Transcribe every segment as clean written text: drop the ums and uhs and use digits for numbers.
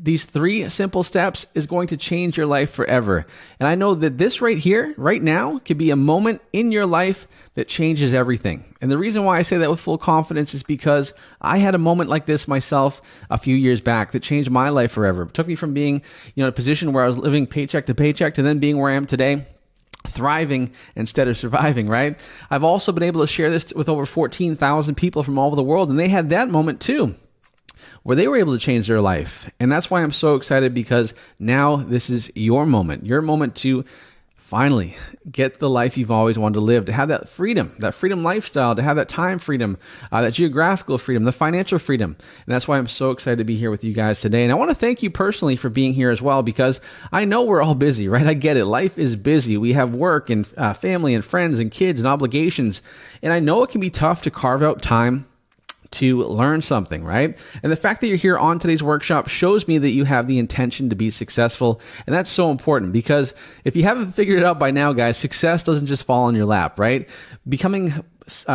these 3 simple steps is going to change your life forever. And I know that this right here, right now, could be a moment in your life that changes everything. And the reason why I say that with full confidence is because I had a moment like this myself a few years back that changed my life forever. It took me from being, in a position where I was living paycheck to paycheck to then being where I am today, thriving instead of surviving, right? I've also been able to share this with over 14,000 people from all over the world, and they had that moment too, where they were able to change their life. And that's why I'm so excited, because now this is your moment to finally get the life you've always wanted to live, to have that freedom lifestyle, to have that time freedom, that geographical freedom, the financial freedom. And that's why I'm so excited to be here with you guys today. And I want to thank you personally for being here as well, because I know we're all busy, right? I get it. Life is busy. We have work and family and friends and kids and obligations. And I know it can be tough to carve out time to learn something, right? And the fact that you're here on today's workshop shows me that you have the intention to be successful. And that's so important, because if you haven't figured it out by now, guys, success doesn't just fall in your lap, right? Becoming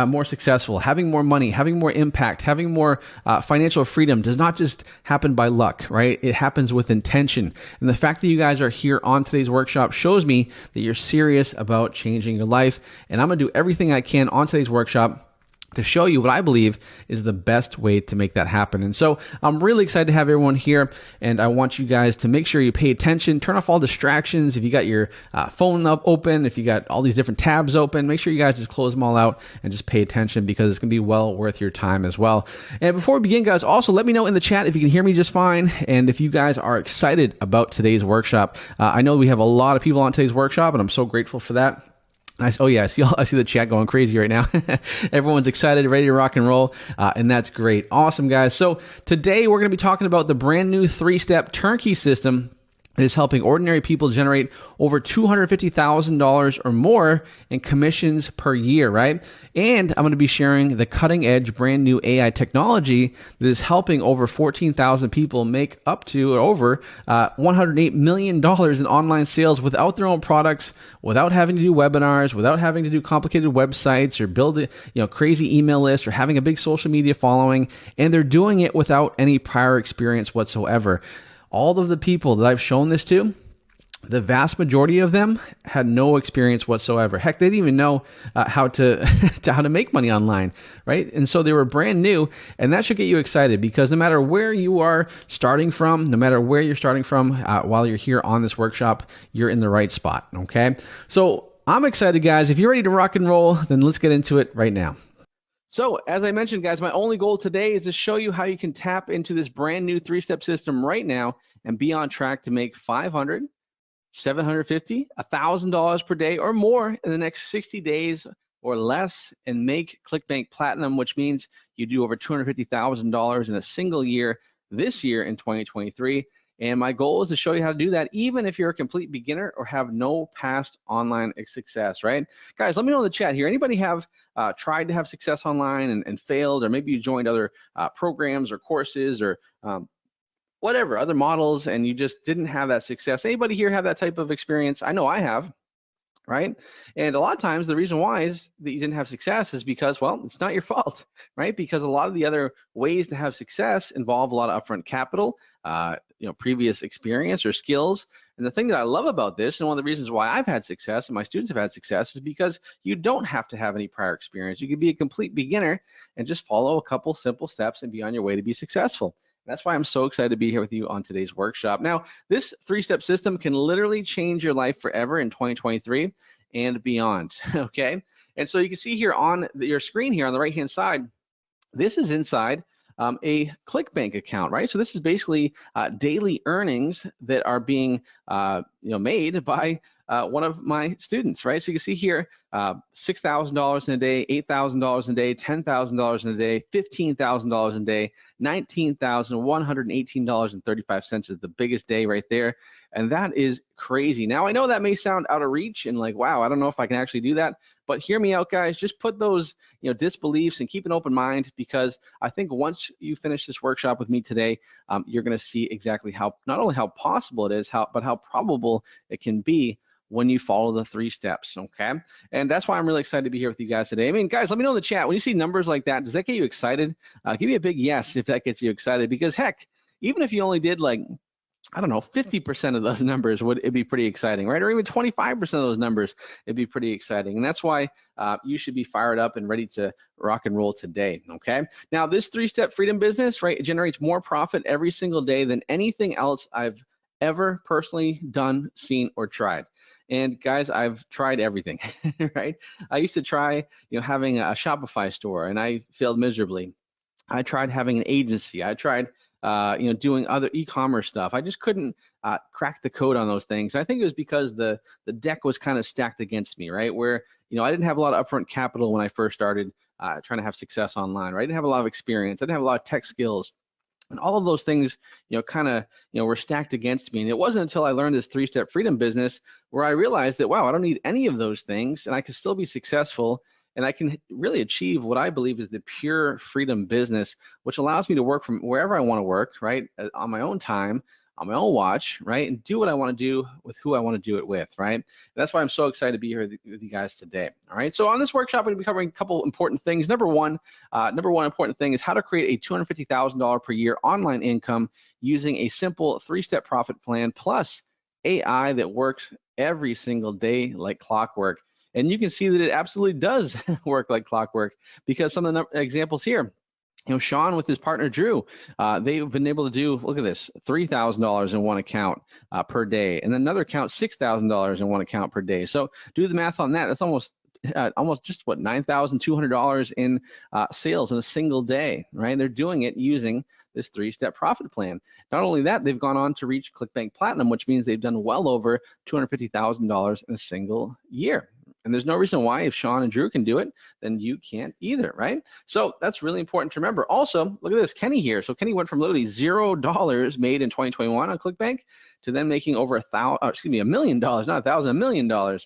more successful, having more money, having more impact, having more financial freedom does not just happen by luck, right? It happens with intention. And the fact that you guys are here on today's workshop shows me that you're serious about changing your life. And I'm going to do everything I can on today's workshop to show you what I believe is the best way to make that happen. And so I'm really excited to have everyone here, and I want you guys to make sure you pay attention, turn off all distractions. If you got your phone up open, if you got all these different tabs open, make sure you guys just close them all out and just pay attention, because it's going to be well worth your time as well. And before we begin, guys, also let me know in the chat if you can hear me just fine, and if you guys are excited about today's workshop. I know we have a lot of people on today's workshop, and I'm so grateful for that. Oh yeah, I see the chat going crazy right now. Everyone's excited, ready to rock and roll, and that's great. Awesome, guys. So today we're going to be talking about the brand new 3-step turnkey system that is helping ordinary people generate over $250,000 or more in commissions per year, right? And I'm going to be sharing the cutting edge brand new AI technology that is helping over 14,000 people make up to or over $108 million in online sales without their own products, without having to do webinars, without having to do complicated websites or build a crazy email list or having a big social media following. And they're doing it without any prior experience whatsoever. All of the people that I've shown this to, the vast majority of them had no experience whatsoever. Heck, they didn't even know how to how to make money online, right? And so they were brand new, and that should get you excited, because no matter where you are starting from, no matter where you're starting from, while you're here on this workshop, you're in the right spot, okay? So I'm excited, guys. If you're ready to rock and roll, then let's get into it right now. So as I mentioned, guys, my only goal today is to show you how you can tap into this brand new 3-step system right now and be on track to make $500, $750, $1,000 per day or more in the next 60 days or less, and make ClickBank Platinum, which means you do over $250,000 in a single year this year in 2023. And my goal is to show you how to do that, even if you're a complete beginner or have no past online success, right? Guys, let me know in the chat here. Anybody have tried to have success online and failed, or maybe you joined other programs or courses or whatever, other models, and you just didn't have that success? Anybody here have that type of experience? I know I have. Right? And a lot of times the reason why is that you didn't have success is because, well, it's not your fault, right? Because a lot of the other ways to have success involve a lot of upfront capital, previous experience or skills. And the thing that I love about this, and one of the reasons why I've had success and my students have had success, is because you don't have to have any prior experience. You can be a complete beginner and just follow a couple simple steps and be on your way to be successful. That's why I'm so excited to be here with you on today's workshop. Now, this 3-step system can literally change your life forever in 2023 and beyond, okay? And so you can see here on your screen here on the right-hand side, this is inside a ClickBank account, right? So this is basically daily earnings that are being made by one of my students, right? So you can see here, $6,000 in a day, $8,000 in a day, $10,000 in a day, $15,000 in a day, $19,118.35 is the biggest day right there. And that is crazy. Now, I know that may sound out of reach and like, wow, I don't know if I can actually do that, but hear me out, guys. Just put those disbeliefs and keep an open mind, because I think once you finish this workshop with me today, you're going to see exactly how, not only how possible it is, but how probable it can be when you follow the 3 steps, okay? And that's why I'm really excited to be here with you guys today. I mean, guys, let me know in the chat, when you see numbers like that, does that get you excited? Give me a big yes if that gets you excited, because heck, even if you only did like I don't know, 50% of those numbers it'd be pretty exciting, right? Or even 25% of those numbers, it'd be pretty exciting. And that's why you should be fired up and ready to rock and roll today, okay? Now, this 3-step freedom business, right, it generates more profit every single day than anything else I've ever personally done, seen, or tried. And guys, I've tried everything, right? I used to try, having a Shopify store, and I failed miserably. I tried having an agency. I tried, doing other e-commerce stuff. I just couldn't crack the code on those things. And I think it was because the deck was kind of stacked against me, right? Where, I didn't have a lot of upfront capital when I first started trying to have success online, right? I didn't have a lot of experience. I didn't have a lot of tech skills. And all of those things, were stacked against me. And it wasn't until I learned this 3-step freedom business where I realized that, wow, I don't need any of those things, and I can still be successful. And I can really achieve what I believe is the pure freedom business, which allows me to work from wherever I want to work, right, on my own time, on my own watch, right, and do what I want to do with who I want to do it with, right? And that's why I'm so excited to be here with you guys today, all right? So on this workshop, we're going to be covering a couple important things. Number one important thing is how to create a $250,000 per year online income using a simple 3-step profit plan plus AI that works every single day like clockwork. And you can see that it absolutely does work like clockwork, because some of the examples here, Sean with his partner Drew, they've been able to do, look at this, $3,000 in one account per day, and then another account, $6,000 in one account per day. So do the math on that. That's almost just what, $9,200 in sales in a single day, right? They're doing it using this 3-step profit plan. Not only that, they've gone on to reach ClickBank Platinum, which means they've done well over $250,000 in a single year. And there's no reason why, if Sean and Drew can do it, then you can't either, right? So that's really important to remember. Also, look at this, Kenny here. So Kenny went from literally $0 made in 2021 on ClickBank to then making over $1 million, not $1,000, $1 million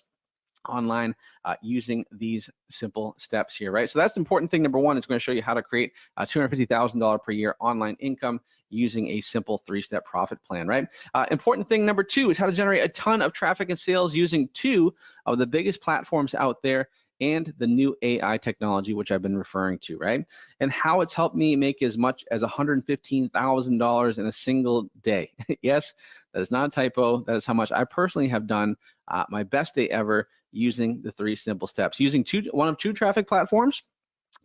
online using these simple steps here, right? So that's the important thing. Number one, it's going to show you how to create a $250,000 per year online income using a simple 3-step profit plan, right? Important thing number two is how to generate a ton of traffic and sales using 2 of the biggest platforms out there and the new AI technology, which I've been referring to, right? And how it's helped me make as much as $115,000 in a single day. Yes, that is not a typo. That is how much I personally have done my best day ever using the 3 simple steps, using one of 2 traffic platforms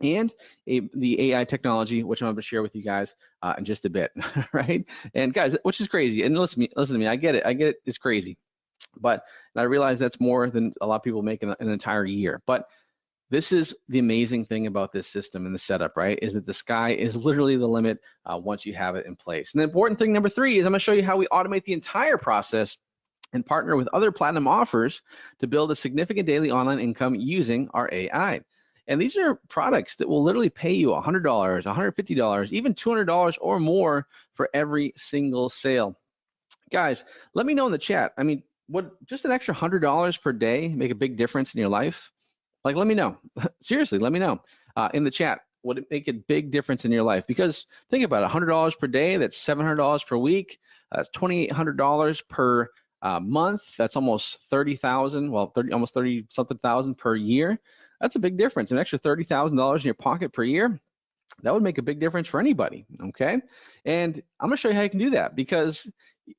and the AI technology, which I'm going to share with you guys in just a bit, right? And guys, which is crazy. And listen to me. I get it. It's crazy. But I realize that's more than a lot of people make in an entire year. But this is the amazing thing about this system and the setup, right? Is that the sky is literally the limit once you have it in place. And the important thing number 3 is I'm going to show you how we automate the entire process and partner with other platinum offers to build a significant daily online income using our AI. And these are products that will literally pay you $100, $150, even $200 or more for every single sale. Guys, let me know in the chat. I mean, would just an extra $100 per day make a big difference in your life? Like, let me know. Seriously, let me know in the chat. Would it make a big difference in your life? Because think about it, $100 per day, that's $700 per week, that's $2,800 per month. That's almost 30,000, well, almost 30 something thousand per year. That's a big difference. An extra $30,000 in your pocket per year, that would make a big difference for anybody, okay? And I'm gonna show you how you can do that, because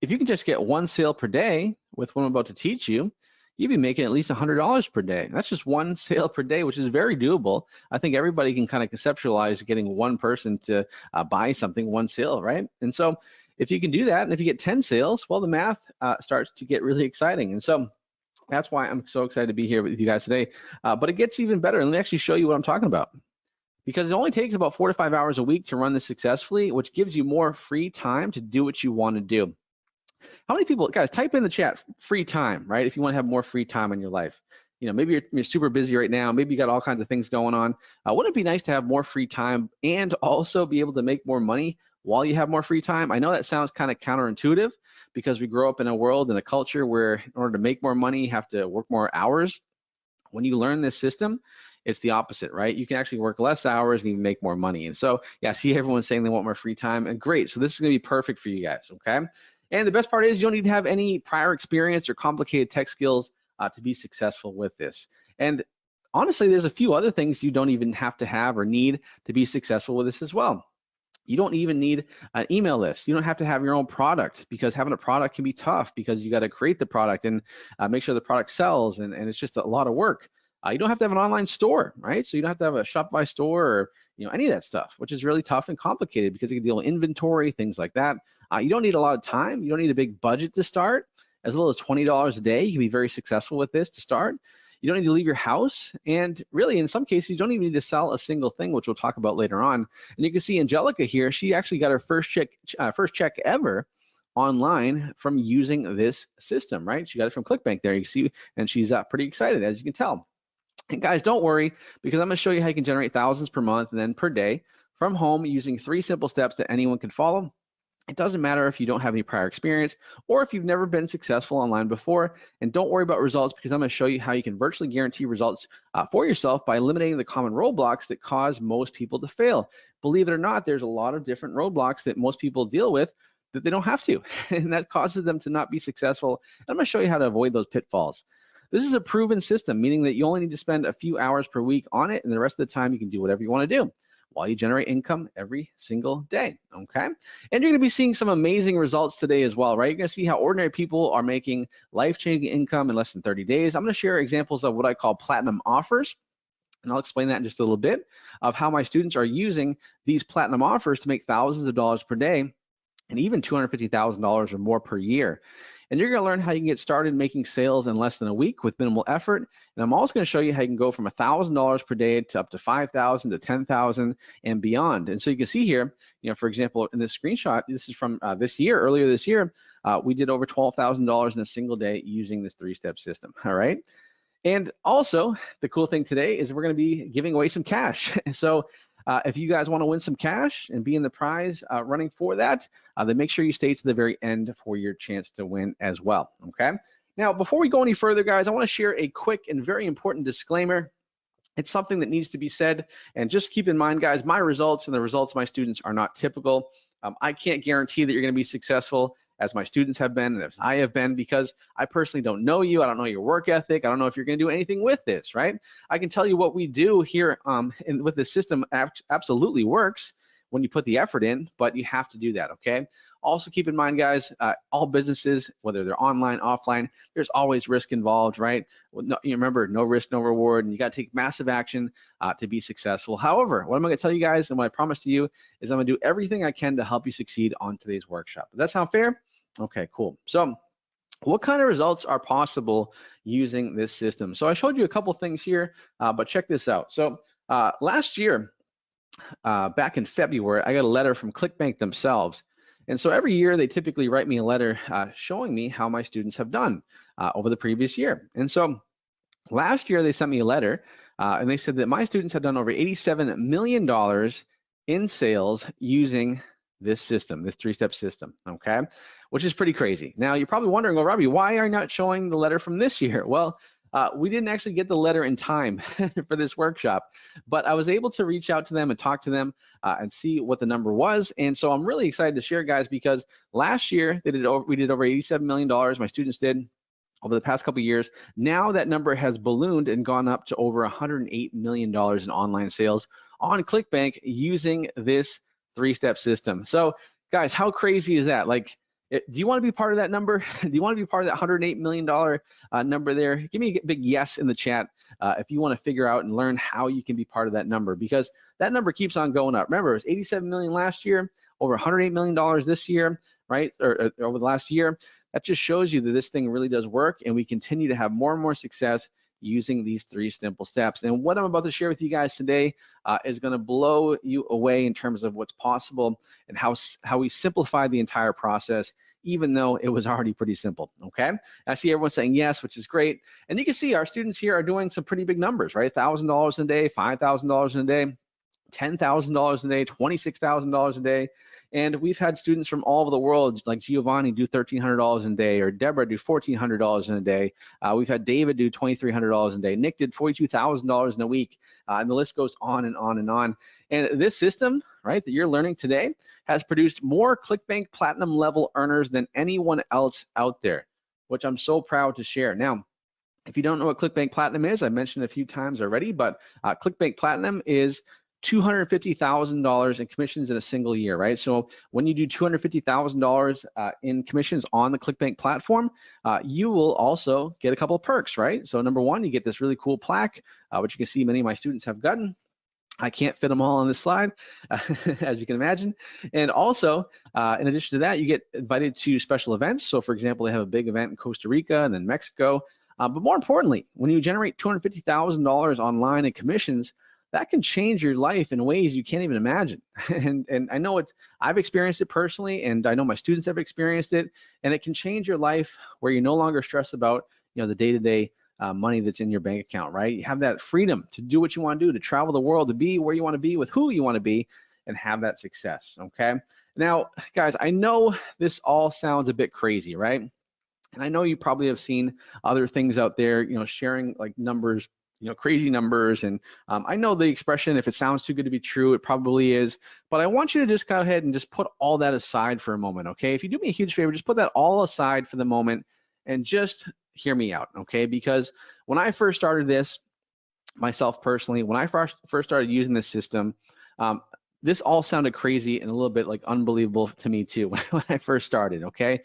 if you can just get 1 sale per day with what I'm about to teach you, you'd be making at least $100 per day. That's just 1 sale per day, which is very doable. I think everybody can kind of conceptualize getting 1 person to buy something, 1 sale, right? And so if you can do that, and if you get 10 sales, well, the math starts to get really exciting. And so that's why I'm so excited to be here with you guys today. But it gets even better. And let me actually show you what I'm talking about. Because it only takes about 4 to 5 hours a week to run this successfully, which gives you more free time to do what you want to do. How many people, guys, type in the chat, free time, right? If you want to have more free time in your life. Maybe you're super busy right now. Maybe you got all kinds of things going on. Wouldn't it be nice to have more free time and also be able to make more money while you have more free time? I know that sounds kind of counterintuitive, because we grow up in a world and a culture where in order to make more money, you have to work more hours. When you learn this system, it's the opposite, right? You can actually work less hours and even make more money. And so, yeah, I see everyone saying they want more free time, and great. So this is gonna be perfect for you guys, okay? And the best part is you don't need to have any prior experience or complicated tech skills to be successful with this. And honestly, there's a few other things you don't even have to have or need to be successful with this as well. You don't even need an email list. You don't have to have your own product, because having a product can be tough, because you got to create the product and make sure the product sells, and it's just a lot of work. You don't have to have an online store, right? So you don't have to have a Shopify store or any of that stuff, which is really tough and complicated, because you can deal with inventory, things like that. You don't need a lot of time. You don't need a big budget to start. As little as $20 a day, you can be very successful with this to start. You don't need to leave your house, and really, in some cases, you don't even need to sell a single thing, which we'll talk about later on. And you can see Angelica here; she actually got her first check ever online from using this system, right? She got it from ClickBank there, you see, and she's pretty excited, as you can tell. And guys, don't worry, because I'm going to show you how you can generate thousands per month and then per day from home using 3 simple steps that anyone can follow. It doesn't matter if you don't have any prior experience or if you've never been successful online before. And don't worry about results, because I'm going to show you how you can virtually guarantee results for yourself by eliminating the common roadblocks that cause most people to fail. Believe it or not, there's a lot of different roadblocks that most people deal with that they don't have to, and that causes them to not be successful. And I'm going to show you how to avoid those pitfalls. This is a proven system, meaning that you only need to spend a few hours per week on it, and the rest of the time you can do whatever you want to do while you generate income every single day, okay? And you're gonna be seeing some amazing results today as well, right? You're gonna see how ordinary people are making life-changing income in less than 30 days. I'm gonna share examples of what I call platinum offers, and I'll explain that in just a little bit, of how my students are using these platinum offers to make thousands of dollars per day and even $250,000 or more per year. And you're going to learn how you can get started making sales in less than a week with minimal effort. And I'm also going to show you how you can go from $1,000 per day to up to $5,000 to $10,000 and beyond. And so you can see here, for example, in this screenshot, this is from earlier this year, we did over $12,000 in a single day using this 3-step system. All right. And also, the cool thing today is we're going to be giving away some cash. So if you guys want to win some cash and be in the prize running for that, then make sure you stay to the very end for your chance to win as well, okay? Now, before we go any further, guys, I want to share a quick and very important disclaimer. It's something that needs to be said, and just keep in mind, guys, my results and the results of my students are not typical. I can't guarantee that you're going to be successful as my students have been and as I have been, because I personally don't know you. I don't know your work ethic. I don't know if you're going to do anything with this, right? I can tell you what we do here with this system absolutely works when you put the effort in, but you have to do that, okay? Also keep in mind, guys, all businesses, whether they're online, offline, there's always risk involved, right? Well, no, you remember, no risk, no reward, and you got to take massive action to be successful. However, what I'm going to tell you guys, and what I promise to you, is I'm going to do everything I can to help you succeed on today's workshop. Does that sound fair? Okay, cool. So what kind of results are possible using this system? So I showed you a couple things here, but check this out. So last year, back in February, I got a letter from ClickBank themselves. And so every year they typically write me a letter showing me how my students have done over the previous year. And so last year they sent me a letter and they said that my students had done over $87 million in sales using this system, this 3-step system, okay? Which is pretty crazy. Now you're probably wondering, well, Robby, why are you not showing the letter from this year? Well, we didn't actually get the letter in time for this workshop, but I was able to reach out to them and talk to them and see what the number was. And so I'm really excited to share, guys, because last year we did over $87 million, my students did, over the past couple of years. Now that number has ballooned and gone up to over $108 million in online sales on ClickBank using this 3-step system. So guys, how crazy is that? Like, do you want to be part of that number? Do you want to be part of that $108 million number there? Give me a big yes in the chat if you want to figure out and learn how you can be part of that number, because that number keeps on going up. Remember, it was 87 million last year, over $108 million this year, right? Or over the last year. That just shows you that this thing really does work, and we continue to have more and more success using these 3 simple steps. And what I'm about to share with you guys today is going to blow you away in terms of what's possible and how we simplify the entire process, even though it was already pretty simple, okay? I see everyone saying yes, which is great. And you can see our students here are doing some pretty big numbers, right? $1,000 a day, $5,000 a day, $10,000 a day, $26,000 a day. And we've had students from all over the world, like Giovanni, do $1,300 a day, or Deborah do $1,400 in a day. We've had David do $2,300 a day. Nick did $42,000 in a week. And the list goes on and on and on. And this system, right, that you're learning today has produced more ClickBank Platinum level earners than anyone else out there, which I'm so proud to share. Now, if you don't know what ClickBank Platinum is, I mentioned a few times already, but ClickBank Platinum is $250,000 in commissions in a single year, right? So when you do $250,000 in commissions on the ClickBank platform, you will also get a couple of perks, right? So number one, you get this really cool plaque, which you can see many of my students have gotten. I can't fit them all on this slide, as you can imagine. And also, in addition to that, you get invited to special events. So for example, they have a big event in Costa Rica and then Mexico. But more importantly, when you generate $250,000 online in commissions, that can change your life in ways you can't even imagine. And I know I've experienced it personally, and I know my students have experienced it, and it can change your life where you're no longer stressed about, the day-to-day money that's in your bank account, right? You have that freedom to do what you want to do, to travel the world, to be where you want to be with who you want to be, and have that success, okay? Now, guys, I know this all sounds a bit crazy, right? And I know you probably have seen other things out there, sharing like numbers, crazy numbers. And I know the expression, if it sounds too good to be true, it probably is. But I want you to just go ahead and just put all that aside for a moment, okay? If you do me a huge favor, just put that all aside for the moment and just hear me out, okay? Because when I first started this, myself personally, when I first started using this system, this all sounded crazy and a little bit like unbelievable to me too when I first started, okay?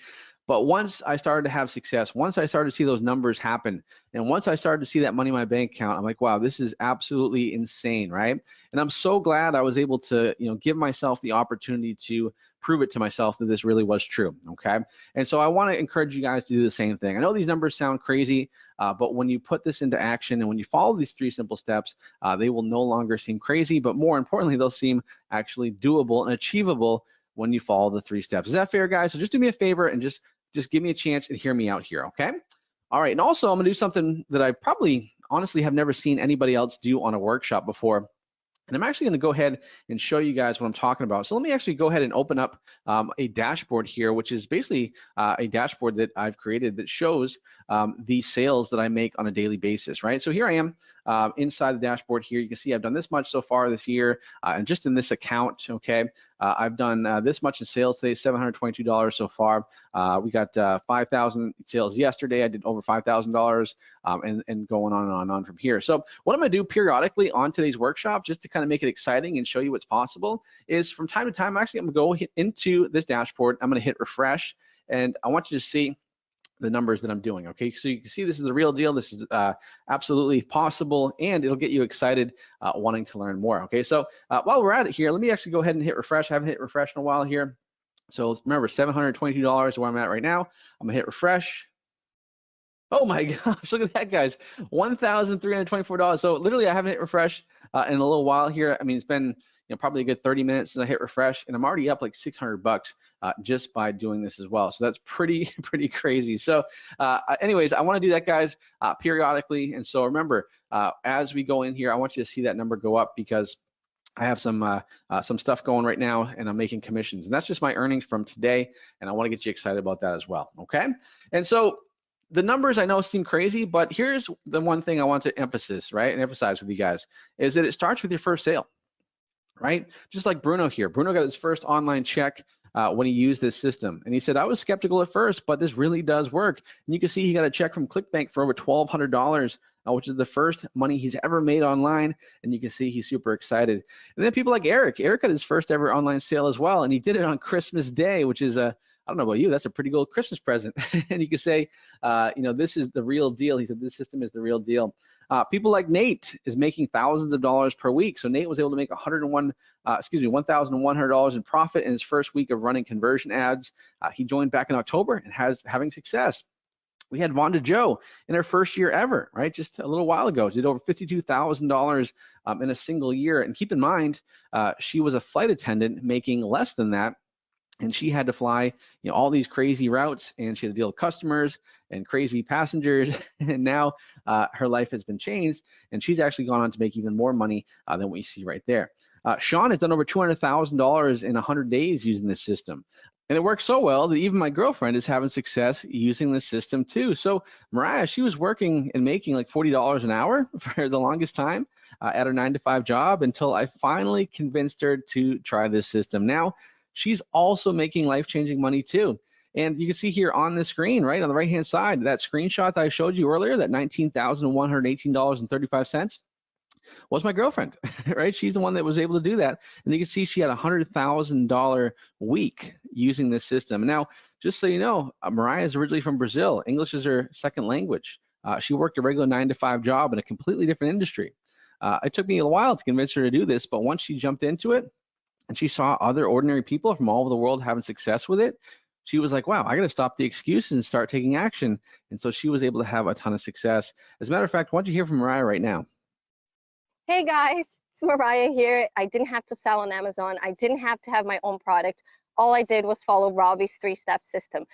But once I started to have success, once I started to see those numbers happen, and once I started to see that money in my bank account, I'm like, wow, this is absolutely insane, right? And I'm so glad I was able to, give myself the opportunity to prove it to myself that this really was true, okay? And so I want to encourage you guys to do the same thing. I know these numbers sound crazy, but when you put this into action and when you follow these 3 simple steps, they will no longer seem crazy, but more importantly, they'll seem actually doable and achievable when you follow the 3 steps. Is that fair, guys? So just do me a favor and just give me a chance and hear me out here, okay? All right, and also I'm gonna do something that I probably honestly have never seen anybody else do on a workshop before. And I'm actually gonna go ahead and show you guys what I'm talking about. So let me actually go ahead and open up a dashboard here, which is basically a dashboard that I've created that shows the sales that I make on a daily basis, right? So here I am inside the dashboard here. You can see I've done this much so far this year, and just in this account, okay? I've done this much in sales today, $722 so far. We got 5,000 sales yesterday. I did over $5,000 and going on and on from here. So what I'm gonna do periodically on today's workshop, just to kind of make it exciting and show you what's possible, is from time to time, actually I'm gonna go into this dashboard. I'm gonna hit refresh, and I want you to see the numbers that I'm doing, okay? So you can see this is the real deal. This is absolutely possible, and it'll get you excited wanting to learn more, okay? So while we're at it here, let me actually go ahead and hit refresh. I haven't hit refresh in a while here. So remember, $722 where I'm at right now. I'm gonna hit refresh. Oh my gosh, look at that, guys, $1,324. So literally I haven't hit refresh in a little while here. I mean, it's been probably a good 30 minutes since I hit refresh, and I'm already up like $600 just by doing this as well. So that's pretty crazy. So anyways, I want to do that, guys, periodically. And so remember, as we go in here, I want you to see that number go up, because I have some stuff going right now, and I'm making commissions, and that's just my earnings from today, and I want to get you excited about that as well, okay? And so the numbers I know seem crazy, but here's the one thing I want to emphasize with you guys, is that it starts with your first sale, right? Just like Bruno here. Bruno got his first online check when he used this system, and he said, I was skeptical at first, but this really does work. And you can see he got a check from ClickBank for over $1,200, which is the first money he's ever made online, and you can see he's super excited. And then people like Eric. Eric got his first ever online sale as well, and he did it on Christmas Day, which is I don't know about you, that's a pretty good Christmas present. And you can say, this is the real deal. He said, this system is the real deal. People like Nate is making thousands of dollars per week. So Nate was able to make $1,100 in profit in his first week of running conversion ads. He joined back in October and having success. We had Vonda Joe in her first year ever, right? Just a little while ago, she did over $52,000 in a single year. And keep in mind, she was a flight attendant making less than that. And she had to fly, all these crazy routes, and she had to deal with customers and crazy passengers. And now her life has been changed, and she's actually gone on to make even more money than what you see right there. Sean has done over $200,000 in 100 days using this system. And it works so well that even my girlfriend is having success using this system too. So Mariah, she was working and making like $40 an hour for the longest time at her 9-to-5 job, until I finally convinced her to try this system. Now, she's also making life-changing money too. And you can see here on the screen, right on the right-hand side, that screenshot that I showed you earlier, that $19,118.35. Was my girlfriend, right? She's the one that was able to do that. And you can see she had $100,000 week using this system. Now, just so you know, Mariah is originally from Brazil. English is her second language. She worked a regular 9-to-5 job in a completely different industry. It took me a while to convince her to do this, but once she jumped into it and she saw other ordinary people from all over the world having success with it, she was like, wow, I got to stop the excuses and start taking action. And so she was able to have a ton of success. As a matter of fact, why don't you hear from Mariah right now? Hey guys, it's Mariah here. I didn't have to sell on Amazon. I didn't have to have my own product. All I did was follow Robby's 3-step system.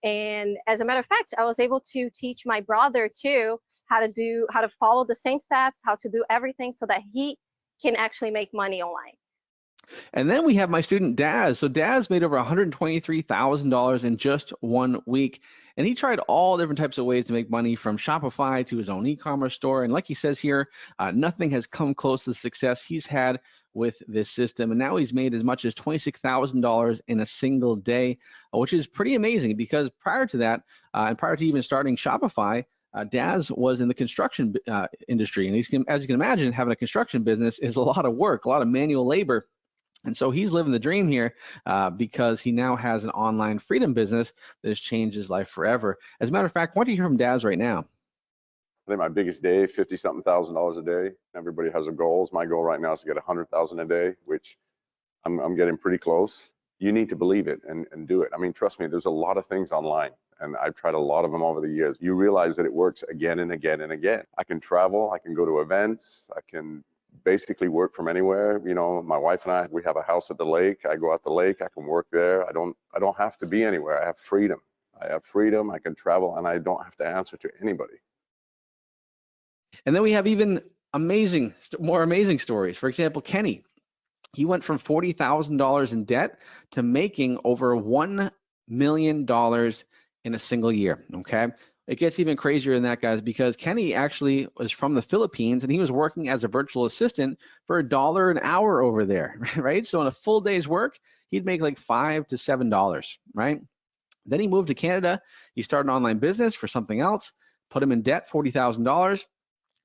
And as a matter of fact, I was able to teach my brother too how to follow the same steps, how to do everything so that he can actually make money online. And then we have my student Daz. So Daz made over $123,000 in just 1 week. And he tried all different types of ways to make money, from Shopify to his own e-commerce store. And like he says here, nothing has come close to the success he's had with this system. And now he's made as much as $26,000 in a single day, which is pretty amazing, because prior to that, and prior to even starting Shopify, Daz was in the construction industry. And as you can imagine, having a construction business is a lot of work, a lot of manual labor. And so he's living the dream here because he now has an online freedom business that has changed his life forever. As a matter of fact, why don't you hear from Daz right now? I think my biggest day, $50-something thousand a day. Everybody has their goals. My goal right now is to get 100,000 a day, which I'm getting pretty close. You need to believe it and do it. I mean, trust me, there's a lot of things online, and I've tried a lot of them over the years. You realize that it works again and again and again. I can travel, I can go to events, I can basically work from anywhere. You know, my wife and I, we have a house at the lake. I go out the lake, I can work there. I don't have to be anywhere. I have freedom. I can travel, and I don't have to answer to anybody. And then we have even more amazing stories. For example, Kenny, he went from $40,000 in debt to making over $1 million in a single year, okay? It gets even crazier than that, guys, because Kenny actually was from the Philippines, and he was working as a virtual assistant for $1 an hour over there, right? So in a full day's work, he'd make like $5 to $7, right? Then he moved to Canada. He started an online business for something else, put him in debt, $40,000.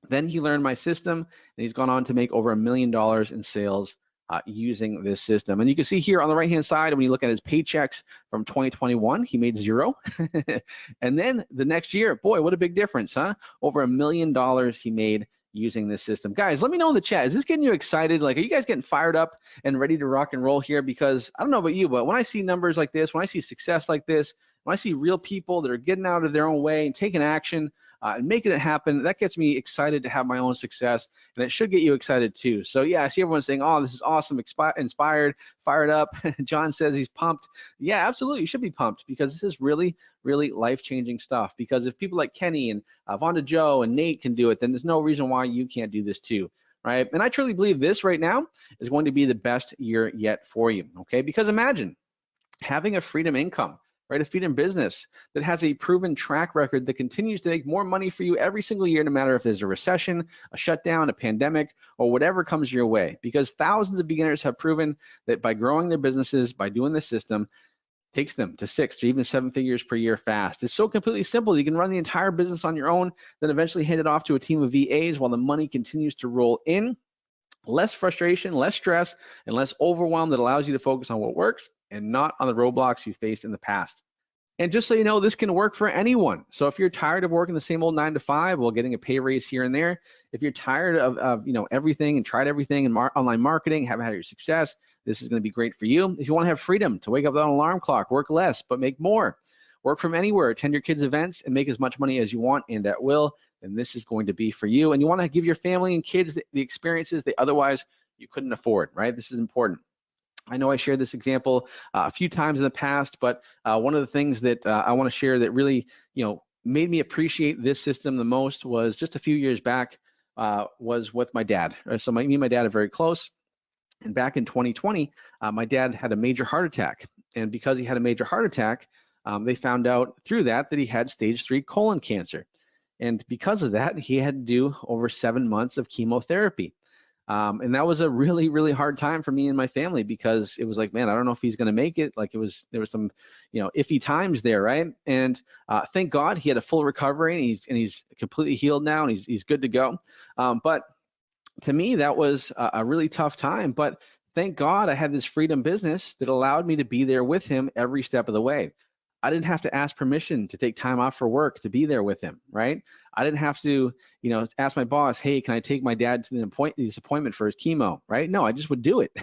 Then he learned my system, and he's gone on to make over $1 million in sales using this system. And you can see here on the right-hand side, when you look at his paychecks from 2021, he made $0. And then the next year, boy, what a big difference, huh? Over $1 million he made using this system. Guys, let me know in the chat, is this getting you excited? Like, are you guys getting fired up and ready to rock and roll here? Because I don't know about you, but when I see numbers like this, when I see success like this, when I see real people that are getting out of their own way and taking action and making it happen, that gets me excited to have my own success, and it should get you excited too. So yeah, I see everyone saying, oh, this is awesome, inspired, fired up. John says he's pumped. Yeah, absolutely, you should be pumped, because this is really, really life-changing stuff. Because if people like Kenny and Vonda Joe and Nate can do it, then there's no reason why you can't do this too, right? And I truly believe this right now is going to be the best year yet for you, okay? Because imagine having a freedom income, right? A freedom business that has a proven track record that continues to make more money for you every single year, no matter if there's a recession, a shutdown, a pandemic, or whatever comes your way. Because thousands of beginners have proven that by growing their businesses, by doing this system, takes them to 6 or even 7 figures per year fast. It's so completely simple. You can run the entire business on your own, then eventually hand it off to a team of VAs while the money continues to roll in. Less frustration, less stress, and less overwhelm that allows you to focus on what works and not on the roadblocks you faced in the past. And just so you know, this can work for anyone. So if you're tired of working the same old 9 to 5 while getting a pay raise here and there, if you're tired of everything and tried everything in online marketing, haven't had your success, this is going to be great for you. If you want to have freedom to wake up without an alarm clock, work less but make more, work from anywhere, attend your kids' events, and make as much money as you want and at will, then this is going to be for you. And you want to give your family and kids the experiences they otherwise you couldn't afford, right? This is important. I know I shared this example a few times in the past, but one of the things that I want to share that really, made me appreciate this system the most was just a few years back was with my dad. So me and my dad are very close. And back in 2020, my dad had a major heart attack. And because he had a major heart attack, they found out through that he had stage 3 colon cancer. And because of that, he had to do over 7 months of chemotherapy. And that was a really, really hard time for me and my family, because it was like, man, I don't know if he's going to make it. Like there was some, iffy times there, right? And thank God he had a full recovery, and he's completely healed now, and he's good to go. But to me, that was a really tough time, but thank God I had this freedom business that allowed me to be there with him every step of the way. I didn't have to ask permission to take time off for work to be there with him, right? I didn't have to, ask my boss, hey, can I take my dad to this appointment for his chemo, right? No, I just would do it.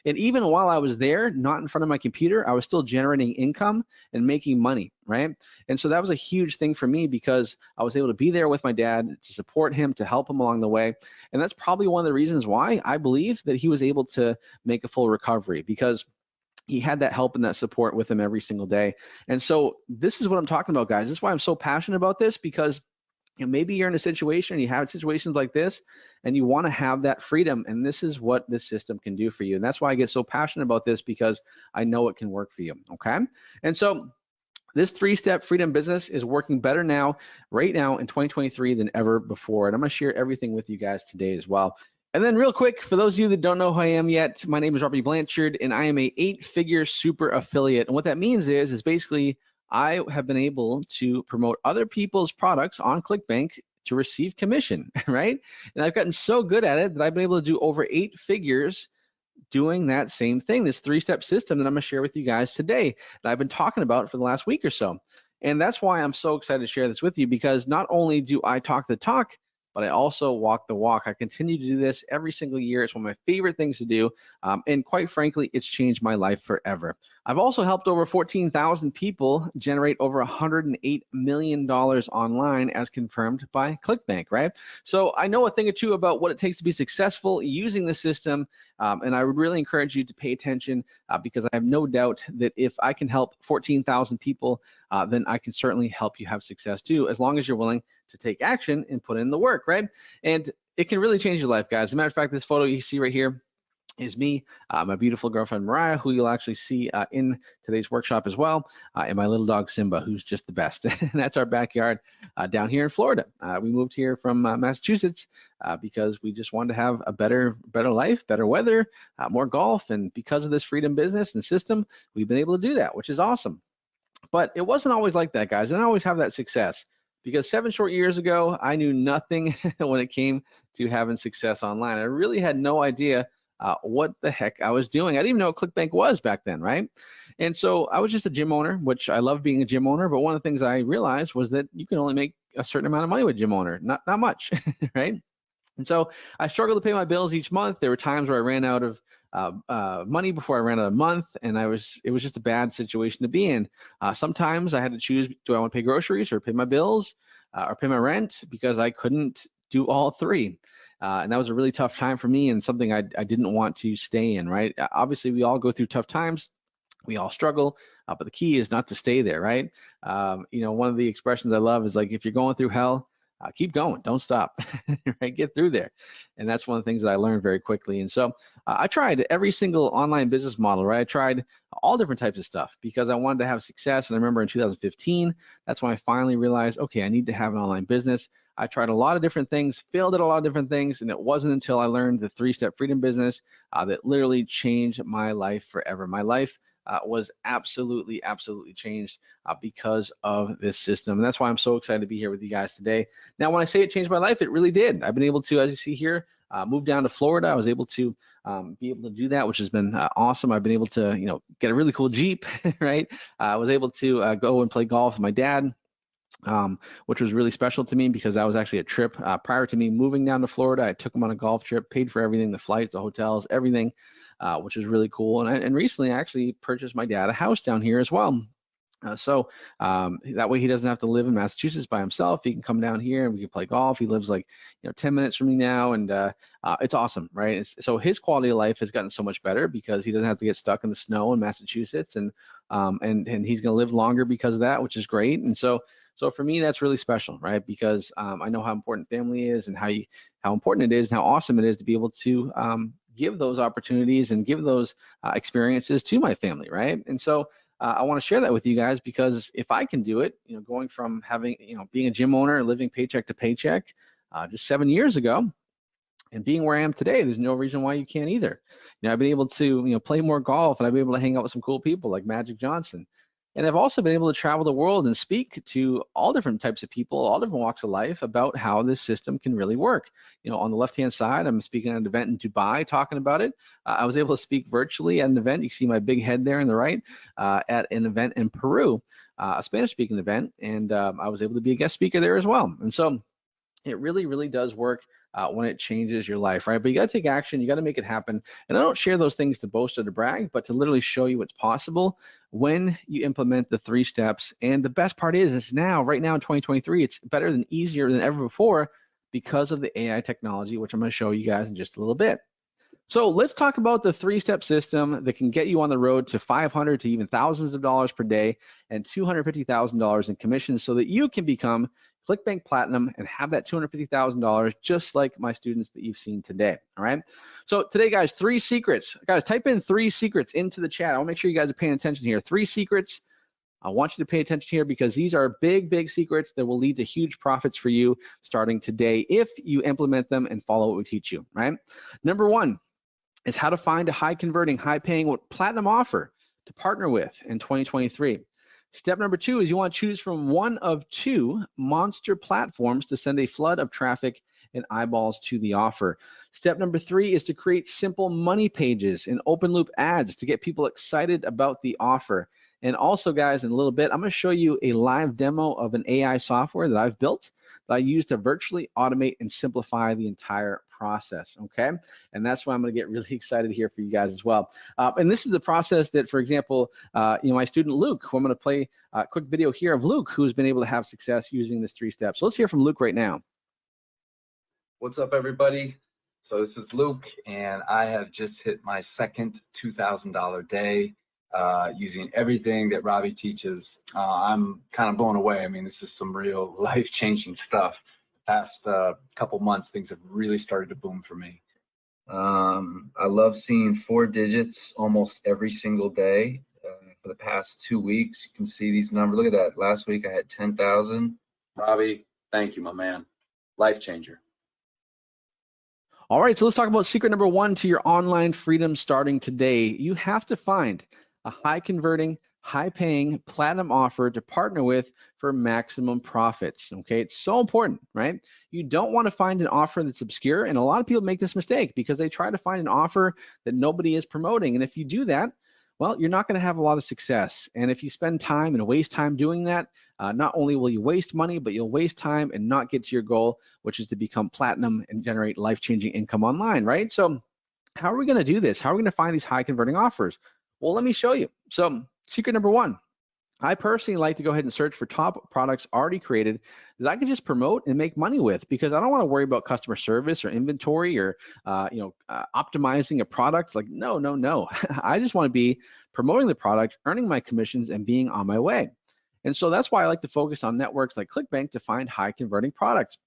And even while I was there, not in front of my computer, I was still generating income and making money, right? And so that was a huge thing for me because I was able to be there with my dad to support him, to help him along the way. And that's probably one of the reasons why I believe that he was able to make a full recovery, because he had that help and that support with him every single day. And so this is what I'm talking about, guys. This is why I'm so passionate about this, because maybe you're in a situation, you have situations like this, and you want to have that freedom, and this is what this system can do for you. And that's why I get so passionate about this, because I know it can work for you, okay? And so this 3-step freedom business is working better now, right now in 2023 than ever before. And I'm going to share everything with you guys today as well. And then real quick, for those of you that don't know who I am yet, my name is Robby Blanchard, and I am a 8-figure super affiliate. And what that means is basically I have been able to promote other people's products on ClickBank to receive commission, right? And I've gotten so good at it that I've been able to do over 8 figures doing that same thing, this 3-step system that I'm gonna share with you guys today that I've been talking about for the last week or so. And that's why I'm so excited to share this with you, because not only do I talk the talk, but I also walk the walk. I continue to do this every single year. It's one of my favorite things to do. And quite frankly, it's changed my life forever. I've also helped over 14,000 people generate over $108 million online, as confirmed by ClickBank, right? So I know a thing or two about what it takes to be successful using the system. And I would really encourage you to pay attention, because I have no doubt that if I can help 14,000 people, then I can certainly help you have success too, as long as you're willing to take action and put in the work, right? And it can really change your life, guys. As a matter of fact, this photo you see right here is me, my beautiful girlfriend Mariah, who you'll actually see in today's workshop as well, and my little dog Simba, who's just the best. And that's our backyard down here in Florida. We moved here from Massachusetts because we just wanted to have a better life, better weather, more golf, and because of this freedom business and system, we've been able to do that, which is awesome. But it wasn't always like that, guys. I didn't always have that success, because 7 short years ago, I knew nothing when it came to having success online. I really had no idea what the heck I was doing. I didn't even know what ClickBank was back then, right? And so I was just a gym owner, which I love being a gym owner, but one of the things I realized was that you can only make a certain amount of money with gym owner, not much, right? And so I struggled to pay my bills each month. There were times where I ran out of money before I ran out of month, and it was just a bad situation to be in. Sometimes I had to choose, do I want to pay groceries or pay my bills or pay my rent, because I couldn't do all three. And that was a really tough time for me, and something I didn't want to stay in, right? Obviously, we all go through tough times. We all struggle, but the key is not to stay there, right? One of the expressions I love is like, if you're going through hell, keep going, don't stop, right? Get through there. And that's one of the things that I learned very quickly. And so I tried every single online business model, right? I tried all different types of stuff because I wanted to have success. And I remember in 2015, that's when I finally realized, okay, I need to have an online business. I tried a lot of different things, failed at a lot of different things, and it wasn't until I learned the 3-step freedom business that literally changed my life forever. My life was absolutely changed because of this system. And that's why I'm so excited to be here with you guys today. Now, when I say it changed my life, it really did. I've been able to, as you see here, move down to Florida. I was able to be able to do that, which has been awesome. I've been able to, get a really cool Jeep, right? I was able to go and play golf with my dad, which was really special to me because that was actually a trip prior to me moving down to Florida. I took him on a golf trip, paid for everything, the flights, the hotels, everything, which is really cool. And recently I actually purchased my dad a house down here as well. So that way he doesn't have to live in Massachusetts by himself. He can come down here and we can play golf. He lives like 10 minutes from me now, and it's awesome, right? So his quality of life has gotten so much better because he doesn't have to get stuck in the snow in Massachusetts, and he's going to live longer because of that, which is great. And so for me, that's really special, right? Because I know how important family is and how important it is and how awesome it is to be able to give those opportunities and give those experiences to my family, right? And so I want to share that with you guys because if I can do it, going from having, being a gym owner, living paycheck to paycheck just 7 years ago, and being where I am today, there's no reason why you can't either. I've been able to, play more golf, and I've been able to hang out with some cool people like Magic Johnson. And I've also been able to travel the world and speak to all different types of people, all different walks of life about how this system can really work. On the left-hand side, I'm speaking at an event in Dubai talking about it. I was able to speak virtually at an event. You can see my big head there on the right, at an event in Peru, a Spanish-speaking event, and I was able to be a guest speaker there as well. And so it really, really does work when it changes your life, right? But you got to take action. You got to make it happen. And I don't share those things to boast or to brag, but to literally show you what's possible when you implement the 3 steps. And the best part is, it's now, right now in 2023, it's better than easier than ever before because of the AI technology, which I'm going to show you guys in just a little bit. So let's talk about the 3-step system that can get you on the road to $500 to even thousands of dollars per day and $250,000 in commissions so that you can become ClickBank Platinum and have that $250,000 just like my students that you've seen today, all right? So today, guys, 3 secrets. Guys, type in 3 secrets into the chat. I want to make sure you guys are paying attention here. 3 secrets. I want you to pay attention here because these are big, big secrets that will lead to huge profits for you starting today if you implement them and follow what we teach you, right? Number 1 is how to find a high converting, high paying platinum offer to partner with in 2023. Step number 2 is you want to choose from one of 2 monster platforms to send a flood of traffic and eyeballs to the offer. Step number 3 is to create simple money pages and open loop ads to get people excited about the offer. And also, guys, in a little bit, I'm going to show you a live demo of an AI software that I've built that I use to virtually automate and simplify the entire process, okay? And that's why I'm going to get really excited here for you guys as well. And this is the process that, for example, my student Luke, who I'm going to play a quick video here of Luke, who's been able to have success using this 3 steps. So let's hear from Luke right now. What's up, everybody? So this is Luke, and I have just hit my second $2,000 day using everything that Robby teaches. I'm kind of blown away. I mean, this is some real life-changing stuff. Past couple months, things have really started to boom for me. I love seeing 4 digits almost every single day. For the past 2 weeks, you can see these numbers. Look at that. Last week I had 10,000. Robby, thank you, my man. Life changer. All right, so let's talk about secret number 1 to your online freedom starting today. You have to find a high converting, high paying platinum offer to partner with for maximum profits, okay? It's so important, right? You don't want to find an offer that's obscure, and a lot of people make this mistake because they try to find an offer that nobody is promoting, and if you do that, well, you're not going to have a lot of success. And if you spend time and waste time doing that, not only will you waste money, but you'll waste time and not get to your goal, which is to become platinum and generate life-changing income online, right? So how are we going to do this? How are we going to find these high converting offers? Well, let me show you. So secret number 1, I personally like to go ahead and search for top products already created that I can just promote and make money with, because I don't want to worry about customer service or inventory or optimizing a product. Like, no. I just want to be promoting the product, earning my commissions, and being on my way. And so that's why I like to focus on networks like ClickBank to find high converting products,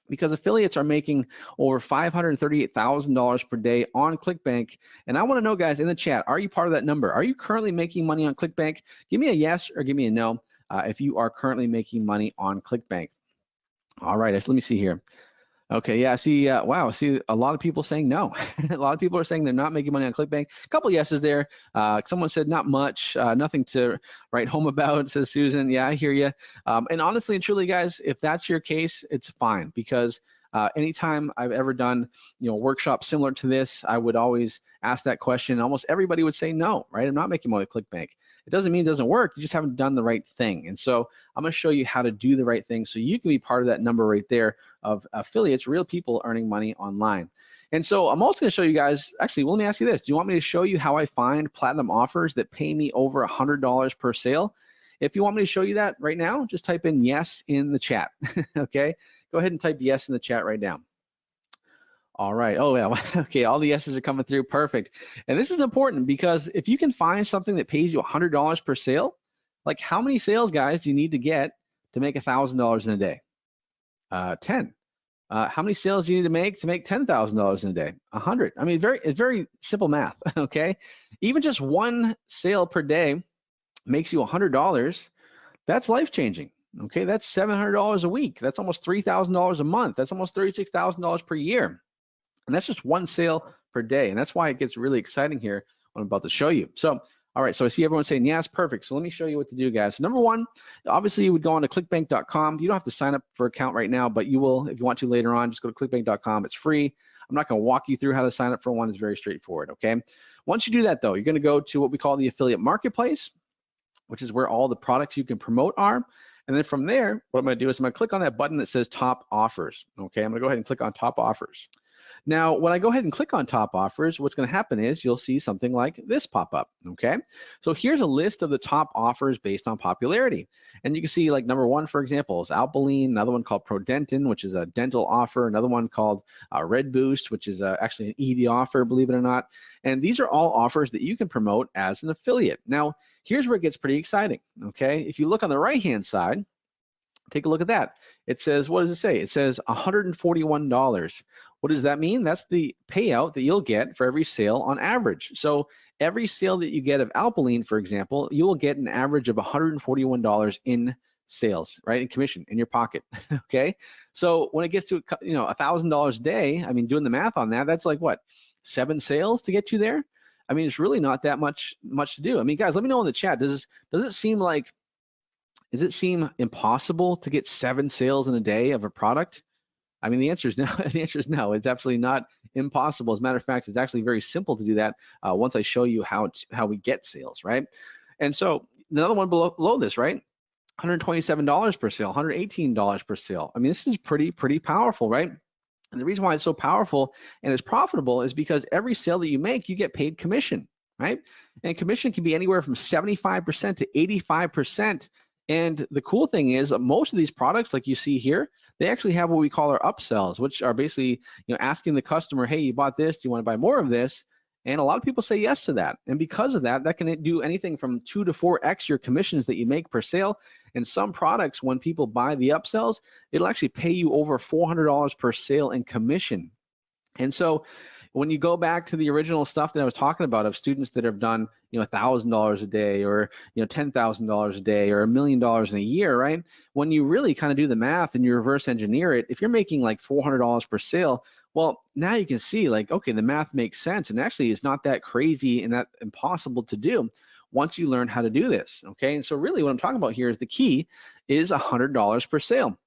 because affiliates are making over $538,000 per day on ClickBank. And I want to know, guys, in the chat, are you part of that number? Are you currently making money on ClickBank? Give me a yes or give me a no if you are currently making money on ClickBank. All right, so let me see here. Okay, yeah, see, wow, see a lot of people saying no. A lot of people are saying they're not making money on ClickBank. A couple yeses there. Someone said not much, nothing to write home about, says Susan. Yeah, I hear you. And honestly and truly, guys, if that's your case, it's fine, because anytime I've ever done, workshops similar to this, I would always ask that question. Almost everybody would say no, right? I'm not making money with ClickBank. It doesn't mean it doesn't work. You just haven't done the right thing. And so I'm going to show you how to do the right thing so you can be part of that number right there of affiliates, real people earning money online. And so I'm also going to show you guys, actually, well, let me ask you this. Do you want me to show you how I find platinum offers that pay me over $100 per sale? If you want me to show you that right now, just type in yes in the chat, okay? Go ahead and type yes in the chat right now. All right, oh yeah, okay, all the yeses are coming through, perfect. And this is important because if you can find something that pays you $100 per sale, like how many sales guys do you need to get to make $1,000 in a day? 10. How many sales do you need to make $10,000 in a day? 100. I mean, it's very simple math, okay? Even just one sale per day makes you $100. That's life-changing, okay? That's $700 a week. That's almost $3,000 a month. That's almost $36,000 per year. And that's just one sale per day. And that's why it gets really exciting here, what I'm about to show you. So All right, so I see everyone saying yes, perfect. So let me show you what to do, guys. So number one, obviously you would go on to clickbank.com. You don't have to sign up for an account right now, but you will if you want to later on. Just go to clickbank.com. It's free. I'm not going to walk you through how to sign up for one. It's very straightforward, okay? Once you do that, though, you're going to go to what we call the affiliate marketplace, which is where all the products you can promote are. And then from there, what I'm going to do is I'm going to click on that button that says top offers, okay? I'm going to go ahead and click on top offers. Now, when I go ahead and click on top offers, what's going to happen is you'll see something like this pop up, okay? So here's a list of the top offers based on popularity. And you can see like number one, for example, is Alpiline, another one called ProDentin, which is a dental offer, another one called Red Boost, which is actually an ED offer, believe it or not. And these are all offers that you can promote as an affiliate. Now, here's where it gets pretty exciting, okay? If you look on the right-hand side, take a look at that. It says, what does it say? It says $141. What does that mean? That's the payout that you'll get for every sale on average. So every sale that you get of Alpiline, for example, you will get an average of $141 in sales, right, in commission in your pocket, okay? So when it gets to, you know, $1,000 a day, I mean, doing the math on that, that's like what, 7 sales to get you there? I mean, it's really not that much to do. I mean, guys, let me know in the chat, does it seem like, does it seem impossible to get 7 sales in a day of a product? I mean, the answer is no. The answer is no. It's absolutely not impossible. As a matter of fact, it's actually very simple to do that once I show you how we get sales, right? And so another one below this, right? $127 per sale, $118 per sale. I mean, this is pretty powerful, right? And the reason why it's so powerful and it's profitable is because every sale that you make, you get paid commission, right? And commission can be anywhere from 75% to 85%. And the cool thing is most of these products, like you see here, they actually have what we call our upsells, which are basically, you know, asking the customer, hey, you bought this, do you want to buy more of this? And a lot of people say yes to that. And because of that, that can do anything from 2 to 4x your commissions that you make per sale. And some products, when people buy the upsells, it'll actually pay you over $400 per sale in commission. And so when you go back to the original stuff that I was talking about of students that have done, you know, $1,000 a day or, you know, $10,000 a day or $1 million in a year, right? When you really kind of do the math and you reverse engineer it, if you're making like $400 per sale, well, now you can see like, okay, the math makes sense. And actually it's not that crazy and that impossible to do once you learn how to do this, okay? And so really what I'm talking about here is the key is $100 per sale.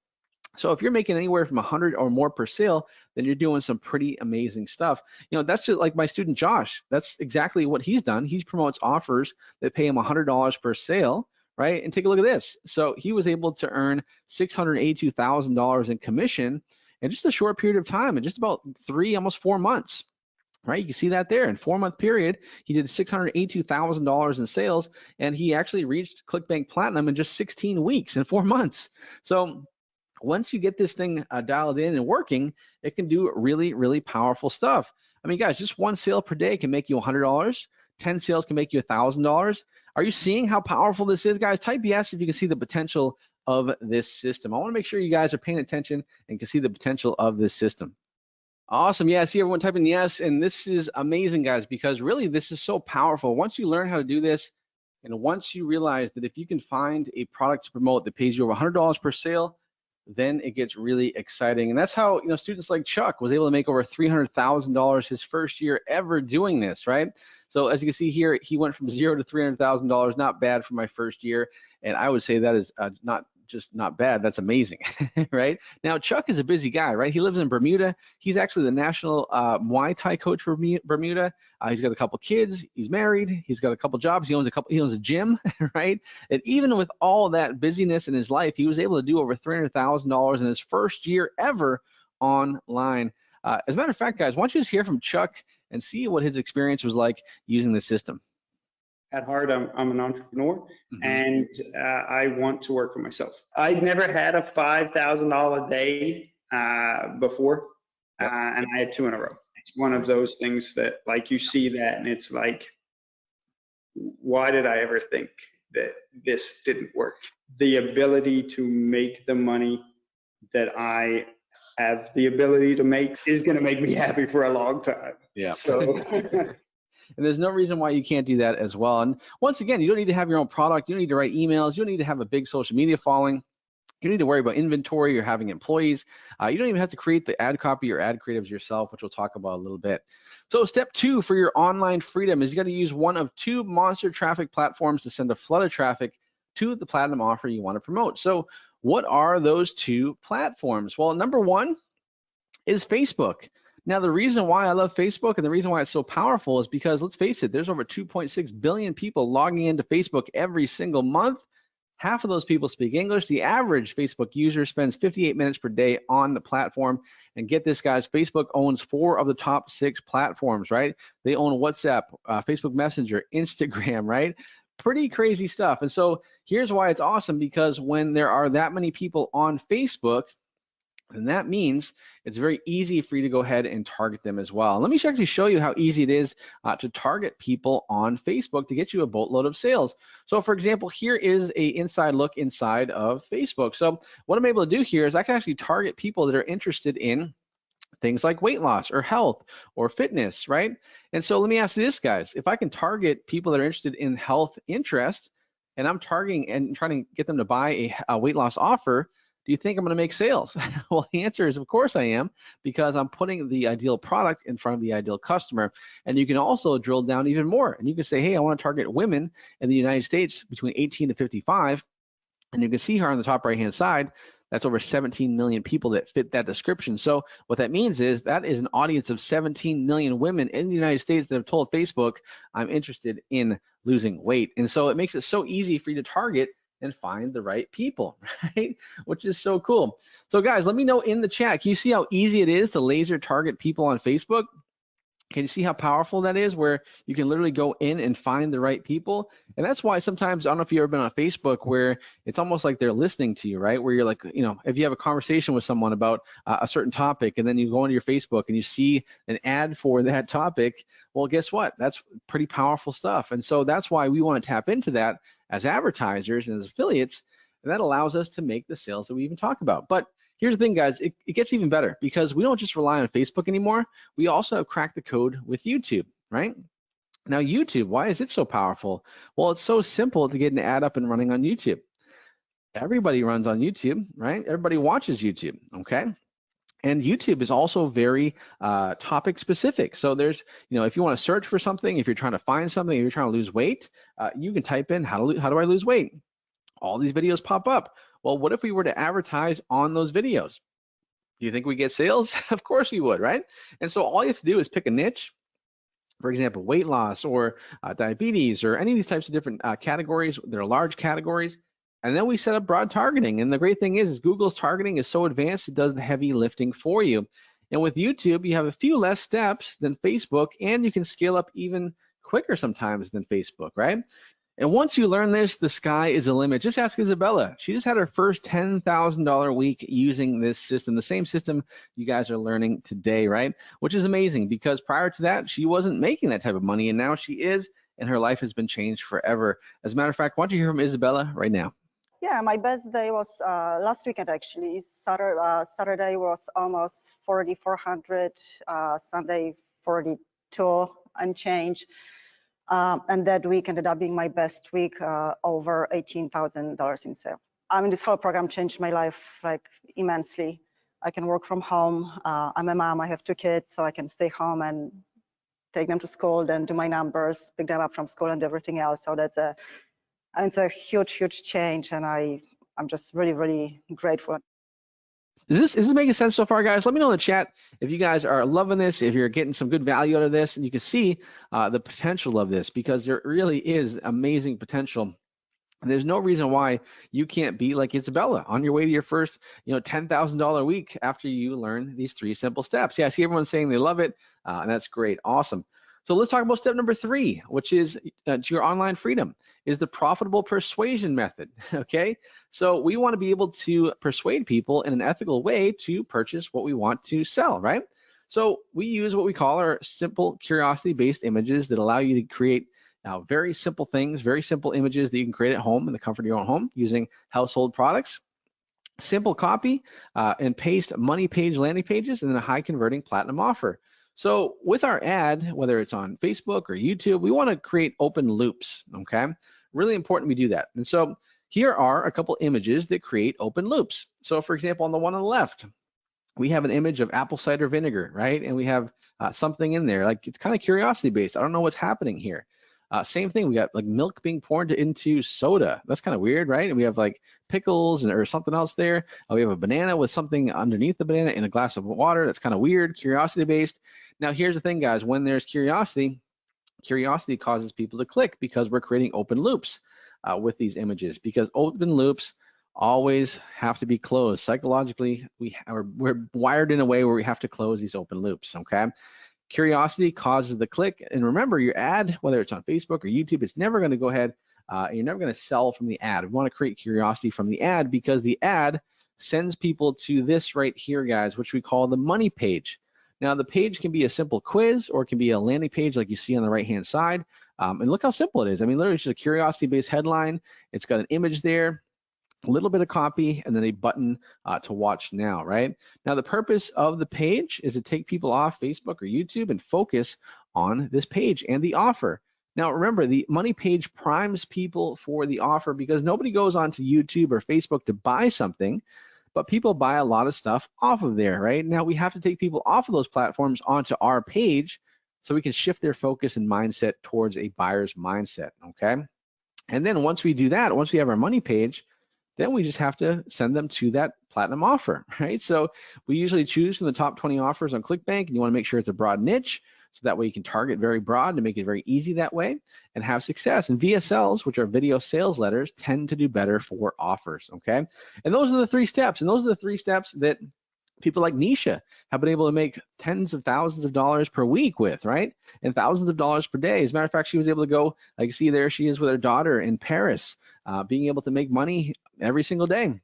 So if you're making anywhere from 100 or more per sale, then you're doing some pretty amazing stuff. You know, that's just like my student Josh. That's exactly what he's done. He promotes offers that pay him $100 per sale, right? And take a look at this. So he was able to earn $682,000 in commission in just a short period of time, in just about 3, almost 4 months. Right, you can see that there in 4-month period, he did $682,000 in sales, and he actually reached ClickBank Platinum in just 16 weeks, in 4 months. So once you get this thing dialed in and working, it can do really powerful stuff. I mean, guys, just 1 sale per day can make you $100. 10 sales can make you $1,000. Are you seeing how powerful this is, guys? Type yes if you can see the potential of this system. I want to make sure you guys are paying attention and can see the potential of this system. Awesome. Yeah, I see everyone typing yes, and this is amazing, guys, because really this is so powerful. Once you learn how to do this, and once you realize that if you can find a product to promote that pays you over $100 per sale, then it gets really exciting. And that's how, you know, students like Chuck was able to make over $300,000 his first year ever doing this, right? So as you can see here, he went from $0 to $300,000, not bad for my first year. And I would say that is not just not bad, that's amazing, right? Now, Chuck is a busy guy, right? He lives in Bermuda. He's actually the national Muay Thai coach for Bermuda. He's got a couple kids, he's married, he's got a couple jobs, he owns a gym, right? And even with all that busyness in his life, he was able to do over $300,000 in his first year ever online. As a matter of fact, guys, why don't you just hear from Chuck and see what his experience was like using the system. At heart, I'm an entrepreneur, and I want to work for myself. I'd never had a $5,000 day before, and I had 2 in a row. It's one of those things that, like, you see that, and it's like, why did I ever think that this didn't work? The ability to make the money that I have the ability to make is going to make me happy for a long time. Yeah. So. And there's no reason why you can't do that as well. And once again, you don't need to have your own product. You don't need to write emails. You don't need to have a big social media following. You need to worry about inventory or having employees. You don't even have to create the ad copy or ad creatives yourself, which we'll talk about a little bit. So step 2 for your online freedom is you got to use one of 2 monster traffic platforms to send a flood of traffic to the platinum offer you want to promote. So what are those 2 platforms? Well, number 1 is Facebook. Now, the reason why I love Facebook and the reason why it's so powerful is because, let's face it, there's over 2.6 billion people logging into Facebook every single month. Half of those people speak English. The average Facebook user spends 58 minutes per day on the platform. And get this, guys, Facebook owns 4 of the top 6 platforms, right? They own WhatsApp, Facebook Messenger, Instagram, right? Pretty crazy stuff. And so here's why it's awesome, because when there are that many people on Facebook, and that means it's very easy for you to go ahead and target them as well. Let me actually show you how easy it is to target people on Facebook to get you a boatload of sales. So for example, here is an inside look inside of Facebook. So what I'm able to do here is I can actually target people that are interested in things like weight loss or health or fitness, right? And so let me ask you this, guys. If I can target people that are interested in health interests, and I'm targeting and trying to get them to buy a weight loss offer, do you think I'm going to make sales? Well, the answer is, of course I am, because I'm putting the ideal product in front of the ideal customer. And you can also drill down even more. And you can say, hey, I want to target women in the United States between 18 to 55. And you can see here on the top right-hand side, that's over 17 million people that fit that description. So what that means is that is an audience of 17 million women in the United States that have told Facebook, I'm interested in losing weight. And so it makes it so easy for you to target and find the right people, right? Which is so cool. So guys, let me know in the chat, can you see how easy it is to laser target people on Facebook? Can you see how powerful that is, where you can literally go in and find the right people? And that's why sometimes, I don't know if you've ever been on Facebook, where it's almost like they're listening to you, right? Where you're like, you know, if you have a conversation with someone about a certain topic, and then you go into your Facebook and you see an ad for that topic, well, guess what? That's pretty powerful stuff. And so that's why we want to tap into that as advertisers and as affiliates, and that allows us to make the sales that we even talk about. But here's the thing, guys, it gets even better, because we don't just rely on Facebook anymore. We also have cracked the code with YouTube, right? Now, YouTube, why is it so powerful? Well, it's so simple to get an ad up and running on YouTube. Everybody runs on YouTube, right? Everybody watches YouTube, okay? And YouTube is also very topic specific. So there's, you know, if you want to search for something, if you're trying to find something, if you're trying to lose weight, you can type in how do I lose weight? All these videos pop up. Well, what if we were to advertise on those videos? Do you think we get sales? Of course we would, right? And so all you have to do is pick a niche, for example, weight loss or diabetes or any of these types of different categories. They're large categories. And then we set up broad targeting. And the great thing is Google's targeting is so advanced, it does the heavy lifting for you. And with YouTube, you have a few less steps than Facebook, and you can scale up even quicker sometimes than Facebook, right? And once you learn this, the sky is the limit. Just ask Isabella. She just had her first $10,000 week using this system, the same system you guys are learning today, right? Which is amazing, because prior to that, she wasn't making that type of money, and now she is, and her life has been changed forever. As a matter of fact, why don't you hear from Isabella right now? Yeah, my best day was last weekend, actually. Saturday was almost 4,400, Sunday 42 and change. And that week ended up being my best week, over $18,000 in sale. I mean, this whole program changed my life like immensely. I can work from home. I'm a mom, I have 2 kids, so I can stay home and take them to school, then do my numbers, pick them up from school and everything else. So it's a huge, huge change, and I'm just really, really grateful. Is this making sense so far, guys? Let me know in the chat if you guys are loving this, if you're getting some good value out of this, and you can see the potential of this, because there really is amazing potential. And there's no reason why you can't be like Isabella on your way to your first, $10,000 week after you learn these 3 simple steps. Yeah, I see everyone saying they love it, and that's great, awesome. So let's talk about step number 3, which is to your online freedom, is the profitable persuasion method, okay? So we want to be able to persuade people in an ethical way to purchase what we want to sell, right? So we use what we call our simple curiosity-based images that allow you to create very simple things, very simple images that you can create at home in the comfort of your own home using household products. Simple copy and paste money page landing pages, and then a high converting platinum offer. So with our ad, whether it's on Facebook or YouTube, we want to create open loops, okay? Really important we do that. And so here are a couple images that create open loops. So for example, on the one on the left, we have an image of apple cider vinegar, right? And we have something in there, like it's kind of curiosity based. I don't know what's happening here. Same thing, we got like milk being poured into soda. That's kind of weird, right? And we have like pickles or something else there. We have a banana with something underneath the banana in a glass of water. That's kind of weird, curiosity based. Now here's the thing, guys, when there's curiosity causes people to click because we're creating open loops with these images, because open loops always have to be closed. Psychologically, we're wired in a way where we have to close these open loops, okay? Curiosity causes the click. And remember, your ad, whether it's on Facebook or YouTube, it's never going to go ahead, you're never going to sell from the ad. We want to create curiosity from the ad, because the ad sends people to this right here, guys, which we call the money page. Now, the page can be a simple quiz, or it can be a landing page like you see on the right-hand side. And look how simple it is. I mean, literally, it's just a curiosity-based headline. It's got an image there, a little bit of copy, and then a button to watch now, right? Now, the purpose of the page is to take people off Facebook or YouTube and focus on this page and the offer. Now, remember, the money page primes people for the offer, because nobody goes onto YouTube or Facebook to buy something, but people buy a lot of stuff off of there, right? Now, we have to take people off of those platforms onto our page so we can shift their focus and mindset towards a buyer's mindset, okay? And then once we do that, once we have our money page, then we just have to send them to that platinum offer, right? So we usually choose from the top 20 offers on ClickBank, and you want to make sure it's a broad niche, so that way you can target very broad to make it very easy that way and have success. And VSLs, which are video sales letters, tend to do better for offers, okay? And those are the 3 steps, and those are the 3 steps that people like Nisha have been able to make tens of thousands of dollars per week with, right? And thousands of dollars per day. As a matter of fact, she was able to go, like you see there, she is with her daughter in Paris, being able to make money every single day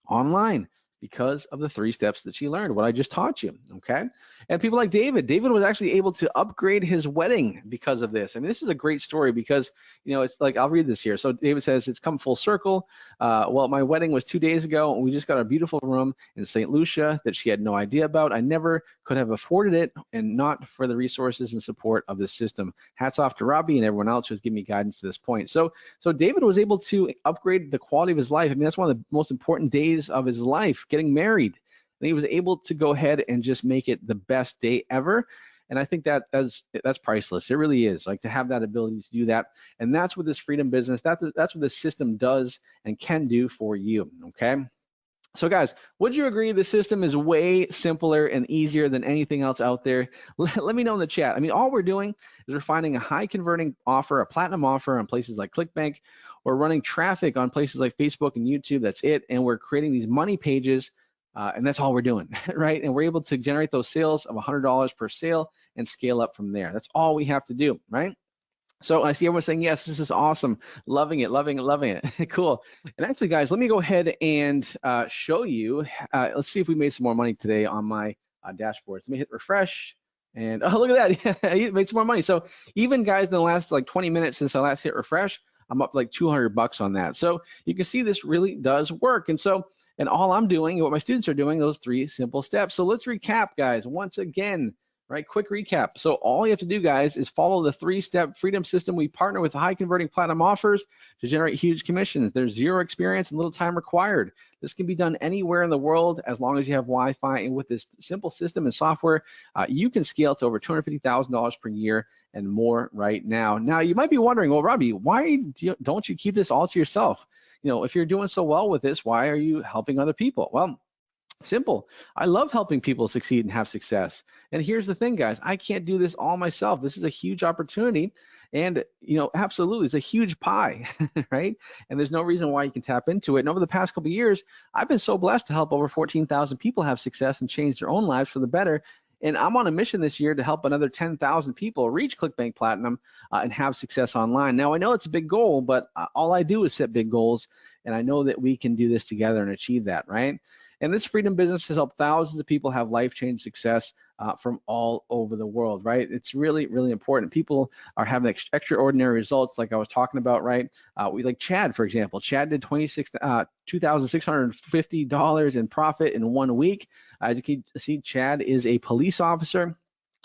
online because of the 3 steps that she learned, what I just taught you, okay? And people like David was actually able to upgrade his wedding because of this. I mean, this is a great story, because, you know, it's like, I'll read this here. So David says, it's come full circle. Well, my wedding was 2 days ago, and we just got a beautiful room in St. Lucia that she had no idea about. I never could have afforded it, and not for the resources and support of this system. Hats off to Robby and everyone else who's given me guidance to this point. So David was able to upgrade the quality of his life. I mean, that's one of the most important days of his life, getting married. And he was able to go ahead and just make it the best day ever. And I think that's priceless. It really is, like, to have that ability to do that. And that's what this freedom business, that's what this system does and can do for you, okay? So guys, would you agree the system is way simpler and easier than anything else out there? Let me know in the chat. I mean, all we're doing is we're finding a high converting offer, a platinum offer on places like ClickBank. We're running traffic on places like Facebook and YouTube. That's it. And we're creating these money pages, and that's all we're doing, right? And we're able to generate those sales of $100 per sale and scale up from there. That's all we have to do, right? So I see everyone saying, yes, this is awesome. Loving it, loving it, loving it. Cool. And actually, guys, let me go ahead and show you. Let's see if we made some more money today on my dashboard. Let me hit refresh. And oh, look at that. Yeah, you made some more money. So even, guys, in the last like 20 minutes since I last hit refresh, I'm up like $200 on that. So you can see this really does work. And all I'm doing, what my students are doing, those 3 simple steps. So let's recap, guys, once again. Right, quick recap. So all you have to do, guys, is follow the 3-step freedom system. We partner with high converting platinum offers to generate huge commissions. There's 0 experience and little time required. This can be done anywhere in the world as long as you have Wi-Fi. And with this simple system and software, you can scale to over $250,000 per year and more right now. Now, you might be wondering, well, Robby, why don't you keep this all to yourself? You know, if you're doing so well with this, why are you helping other people? Well, simple. I love helping people succeed and have success. And here's the thing, guys, I can't do this all myself. This is a huge opportunity, and, you know, absolutely, it's a huge pie, right? And there's no reason why you can tap into it. And over the past couple of years, I've been so blessed to help over 14,000 people have success and change their own lives for the better. And I'm on a mission this year to help another 10,000 people reach ClickBank Platinum and have success online. Now, I know it's a big goal, but all I do is set big goals, and I know that we can do this together and achieve that, right? And this freedom business has helped thousands of people have life-changing success from all over the world, right? It's really, really important. People are having extraordinary results, like I was talking about, right? We like Chad, for example. Chad did $2,650 in profit in 1 week. As you can see, Chad is a police officer.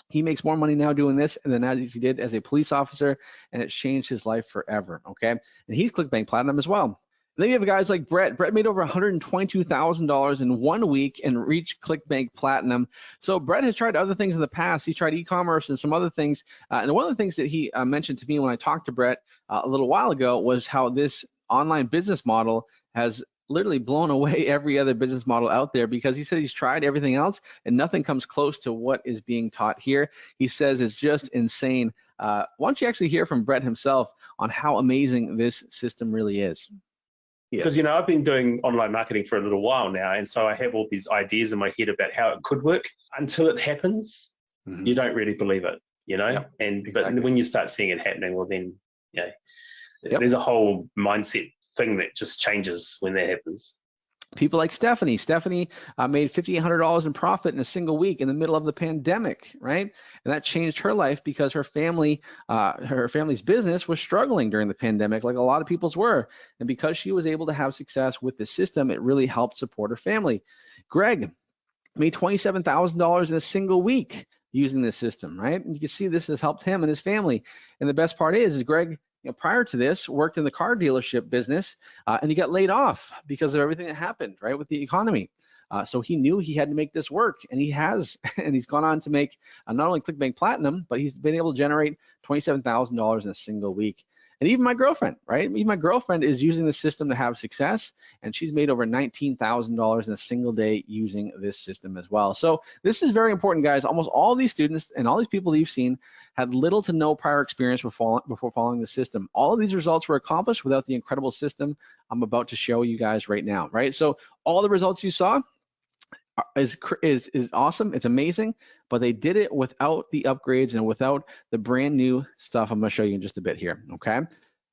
He makes more money now doing this than as he did as a police officer, and it's changed his life forever, okay? And he's ClickBank Platinum as well. Then you have guys like Brett. Brett made over $122,000 in 1 week and reached ClickBank Platinum. So Brett has tried other things in the past. He tried e-commerce and some other things. And one of the things that he mentioned to me when I talked to Brett a little while ago was how this online business model has literally blown away every other business model out there, because he said he's tried everything else and nothing comes close to what is being taught here. He says it's just insane. Why don't you actually hear from Brett himself on how amazing this system really is? Because, you know, I've been doing online marketing for a little while now, and so I have all these ideas in my head about how it could work. Until it happens, you don't really believe it, you know. Yep, But when you start seeing it happening, well, then, you know, Yep. there's a whole mindset thing that just changes when that happens. People like Stephanie. Stephanie made $5,800 in profit in a single week in the middle of the pandemic, right? And that changed her life because her family's business was struggling during the pandemic, like a lot of people's were. And because she was able to have success with the system, it really helped support her family. Greg made $27,000 in a single week using this system, right? And you can see this has helped him and his family. And the best part is Greg, prior to this, worked in the car dealership business, and he got laid off because of everything that happened, right, with the economy. So he knew he had to make this work, and he has, and he's gone on to make not only ClickBank Platinum, but he's been able to generate $27,000 in a single week. And even my girlfriend, right? Even my girlfriend is using the system to have success, and she's made over $19,000 in a single day using this system as well. So this is very important, guys. Almost all these students and all these people that you've seen had little to no prior experience before following the system. All of these results were accomplished without the incredible system I'm about to show you guys right now, right? So all the results you saw is awesome. It's amazing, but they did it without the upgrades and without the brand new stuff I'm going to show you in just a bit here, okay?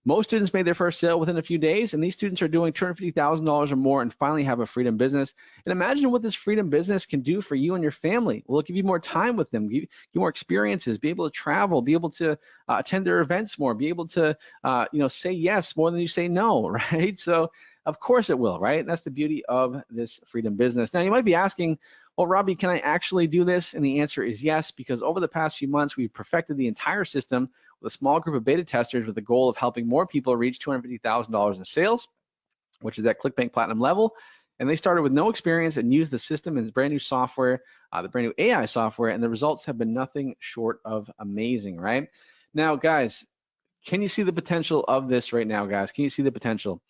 Most students made their first sale within a few days, and these students are doing $250,000 or more and finally have a freedom business. And imagine what this freedom business can do for you and your family. Will it give you more time with them, give you more experiences, be able to travel, be able to attend their events more, be able to say yes more than you say no, right? So of course it will, right? And that's the beauty of this freedom business. Now you might be asking, well, Robby, can I actually do this? And the answer is yes, because over the past few months, we've perfected the entire system with a small group of beta testers with the goal of helping more people reach $250,000 in sales, which is that ClickBank Platinum level. And they started with no experience and used the system and its brand new software, the brand new AI software, and the results have been nothing short of amazing, right? Now, guys, can you see the potential of this right now, guys? Can you see the potential?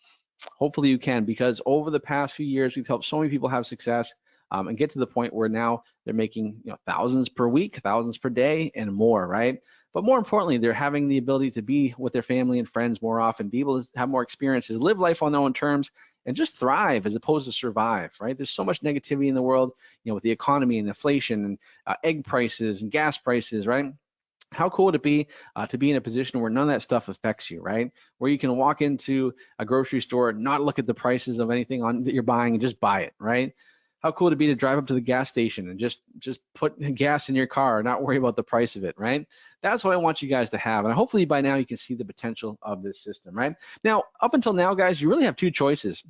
Hopefully you can, because over the past few years, we've helped so many people have success and get to the point where now they're making thousands per week, thousands per day, and more, right? But more importantly, they're having the ability to be with their family and friends more often, be able to have more experiences, live life on their own terms, and just thrive as opposed to survive, right? There's so much negativity in the world, with the economy and inflation and egg prices and gas prices, right? How cool would it be to be in a position where none of that stuff affects you, right? Where you can walk into a grocery store, not look at the prices of anything that you're buying and just buy it, right? How cool would it be to drive up to the gas station and just put gas in your car and not worry about the price of it, right? That's what I want you guys to have. And hopefully by now you can see the potential of this system, right? Now, up until now, guys, you really have two choices.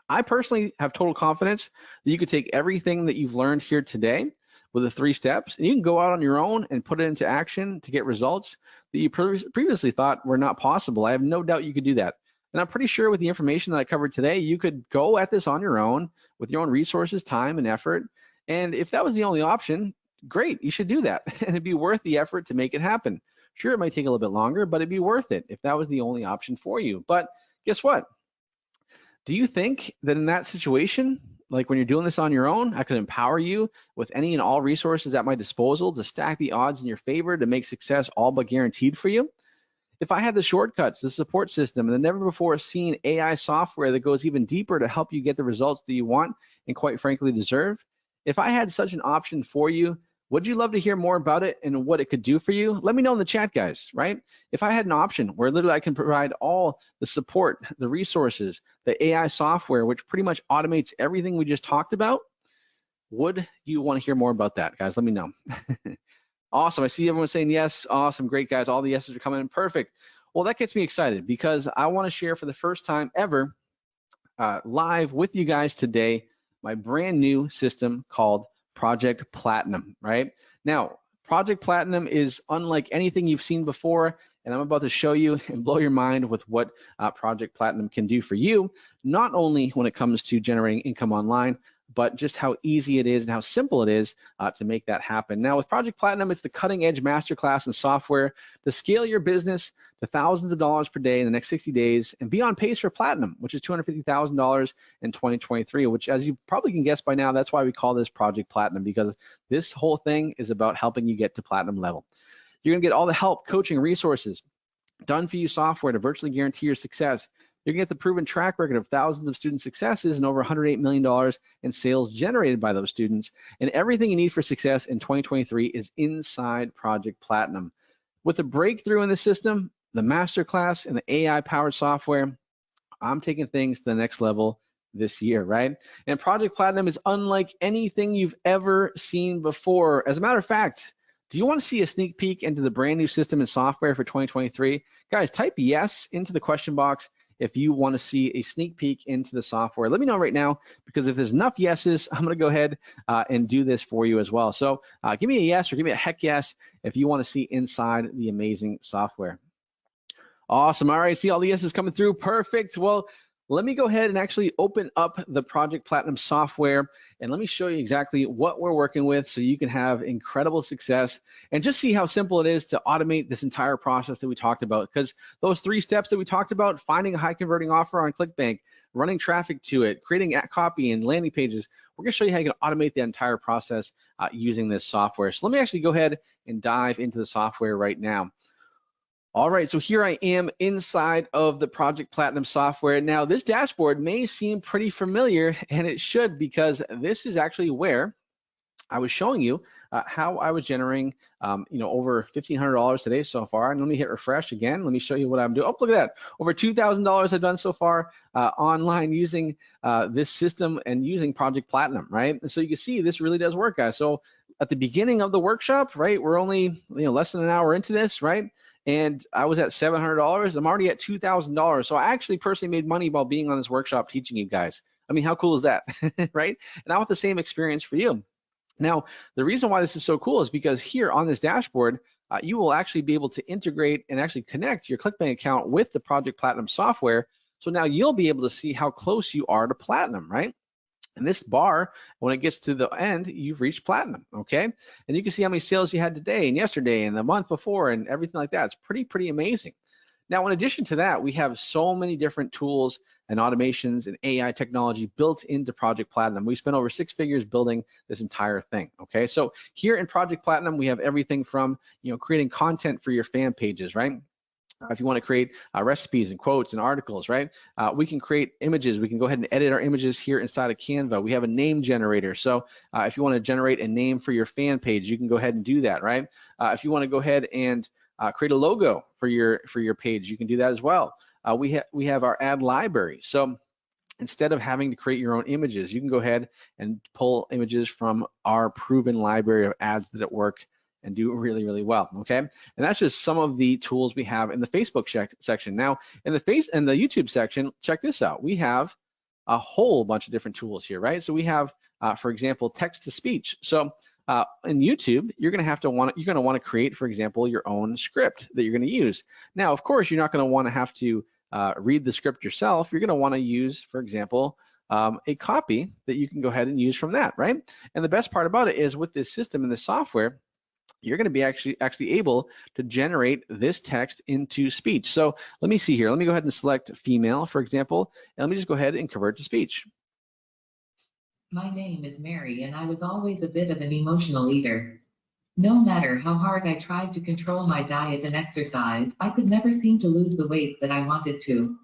I personally have total confidence that you could take everything that you've learned here today with the 3 steps, and you can go out on your own and put it into action to get results that you previously thought were not possible. I have no doubt you could do that. And I'm pretty sure with the information that I covered today, you could go at this on your own with your own resources, time, and effort. And if that was the only option, great, you should do that. And it'd be worth the effort to make it happen. Sure, it might take a little bit longer, but it'd be worth it if that was the only option for you. But guess what? Do you think that in that situation, like when you're doing this on your own, I could empower you with any and all resources at my disposal to stack the odds in your favor to make success all but guaranteed for you? If I had the shortcuts, the support system, and the never before seen AI software that goes even deeper to help you get the results that you want and quite frankly deserve, if I had such an option for you, would you love to hear more about it and what it could do for you? Let me know in the chat, guys, right? If I had an option where literally I can provide all the support, the resources, the AI software, which pretty much automates everything we just talked about, would you want to hear more about that, guys? Let me know. Awesome. I see everyone saying yes. Awesome. Great, guys. All the yeses are coming in. Perfect. Well, that gets me excited because I want to share for the first time ever live with you guys today my brand new system called Project Platinum, right? Now, Project Platinum is unlike anything you've seen before, and I'm about to show you and blow your mind with what Project Platinum can do for you, not only when it comes to generating income online, but just how easy it is and how simple it is to make that happen. Now with Project Platinum, it's the cutting edge masterclass in software to scale your business to thousands of dollars per day in the next 60 days and be on pace for platinum, which is $250,000 in 2023, which as you probably can guess by now, that's why we call this Project Platinum, because this whole thing is about helping you get to platinum level. You're gonna get all the help, coaching, resources, done for you software to virtually guarantee your success. You're gonna get the proven track record of thousands of student successes and over $108 million in sales generated by those students. And everything you need for success in 2023 is inside Project Platinum. With the breakthrough in the system, the masterclass, and the AI-powered software, I'm taking things to the next level this year, right? And Project Platinum is unlike anything you've ever seen before. As a matter of fact, do you want to see a sneak peek into the brand new system and software for 2023? Guys, type yes into the question box if you want to see a sneak peek into the software. Let me know right now, because if there's enough yeses, I'm going to go ahead and do this for you as well. So give me a yes or give me a heck yes if you want to see inside the amazing software. Awesome. All right, see all the yeses coming through. Perfect. Well, let me go ahead and actually open up the Project Platinum software, and let me show you exactly what we're working with so you can have incredible success and just see how simple it is to automate this entire process that we talked about. Because those 3 steps that we talked about, finding a high converting offer on ClickBank, running traffic to it, creating copy and landing pages, we're gonna show you how you can automate the entire process using this software. So let me actually go ahead and dive into the software right now. All right, so here I am inside of the Project Platinum software. Now, this dashboard may seem pretty familiar, and it should, because this is actually where I was showing you how I was generating, over $1,500 today so far. And let me hit refresh again. Let me show you what I'm doing. Oh, look at that. Over $2,000 I've done so far online using this system and using Project Platinum, right? And so you can see this really does work, guys. So at the beginning of the workshop, right, we're only less than an hour into this, right? And I was at $700. I'm already at $2,000. So I actually personally made money while being on this workshop teaching you guys. I mean, how cool is that, right? And I want the same experience for you. Now, the reason why this is so cool is because here on this dashboard, you will actually be able to integrate and actually connect your ClickBank account with the Project Platinum software. So now you'll be able to see how close you are to platinum, right? And this bar, when it gets to the end, you've reached platinum, okay? And you can see how many sales you had today and yesterday and the month before and everything like that. It's pretty amazing. Now, in addition to that, we have so many different tools and automations and AI technology built into Project Platinum. We spent over 6 figures building this entire thing, okay? So here in Project Platinum, we have everything from, creating content for your fan pages, right? If you want to create recipes and quotes and articles, right? We can create images. We can go ahead and edit our images here inside of Canva. We have a name generator. So if you want to generate a name for your fan page, you can go ahead and do that, right? If you want to go ahead and create a logo for your page, you can do that as well. We have our ad library. So instead of having to create your own images, you can go ahead and pull images from our proven library of ads that work and do really well, okay? And that's just some of the tools we have in the Facebook section. Now, in the YouTube section, check this out. We have a whole bunch of different tools here, right? So we have, for example, text to speech. So in YouTube, you're gonna want to create, for example, your own script that you're gonna use. Now, of course, you're not gonna want to have to read the script yourself. You're gonna want to use, for example, a copy that you can go ahead and use from that, right? And the best part about it is with this system and this software, you're going to be actually able to generate this text into speech. So let me see here. Let me go ahead and select female, for example, and let me just go ahead and convert to speech. My name is Mary, and I was always a bit of an emotional eater. No matter how hard I tried to control my diet and exercise, I could never seem to lose the weight that I wanted to.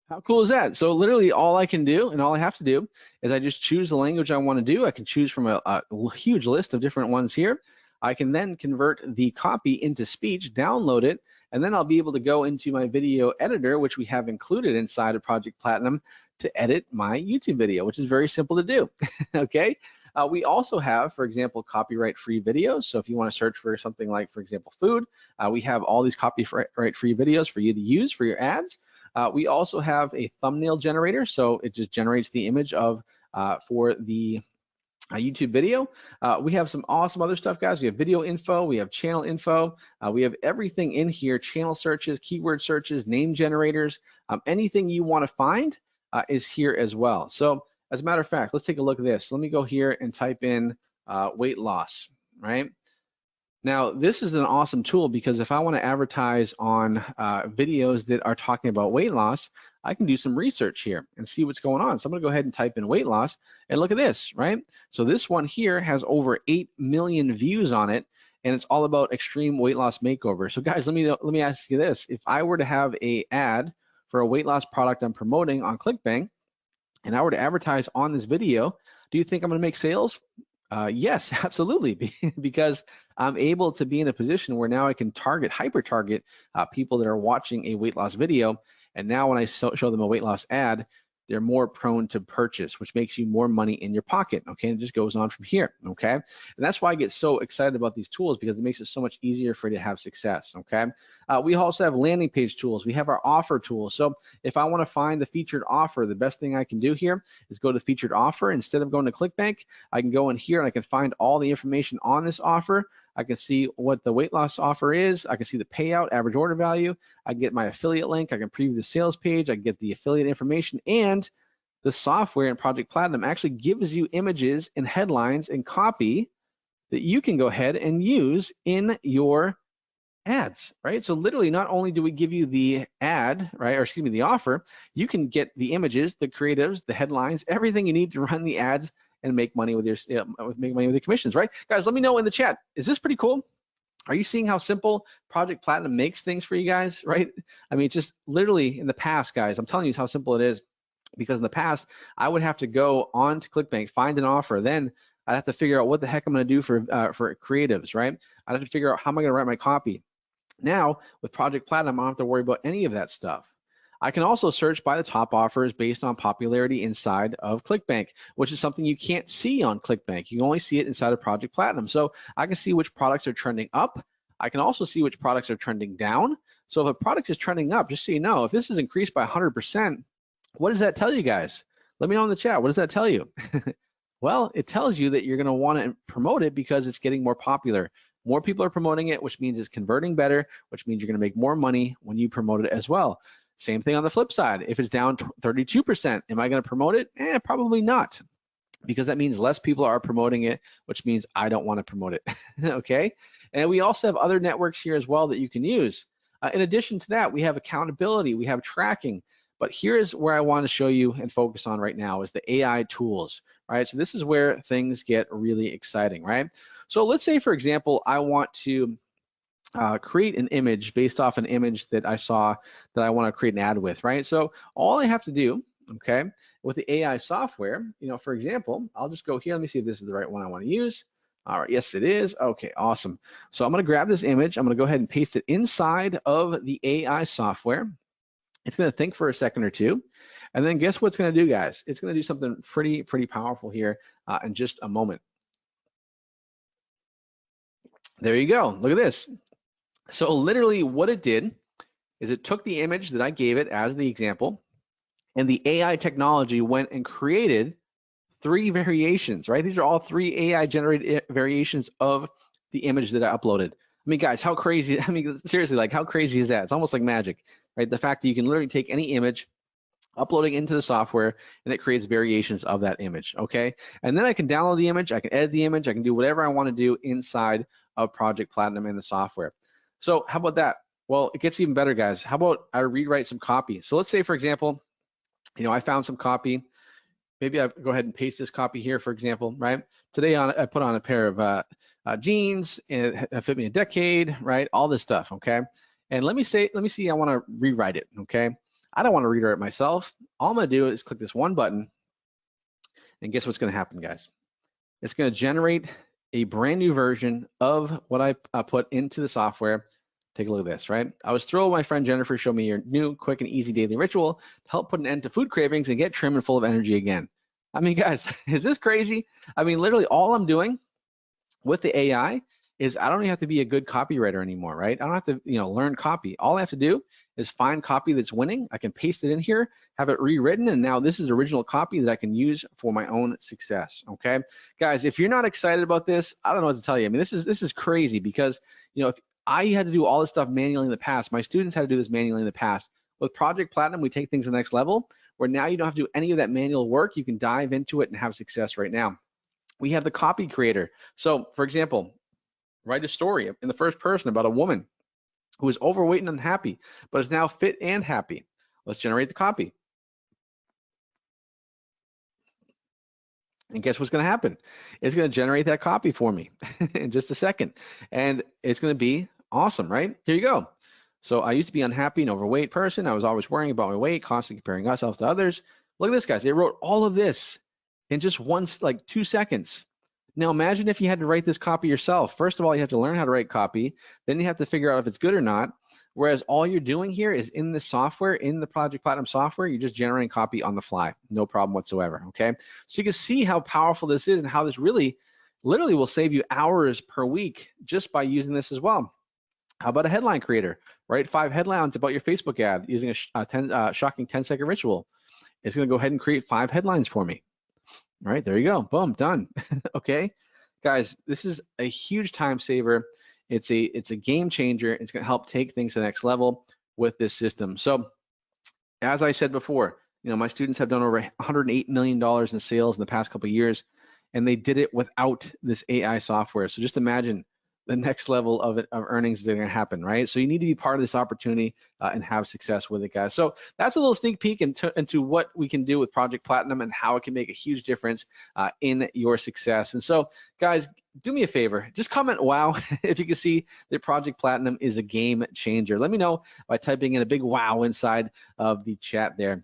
How cool is that? So literally all I can do and all I have to do is I just choose the language I want to do. I can choose from a huge list of different ones here. I can then convert the copy into speech, download it, and then I'll be able to go into my video editor, which we have included inside of Project Platinum, to edit my YouTube video, which is very simple to do, okay? We also have, for example, copyright-free videos. So if you want to search for something like, for example, food, we have all these copyright-free videos for you to use for your ads. We also have a thumbnail generator, so it just generates the image of for the YouTube video. We have some awesome other stuff, guys. We have video info, we have channel info, we have everything in here, channel searches, keyword searches, name generators, anything you want to find is here as well. So as a matter of fact, let's take a look at this. Let me go here and type in weight loss, right? Now, this is an awesome tool because if I want to advertise on videos that are talking about weight loss, I can do some research here and see what's going on. So I'm going to go ahead and type in weight loss and look at this, right? So this one here has over 8 million views on it, and it's all about extreme weight loss makeover. So guys, let me ask you this. If I were to have an ad for a weight loss product I'm promoting on ClickBank, and I were to advertise on this video, do you think I'm going to make sales? Yes, absolutely, because I'm able to be in a position where now I can hyper target people that are watching a weight loss video, and now when I show them a weight loss ad, they're more prone to purchase, which makes you more money in your pocket, okay? And it just goes on from here, okay? And that's why I get so excited about these tools, because it makes it so much easier for you to have success, okay? We also have landing page tools. We have our offer tools. So if I want to find the featured offer, the best thing I can do here is go to featured offer. Instead of going to ClickBank, I can go in here and I can find all the information on this offer. I can see what the weight loss offer is. I can see the payout, average order value. I can get my affiliate link. I can preview the sales page. I can get the affiliate information, and the software in Project Platinum actually gives you images and headlines and copy that you can go ahead and use in your ads, right? So literally, not only do we give you the ad, right, or excuse me, the offer, you can get the images, the creatives, the headlines, everything you need to run the ads and make money with your commissions, right? Guys, let me know in the chat. Is this pretty cool? Are you seeing how simple Project Platinum makes things for you guys, right? I mean, just literally in the past, guys, I'm telling you how simple it is, because in the past, I would have to go on to ClickBank, find an offer, then I'd have to figure out what the heck I'm going to do for creatives, right? I'd have to figure out how am I going to write my copy. Now, with Project Platinum, I don't have to worry about any of that stuff. I can also search by the top offers based on popularity inside of ClickBank, which is something you can't see on ClickBank. You can only see it inside of Project Platinum. So I can see which products are trending up. I can also see which products are trending down. So if a product is trending up, just so you know, if this is increased by 100%, what does that tell you guys? Let me know in the chat. What does that tell you? Well, it tells you that you're going to want to promote it because it's getting more popular. More people are promoting it, which means it's converting better, which means you're going to make more money when you promote it as well. Same thing on the flip side. If it's down 32%, am I going to promote it? Probably not, because that means less people are promoting it, which means I don't want to promote it, okay? And we also have other networks here as well that you can use. In addition to that, we have accountability, we have tracking, but here's where I want to show you and focus on right now is the AI tools, right? So this is where things get really exciting, right? So let's say, for example, I want to create an image based off an image that I saw that I want to create an ad with, right? So all I have to do, okay, with the AI software, you know, for example, I'll just go here. Let me see if this is the right one I want to use. All right, yes, it is. Okay, awesome. So I'm going to grab this image. I'm going to go ahead and paste it inside of the AI software. It's going to think for a second or two. And then guess what it's going to do, guys? It's going to do something pretty powerful here in just a moment. There you go. Look at this. So literally what it did is it took the image that I gave it as the example, and the AI technology went and created 3 variations, right? These are all 3 AI generated variations of the image that I uploaded. I mean, guys, how crazy, I mean, seriously, like how crazy is that? It's almost like magic, right? The fact that you can literally take any image, uploading into the software, and it creates variations of that image, okay? And then I can download the image, I can edit the image, I can do whatever I want to do inside of Project Platinum in the software. So how about that? Well, it gets even better, guys. How about I rewrite some copy? So let's say, for example, you know, I found some copy. Maybe I go ahead and paste this copy here, for example, right? Today I put on a pair of jeans, and it fit me a decade, right? All this stuff, okay? And let me see, I want to rewrite it, okay? I don't want to rewrite it myself. All I'm going to do is click this one button, and guess what's going to happen, guys? It's going to generate a brand new version of what I put into the software. Take a look at this, right? I was thrilled my friend Jennifer showed me your new, quick, and easy daily ritual to help put an end to food cravings and get trim and full of energy again. I mean, guys, is this crazy? I mean, literally all I'm doing with the AI is I don't even have to be a good copywriter anymore, right? I don't have to, learn copy. All I have to do is find copy that's winning. I can paste it in here, have it rewritten, and now this is original copy that I can use for my own success, okay? Guys, if you're not excited about this, I don't know what to tell you. I mean, this is crazy because, if I had to do all this stuff manually in the past, my students had to do this manually in the past. With Project Platinum, we take things to the next level, where now you don't have to do any of that manual work. You can dive into it and have success right now. We have the copy creator. So, for example, write a story in the first person about a woman who is overweight and unhappy, but is now fit and happy. Let's generate the copy. And guess what's going to happen? It's going to generate that copy for me in just a second. And it's going to be awesome, right? Here you go. So I used to be unhappy and overweight person. I was always worrying about my weight, constantly comparing ourselves to others. Look at this, guys. They wrote all of this in just 2 seconds. Now imagine if you had to write this copy yourself. First of all, you have to learn how to write copy. Then you have to figure out if it's good or not. Whereas all you're doing here is in this software, in the Project Platinum software, you're just generating copy on the fly. No problem whatsoever, okay? So you can see how powerful this is and how this really, literally will save you hours per week just by using this as well. How about a headline creator? Write 5 headlines about your Facebook ad using a shocking 10-second ritual. It's gonna go ahead and create 5 headlines for me. All right, there you go, boom, done. Okay, guys, this is a huge time saver. It's a game changer. It's gonna help take things to the next level with this system. So as I said before, my students have done over $108 million in sales in the past couple of years, and they did it without this AI software. So just imagine the next level of earnings that are going to happen, right? So you need to be part of this opportunity and have success with it, guys. So that's a little sneak peek into what we can do with Project Platinum and how it can make a huge difference in your success. And so, guys, do me a favor, just comment wow if you can see that Project Platinum is a game changer. Let me know by typing in a big wow inside of the chat there.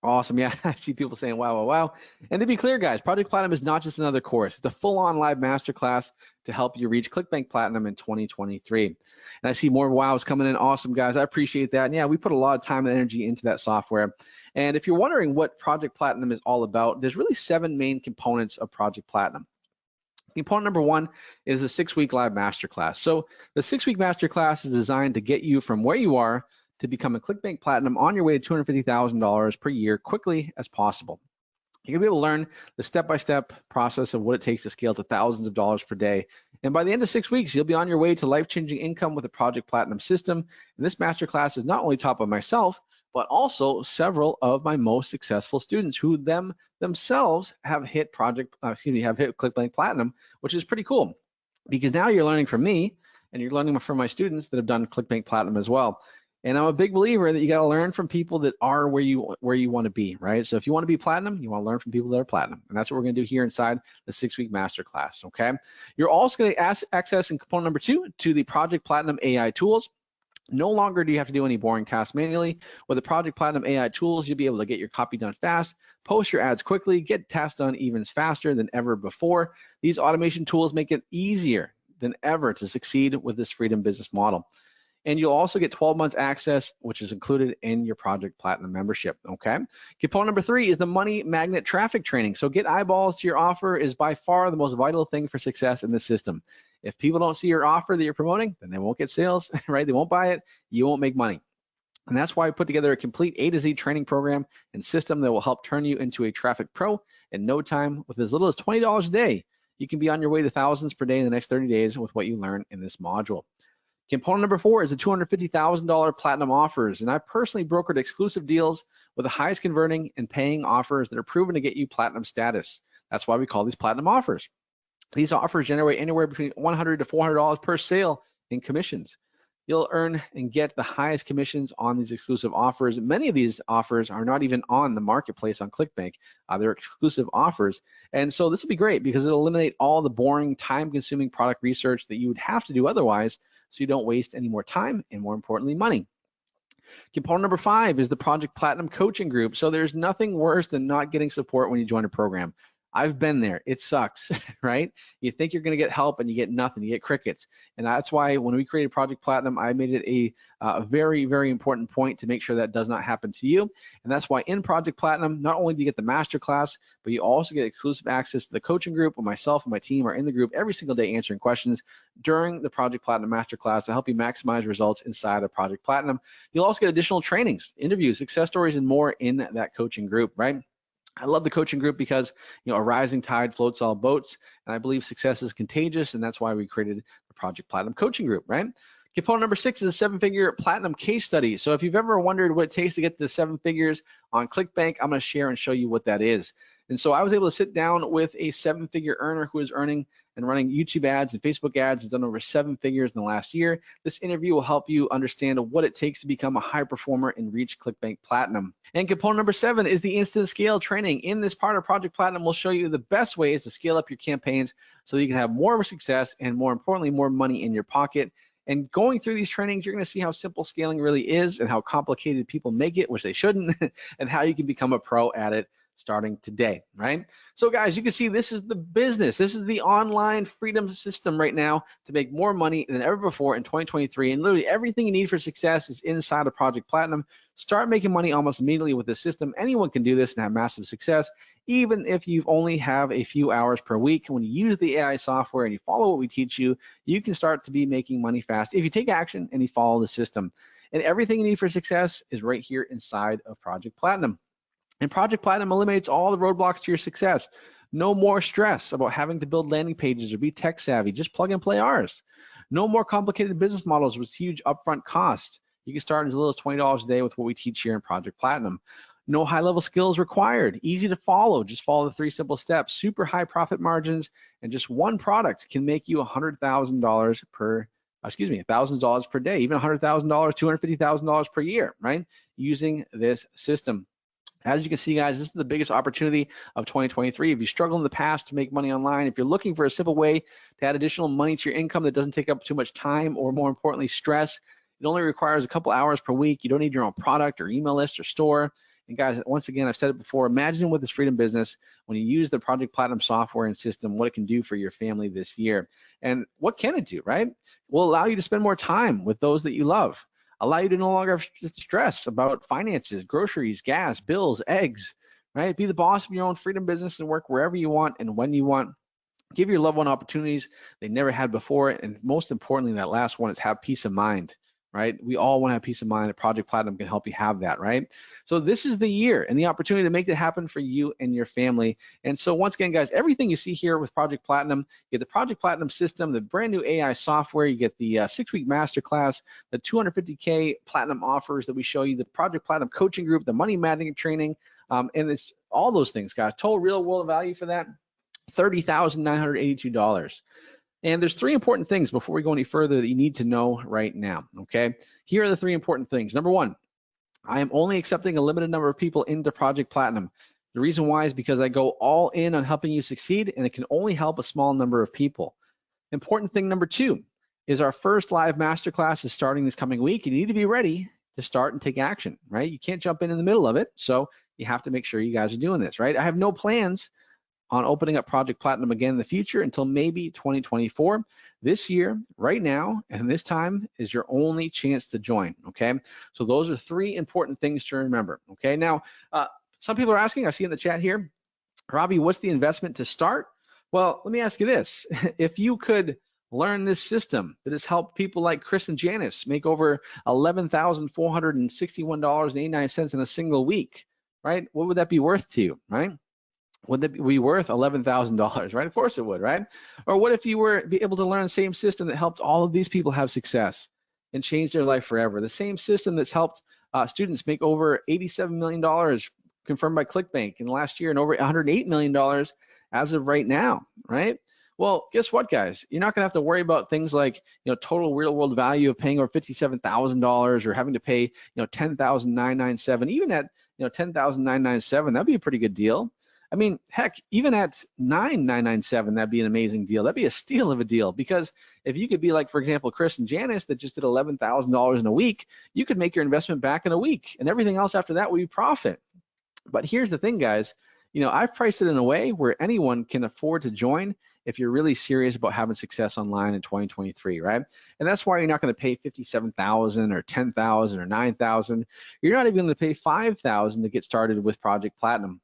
Awesome. Yeah, I see people saying wow, wow, wow. And to be clear, guys, Project Platinum is not just another course. It's a full-on live masterclass to help you reach ClickBank Platinum in 2023. And I see more wows coming in. Awesome, guys. I appreciate that. And yeah, we put a lot of time and energy into that software. And if you're wondering what Project Platinum is all about, there's really 7 main components of Project Platinum. Component number 1 is the 6-week live masterclass. So the 6-week masterclass is designed to get you from where you are to become a ClickBank Platinum on your way to $250,000 per year quickly as possible. You're gonna be able to learn the step-by-step process of what it takes to scale to thousands of dollars per day. And by the end of 6 weeks, you'll be on your way to life-changing income with the Project Platinum system. And this masterclass is not only taught by myself, but also several of my most successful students who themselves have hit ClickBank Platinum, which is pretty cool because now you're learning from me and you're learning from my students that have done ClickBank Platinum as well. And I'm a big believer that you got to learn from people that are where you want to be, right? So if you want to be platinum, you want to learn from people that are platinum. And that's what we're going to do here inside the 6-week masterclass, okay? You're also going to access in component number 2 to the Project Platinum AI tools. No longer do you have to do any boring tasks manually. With the Project Platinum AI tools, you'll be able to get your copy done fast, post your ads quickly, get tasks done even faster than ever before. These automation tools make it easier than ever to succeed with this freedom business model. And you'll also get 12 months access, which is included in your Project Platinum membership, okay? Component number 3 is the money magnet traffic training. So get eyeballs to your offer is by far the most vital thing for success in this system. If people don't see your offer that you're promoting, then they won't get sales, right? They won't buy it, you won't make money. And that's why I put together a complete A to Z training program and system that will help turn you into a traffic pro in no time. With as little as $20 a day, you can be on your way to thousands per day in the next 30 days with what you learn in this module. Component number 4 is the $250,000 platinum offers. And I personally brokered exclusive deals with the highest converting and paying offers that are proven to get you platinum status. That's why we call these platinum offers. These offers generate anywhere between $100 to $400 per sale in commissions. You'll earn and get the highest commissions on these exclusive offers. Many of these offers are not even on the marketplace on ClickBank. They're exclusive offers. And so this will be great because it'll eliminate all the boring, time-consuming product research that you would have to do otherwise, so you don't waste any more time and, more importantly, money. Component number 5 is the Project Platinum coaching group. So there's nothing worse than not getting support when you join a program. I've been there. It sucks, right? You think you're going to get help and you get nothing. You get crickets. And that's why when we created Project Platinum, I made it a very, very important point to make sure that does not happen to you. And that's why in Project Platinum, not only do you get the masterclass, but you also get exclusive access to the coaching group where myself and my team are in the group every single day answering questions during the Project Platinum masterclass to help you maximize results inside of Project Platinum. You'll also get additional trainings, interviews, success stories, and more in that coaching group, right? I love the coaching group because, a rising tide floats all boats, and I believe success is contagious, and that's why we created the Project Platinum coaching group, right? Component number 6 is a 7-figure platinum case study. So if you've ever wondered what it takes to get to 7 figures on ClickBank, I'm going to share and show you what that is. And so I was able to sit down with a 7-figure earner who is earning and running YouTube ads and Facebook ads, has done over 7 figures in the last year. This interview will help you understand what it takes to become a high performer and reach ClickBank Platinum. And component number 7 is the instant scale training. In this part of Project Platinum, we'll show you the best ways to scale up your campaigns so that you can have more success and, more importantly, more money in your pocket. And going through these trainings, you're going to see how simple scaling really is and how complicated people make it, which they shouldn't, and how you can become a pro at it starting today, right? So guys, you can see this is the business. This is the online freedom system right now to make more money than ever before in 2023. And literally everything you need for success is inside of Project Platinum. Start making money almost immediately with this system. Anyone can do this and have massive success, even if you only have a few hours per week. When you use the AI software and you follow what we teach you, you can start to be making money fast if you take action and you follow the system. And everything you need for success is right here inside of Project Platinum. And Project Platinum eliminates all the roadblocks to your success. No more stress about having to build landing pages or be tech savvy. Just plug and play ours. No more complicated business models with huge upfront costs. You can start as little as $20 a day with what we teach here in Project Platinum. No high-level skills required. Easy to follow. Just follow the 3 simple steps. Super high profit margins, and just one product can make you $100,000 per $1,000 per day, even $100,000, $250,000 per year, right? Using this system. As you can see, guys, this is the biggest opportunity of 2023. If you struggled in the past to make money online, if you're looking for a simple way to add additional money to your income that doesn't take up too much time or, more importantly, stress, it only requires a couple hours per week. You don't need your own product or email list or store. And guys, once again, I've said it before, imagine with this freedom business, when you use the Project Platinum software and system, what it can do for your family this year. And what can it do, right? It will allow you to spend more time with those that you love. Allow you to no longer have stress about finances, groceries, gas, bills, eggs, right? Be the boss of your own freedom business and work wherever you want and when you want. Give your loved one opportunities they never had before. And most importantly, that last one is have peace of mind, right? We all want to have peace of mind, and Project Platinum can help you have that, right? So this is the year and the opportunity to make it happen for you and your family. And so once again, guys, everything you see here with Project Platinum, you get the Project Platinum system, the brand new AI software, you get the 6-week masterclass, the 250K Platinum offers that we show you, the Project Platinum coaching group, the money management training, and it's all those things, guys. Total real world value for that, $30,982. And there's 3 important things before we go any further that you need to know right now, okay? Here are the 3 important things. Number 1, I am only accepting a limited number of people into Project Platinum. The reason why is because I go all in on helping you succeed, and it can only help a small number of people. Important thing number 2 is our first live masterclass is starting this coming week. You need to be ready to start and take action, right? You can't jump in the middle of it, so you have to make sure you guys are doing this, right? I have no plans on opening up Project Platinum again in the future until maybe 2024. This year, right now, and this time is your only chance to join, okay? So those are 3 important things to remember, okay? Now, some people are asking, I see in the chat here, Robby, what's the investment to start? Well, let me ask you this. If you could learn this system that has helped people like Chris and Janice make over $11,461.89 in a single week, right? What would that be worth to you, right? Would that be worth $11,000, right? Of course it would, right? Or what if you were able to learn the same system that helped all of these people have success and change their life forever? The same system that's helped students make over $87 million confirmed by ClickBank in the last year and over $108 million as of right now, right? Well, guess what, guys? You're not gonna have to worry about things like, total real world value of paying over $57,000 or having to pay, $10,997. Even at, $10,997, that'd be a pretty good deal. I mean, heck, even at $9,997, that'd be an amazing deal. That'd be a steal of a deal, because if you could be like, for example, Chris and Janice that just did $11,000 in a week, you could make your investment back in a week, and everything else after that would be profit. But here's the thing, guys, you know, I've priced it in a way where anyone can afford to join if you're really serious about having success online in 2023, right? And that's why you're not going to pay $57,000 or $10,000 or $9,000. You're not even going to pay $5,000 to get started with Project Platinum.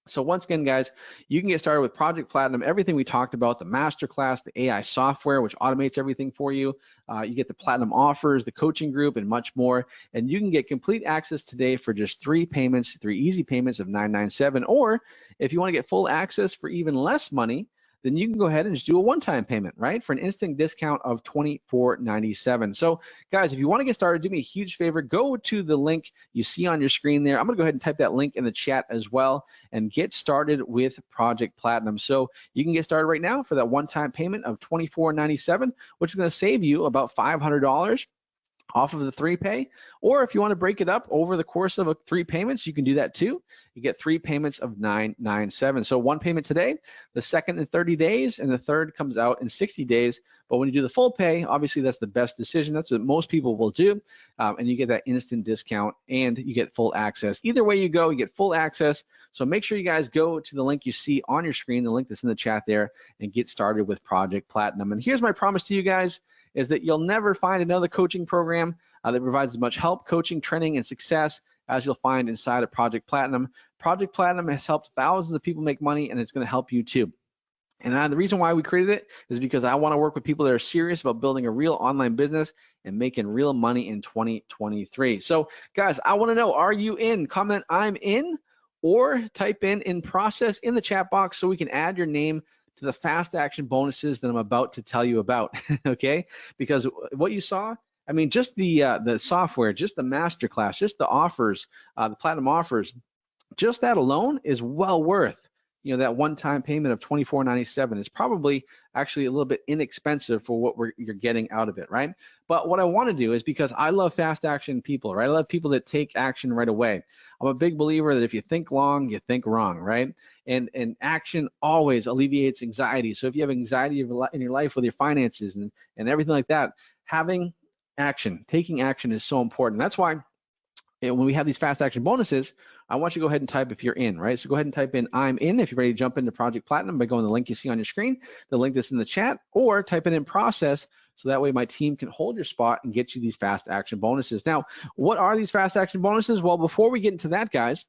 So once again, guys, you can get started with Project Platinum, everything we talked about, the masterclass, the AI software, which automates everything for you. You get the Platinum offers, the coaching group, and much more. And you can get complete access today for just 3 payments, 3 easy payments of $997. Or if you want to get full access for even less money, then you can go ahead and just do a one-time payment, right? For an instant discount of $24.97. So guys, if you want to get started, do me a huge favor, go to the link you see on your screen there. I'm gonna go ahead and type that link in the chat as well and get started with Project Platinum. So you can get started right now for that one-time payment of $24.97, which is gonna save you about $500 off of the 3 pay, or if you want to break it up over the course of 3 payments, you can do that too. You get 3 payments of $997. So 1 payment today, the second in 30 days, and the third comes out in 60 days. But when you do the full pay, obviously that's the best decision. That's what most people will do, and you get that instant discount and you get full access. Either way you go, you get full access. So make sure you guys go to the link you see on your screen, the link that's in the chat there, and get started with Project Platinum. And here's my promise to you guys, is that you'll never find another coaching program that provides as much help, coaching, training, and success as you'll find inside of Project Platinum. Project Platinum has helped thousands of people make money, and it's going to help you too. And the reason why we created it is because I want to work with people that are serious about building a real online business and making real money in 2023. So guys, I want to know, are you in? Comment I'm in, or type in process in the chat box so we can add your name to the fast action bonuses that I'm about to tell you about. Okay, because what you saw, I mean, just the software, just the masterclass, just the offers, the Platinum offers, just that alone is well worth, you know, that one-time payment of $24.97. Is probably actually a little bit inexpensive for what you're getting out of it, right? But what I want to do is, because I love fast action people, right? I love people that take action right away. I'm a big believer that if you think long, you think wrong, right? And action always alleviates anxiety. So if you have anxiety in your life with your finances and everything like that, having action, taking action is so important. That's why when we have these fast action bonuses, I want you to go ahead and type if you're in, right? So go ahead and type in I'm in if you're ready to jump into Project Platinum by going to the link you see on your screen, the link that's in the chat, or type it in process, so that way my team can hold your spot and get you these fast action bonuses. Now, what are these fast action bonuses? Well, before we get into that, guys,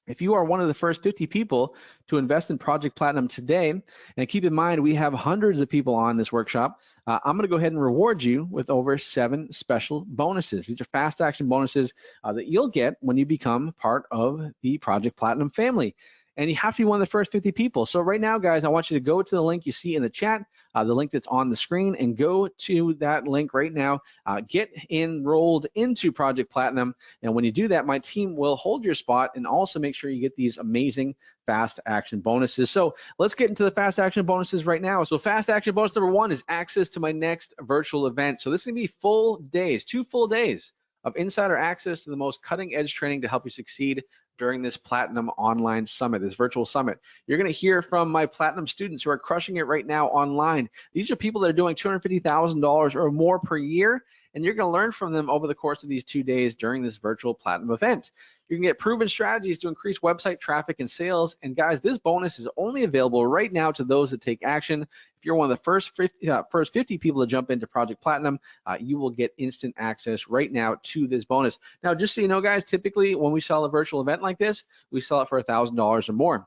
if you are one of the first 50 people to invest in Project Platinum today, and keep in mind we have hundreds of people on this workshop, I'm going to go ahead and reward you with over 7 special bonuses. These are fast action bonuses that you'll get when you become part of the Project Platinum family. And you have to be one of the first 50 people. So right now, guys, I want you to go to the link you see in the chat, the link that's on the screen, and go to that link right now. Get enrolled into Project Platinum. And when you do that, my team will hold your spot and also make sure you get these amazing fast action bonuses. So let's get into the fast action bonuses right now. So fast action bonus number 1 is access to my next virtual event. So this is going to be full days, 2 full days of insider access to the most cutting edge training to help you succeed during this Platinum Online Summit, this virtual summit. You're going to hear from my Platinum students who are crushing it right now online. These are people that are doing $250,000 or more per year, and you're going to learn from them over the course of these 2 days during this virtual Platinum event. You can get proven strategies to increase website traffic and sales. And guys, this bonus is only available right now to those that take action. If you're one of the first 50 people to jump into Project Platinum, you will get instant access right now to this bonus. Now, just so you know, guys, typically when we sell a virtual event like this, we sell it for $1,000 or more.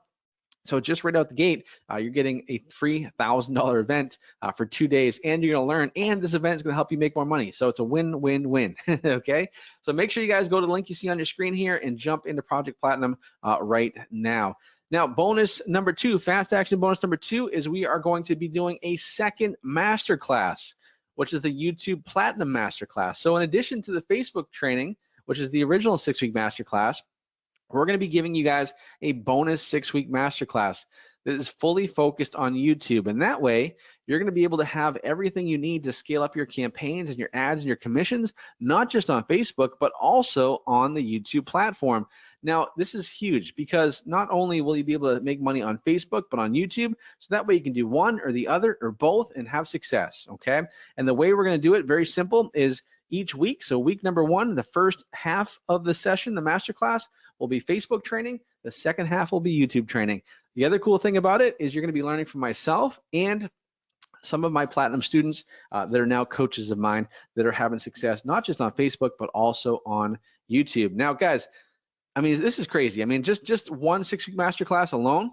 So just right out the gate, you're getting a free $1,000 event for 2 days, and you're gonna learn, and this event is gonna help you make more money. So it's a win-win-win, okay? So make sure you guys go to the link you see on your screen here and jump into Project Platinum right now. Now, bonus number 2, fast action bonus number 2 is we are going to be doing a second masterclass, which is the YouTube Platinum Masterclass. So in addition to the Facebook training, which is the original 6-week masterclass, we're going to be giving you guys a bonus 6-week masterclass that is fully focused on YouTube. And that way, you're going to be able to have everything you need to scale up your campaigns and your ads and your commissions, not just on Facebook, but also on the YouTube platform. Now, this is huge because not only will you be able to make money on Facebook, but on YouTube. So that way you can do one or the other or both and have success, okay? And the way we're going to do it, very simple, is each week. So week number 1, the first half of the session, the masterclass, will be Facebook training. The second half will be YouTube training. The other cool thing about it is you're going to be learning from myself and some of my platinum students that are now coaches of mine that are having success, not just on Facebook, but also on YouTube. Now, guys, I mean, this is crazy. I mean, just one 6-week masterclass alone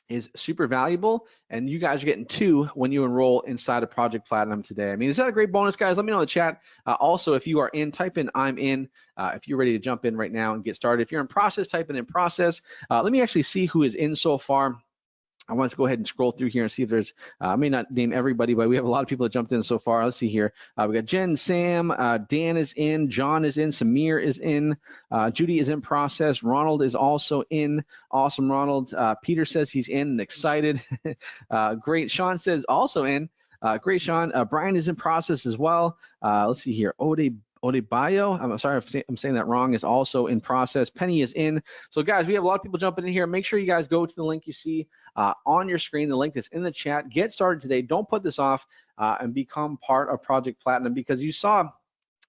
is super valuable, and you guys are getting 2 when you enroll inside of Project Platinum today. I mean, is that a great bonus, guys? Let me know in the chat. Also, if you are in, type in I'm in. If you're ready to jump in right now and get started. If you're in process, type in process. Let me actually see who is in so far. I want to go ahead and scroll through here and see if there's, I may not name everybody, but we have a lot of people that jumped in so far. Let's see here. We got Jen, Sam, Dan is in, John is in, Samir is in, Judy is in process, Ronald is also in. Awesome, Ronald. Peter says he's in and excited. Great. Sean says also in. Great, Sean. Brian is in process as well. Let's see here. Odebayo, I'm sorry if I'm saying that wrong, is also in process. Penny is in. So guys, we have a lot of people jumping in here. Make sure you guys go to the link you see on your screen, the link that's in the chat. Get started today. Don't put this off and become part of Project Platinum, because you saw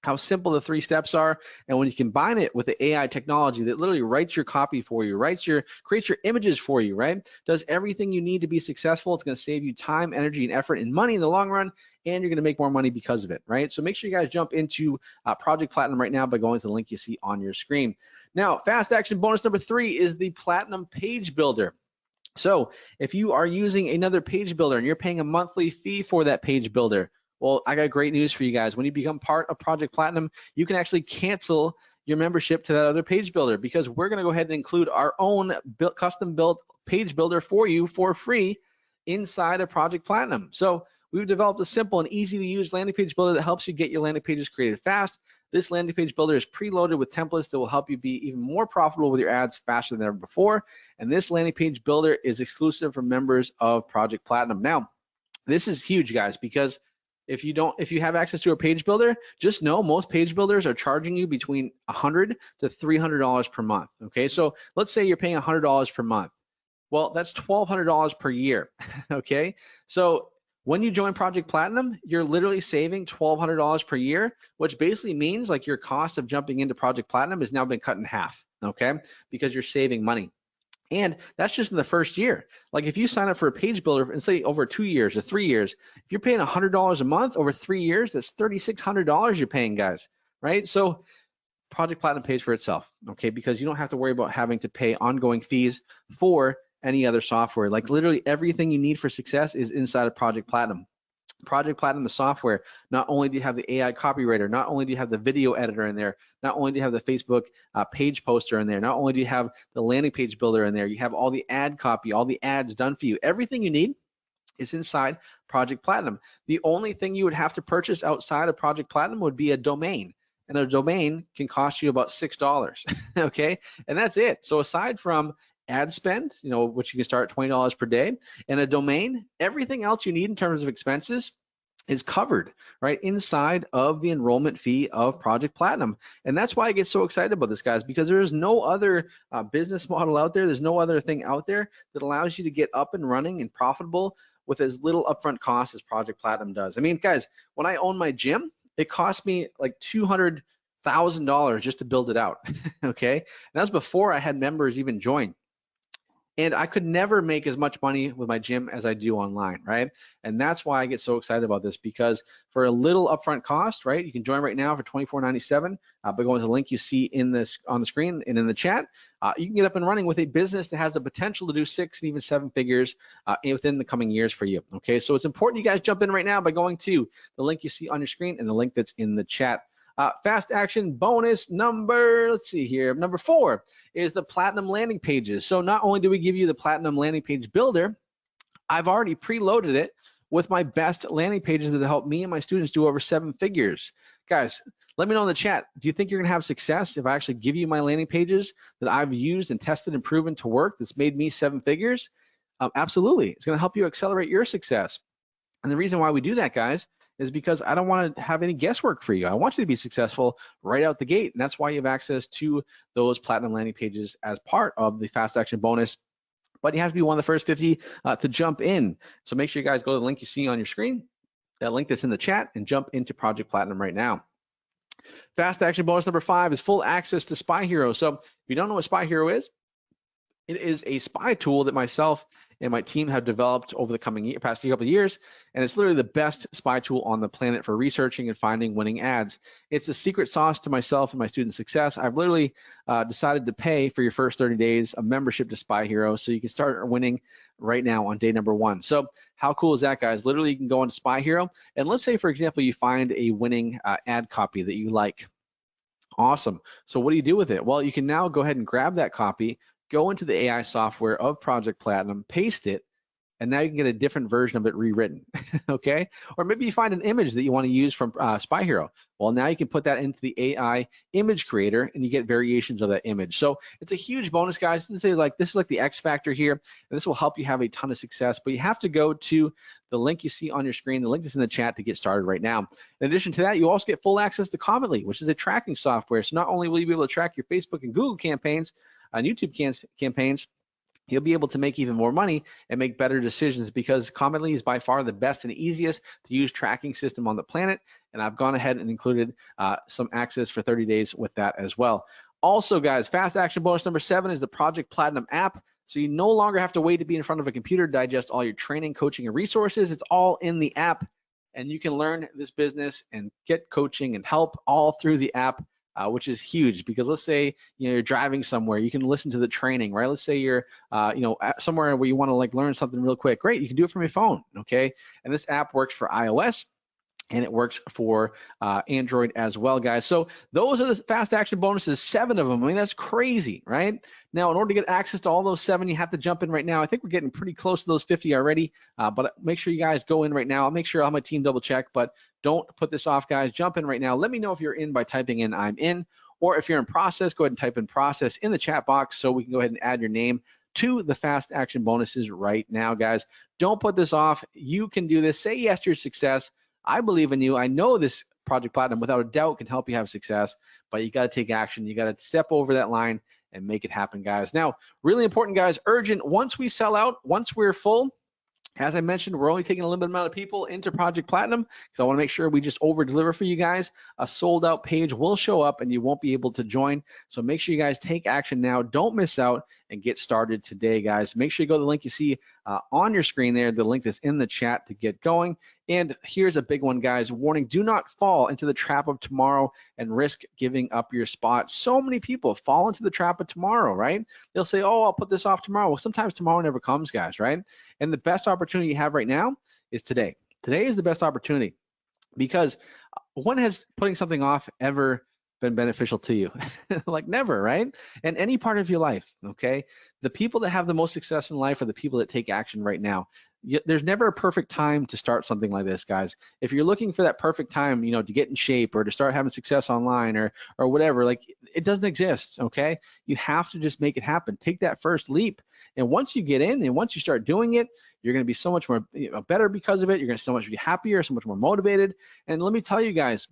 how simple the 3 steps are, and when you combine it with the AI technology that literally writes your copy for you, creates your images for you, right? Does everything you need to be successful. It's going to save you time, energy, and effort and money in the long run, and you're going to make more money because of it, right? So make sure you guys jump into Project Platinum right now by going to the link you see on your screen. Now, fast action bonus number 3 is the Platinum Page Builder. So if you are using another page builder and you're paying a monthly fee for that page builder, well, I got great news for you guys. When you become part of Project Platinum, you can actually cancel your membership to that other page builder, because we're going to go ahead and include our own custom built page builder for you for free inside of Project Platinum. So we've developed a simple and easy to use landing page builder that helps you get your landing pages created fast. This landing page builder is preloaded with templates that will help you be even more profitable with your ads faster than ever before. And this landing page builder is exclusive for members of Project Platinum. Now, this is huge, guys, because if you have access to a page builder, just know most page builders are charging you between $100 to $300 per month. Okay, so let's say you're paying $100 per month. Well, that's $1,200 per year. Okay, so when you join Project Platinum, you're literally saving $1,200 per year, which basically means like your cost of jumping into Project Platinum has now been cut in half. Okay, because you're saving money. And that's just in the first year. Like if you sign up for a page builder and say over 2 years or 3 years, if you're paying $100 a month over 3 years, that's $3,600 you're paying, guys, right? So Project Platinum pays for itself, okay? Because you don't have to worry about having to pay ongoing fees for any other software. Like literally everything you need for success is inside of Project Platinum. Project Platinum, the software, not only do you have the AI copywriter, not only do you have the video editor in there, not only do you have the Facebook page poster in there, not only do you have the landing page builder in there, you have all the ad copy, all the ads done for you. Everything you need is inside Project Platinum. The only thing you would have to purchase outside of Project Platinum would be a domain. And a domain can cost you about $6, okay? And that's it. So aside from ad spend, which you can start at $20 per day, and a domain, everything else you need in terms of expenses is covered right inside of the enrollment fee of Project Platinum. And that's why I get so excited about this, guys, because there is no other business model out there. There's no other thing out there that allows you to get up and running and profitable with as little upfront cost as Project Platinum does. I mean, guys, when I own my gym, it cost me like $200,000 just to build it out, okay? And that's before I had members even join. And I could never make as much money with my gym as I do online, right? And that's why I get so excited about this, because for a little upfront cost, right, you can join right now for $24.97 by going to the link you see in this on the screen and in the chat. You can get up and running with a business that has the potential to do 6 and even 7 figures within the coming years for you, okay? So it's important you guys jump in right now by going to the link you see on your screen and the link that's in the chat. Fast action bonus number, let's see here, number 4 is the Platinum landing pages. So not only do we give you the Platinum landing page builder, I've already preloaded it with my best landing pages that help me and my students do over 7 figures. Guys, let me know in the chat, do you think you're gonna have success if I actually give you my landing pages that I've used and tested and proven to work that's made me 7 figures? Absolutely, it's gonna help you accelerate your success. And the reason why we do that, guys, is because I don't want to have any guesswork for you. I want you to be successful right out the gate. And that's why you have access to those Platinum landing pages as part of the fast action bonus. But you have to be one of the first 50 to jump in. So make sure you guys go to the link you see on your screen, that link that's in the chat, and jump into Project Platinum right now. Fast action bonus number 5 is full access to Spy Hero. So if you don't know what Spy Hero is, it is a spy tool that myself and my team have developed over the past couple of years, and it's literally the best spy tool on the planet for researching and finding winning ads. It's the secret sauce to myself and my student success. I've literally decided to pay for your first 30 days a membership to Spy Hero so you can start winning right now on day number 1. So how cool is that, guys? Literally, you can go into Spy Hero, and let's say, for example, you find a winning ad copy that you like. Awesome. So what do you do with it? Well, you can now go ahead and grab that copy, go into the AI software of Project Platinum, paste it, and now you can get a different version of it rewritten, okay? Or maybe you find an image that you want to use from Spy Hero. Well, now you can put that into the AI image creator, and you get variations of that image. So it's a huge bonus, guys. This is like the X factor here, and this will help you have a ton of success. But you have to go to the link you see on your screen. The link is in the chat to get started right now. In addition to that, you also get full access to Commently, which is a tracking software. So not only will you be able to track your Facebook and Google campaigns, on YouTube campaigns, you'll be able to make even more money and make better decisions, because Commently is by far the best and easiest to use tracking system on the planet. And I've gone ahead and included some access for 30 days with that as well. Also, guys, fast action bonus number 7 is the Project Platinum app. So you no longer have to wait to be in front of a computer to digest all your training, coaching, and resources. It's all in the app, and you can learn this business and get coaching and help all through the app. Which is huge, because let's say you're driving somewhere, you can listen to the training, right? Let's say you're somewhere where you want to learn something real quick. Great, you can do it from your phone, okay? And this app works for iOS, and it works for Android as well, guys. So those are the fast action bonuses, 7 of them. I mean, that's crazy, right? Now, in order to get access to all those 7, you have to jump in right now. I think we're getting pretty close to those 50 already, but make sure you guys go in right now. I'll make sure I'll have my team double check, but don't put this off, guys. Jump in right now. Let me know if you're in by typing in "I'm in," or if you're in process, go ahead and type in "process" in the chat box so we can go ahead and add your name to the fast action bonuses right now, guys. Don't put this off. You can do this. Say yes to your success. I believe in you. I know this Project Platinum without a doubt can help you have success, but you got to take action. You got to step over that line and make it happen, guys. Now, really important, guys, urgent. Once we sell out, once we're full, as I mentioned, we're only taking a limited amount of people into Project Platinum, because I want to make sure we just over deliver for you guys. A sold out page will show up and you won't be able to join. So make sure you guys take action now. Don't miss out and get started today, guys. Make sure you go to the link you see on your screen there, the link that's in the chat to get going. And here's a big one, guys. Warning, do not fall into the trap of tomorrow and risk giving up your spot. So many people fall into the trap of tomorrow, right? They'll say, oh, I'll put this off tomorrow. Well, sometimes tomorrow never comes, guys, right? And the best opportunity you have right now is today. Today is the best opportunity, because when has putting something off ever been beneficial to you? Like never, right? And any part of your life, okay? The people that have the most success in life are the people that take action right now. There's never a perfect time to start something like this, guys. If you're looking for that perfect time, to get in shape or to start having success online or whatever, like, it doesn't exist, okay? You have to just make it happen. Take that first leap. And once you get in and once you start doing it, you're going to be so much more better because of it. You're going to so much be happier, so much more motivated. And let me tell you guys,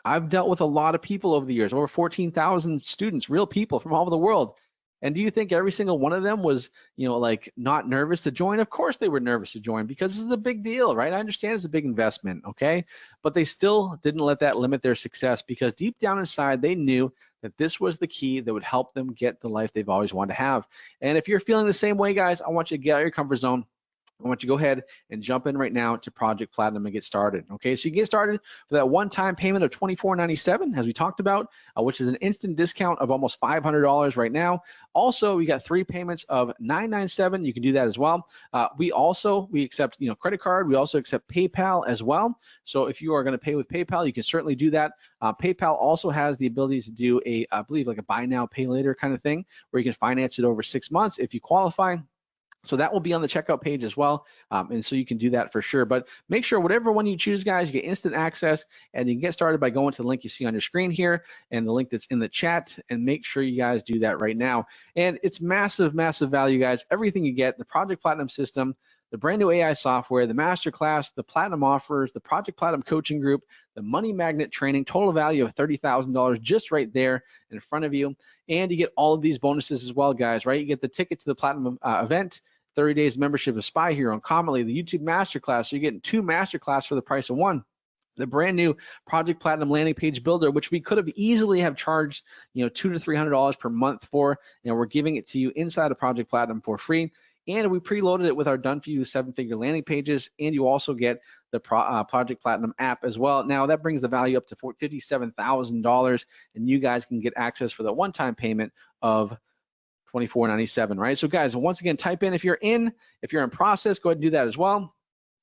I've dealt with a lot of people over the years, over 14,000 students, real people from all over the world. And do you think every single one of them was, like, not nervous to join? Of course they were nervous to join, because this is a big deal, right? I understand it's a big investment, okay? But they still didn't let that limit their success, because deep down inside, they knew that this was the key that would help them get the life they've always wanted to have. And if you're feeling the same way, guys, I want you to get out of your comfort zone. I want you to go ahead and jump in right now to Project Platinum and get started. Okay, so you get started for that one-time payment of $24.97, as we talked about, which is an instant discount of almost $500 right now. Also, we got 3 payments of $997. You can do that as well. We accept credit card. We also accept PayPal as well. So if you are going to pay with PayPal, you can certainly do that. PayPal also has the ability to do I believe like a buy now, pay later kind of thing, where you can finance it over 6 months if you qualify. So that will be on the checkout page as well, and so you can do that for sure. But make sure whatever one you choose, guys, you get instant access, and you can get started by going to the link you see on your screen here and the link that's in the chat, and make sure you guys do that right now. And it's massive, massive value, guys. Everything you get, the Project Platinum system, the brand new AI software, the masterclass, the Platinum offers, the Project Platinum coaching group, the Money Magnet training, total value of $30,000 just right there in front of you. And you get all of these bonuses as well, guys, right? You get the ticket to the Platinum event, 30 days membership of Spy Hero and Commently, the YouTube masterclass. So you're getting 2 masterclass for the price of 1. the brand new Project Platinum landing page builder, which we could have easily have charged, $200 to $300 per month for. We're giving it to you inside of Project Platinum for free. And we preloaded it with our done for you 7-figure landing pages. And you also get the Project Platinum app as well. Now that brings the value up to $57,000, and you guys can get access for the one-time payment of $24.97, right? So guys, once again, type in if you're in process, go ahead and do that as well.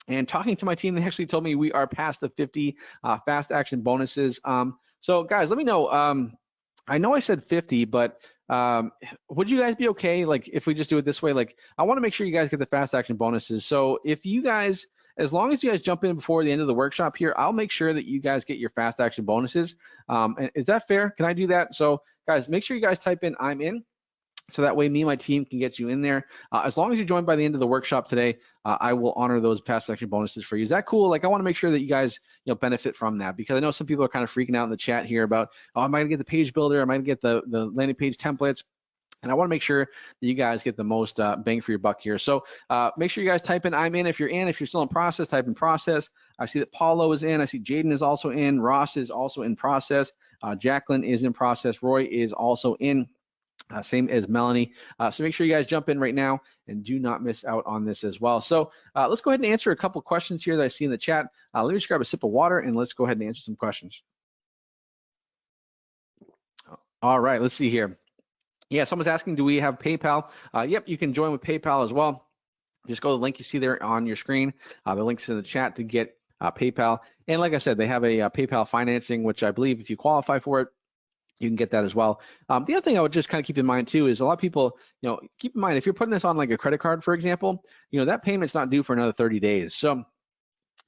And talking to my team, they actually told me we are past the 50 fast action bonuses. So guys, let me know. I know I said 50, but would you guys be okay, like, if we just do it this way? Like, I want to make sure you guys get the fast action bonuses. So if you guys, as long as you guys jump in before the end of the workshop here, I'll make sure that you guys get your fast action bonuses. And is that fair? Can I do that? So guys, make sure you guys type in I'm in, so that way me and my team can get you in there. As long as you join by the end of the workshop today, I will honor those fast action bonuses for you. Is that cool? Like, I want to make sure that you guys benefit from that, because I know some people are kind of freaking out in the chat here about, oh, am I gonna get the page builder? Am I gonna get the landing page templates? And I want to make sure that you guys get the most bang for your buck here. So make sure you guys type in I'm in. If you're in, if you're still in process, type in process. I see that Paulo is in. I see Jaden is also in. Ross is also in process. Jacqueline is in process. Roy is also in. Same as Melanie. So make sure you guys jump in right now and do not miss out on this as well. So let's go ahead and answer a couple questions here that I see in the chat. Let me just grab a sip of water and let's go ahead and answer some questions. All right, let's see here. Yeah, someone's asking, do we have PayPal? Yep, you can join with PayPal as well. Just go to the link you see there on your screen. The link's in the chat to get PayPal. And like I said, they have a PayPal financing, which I believe if you qualify for it, you can get that as well. The other thing I would just kind of keep in mind too is a lot of people, keep in mind if you're putting this on like a credit card, for example, that payment's not due for another 30 days. So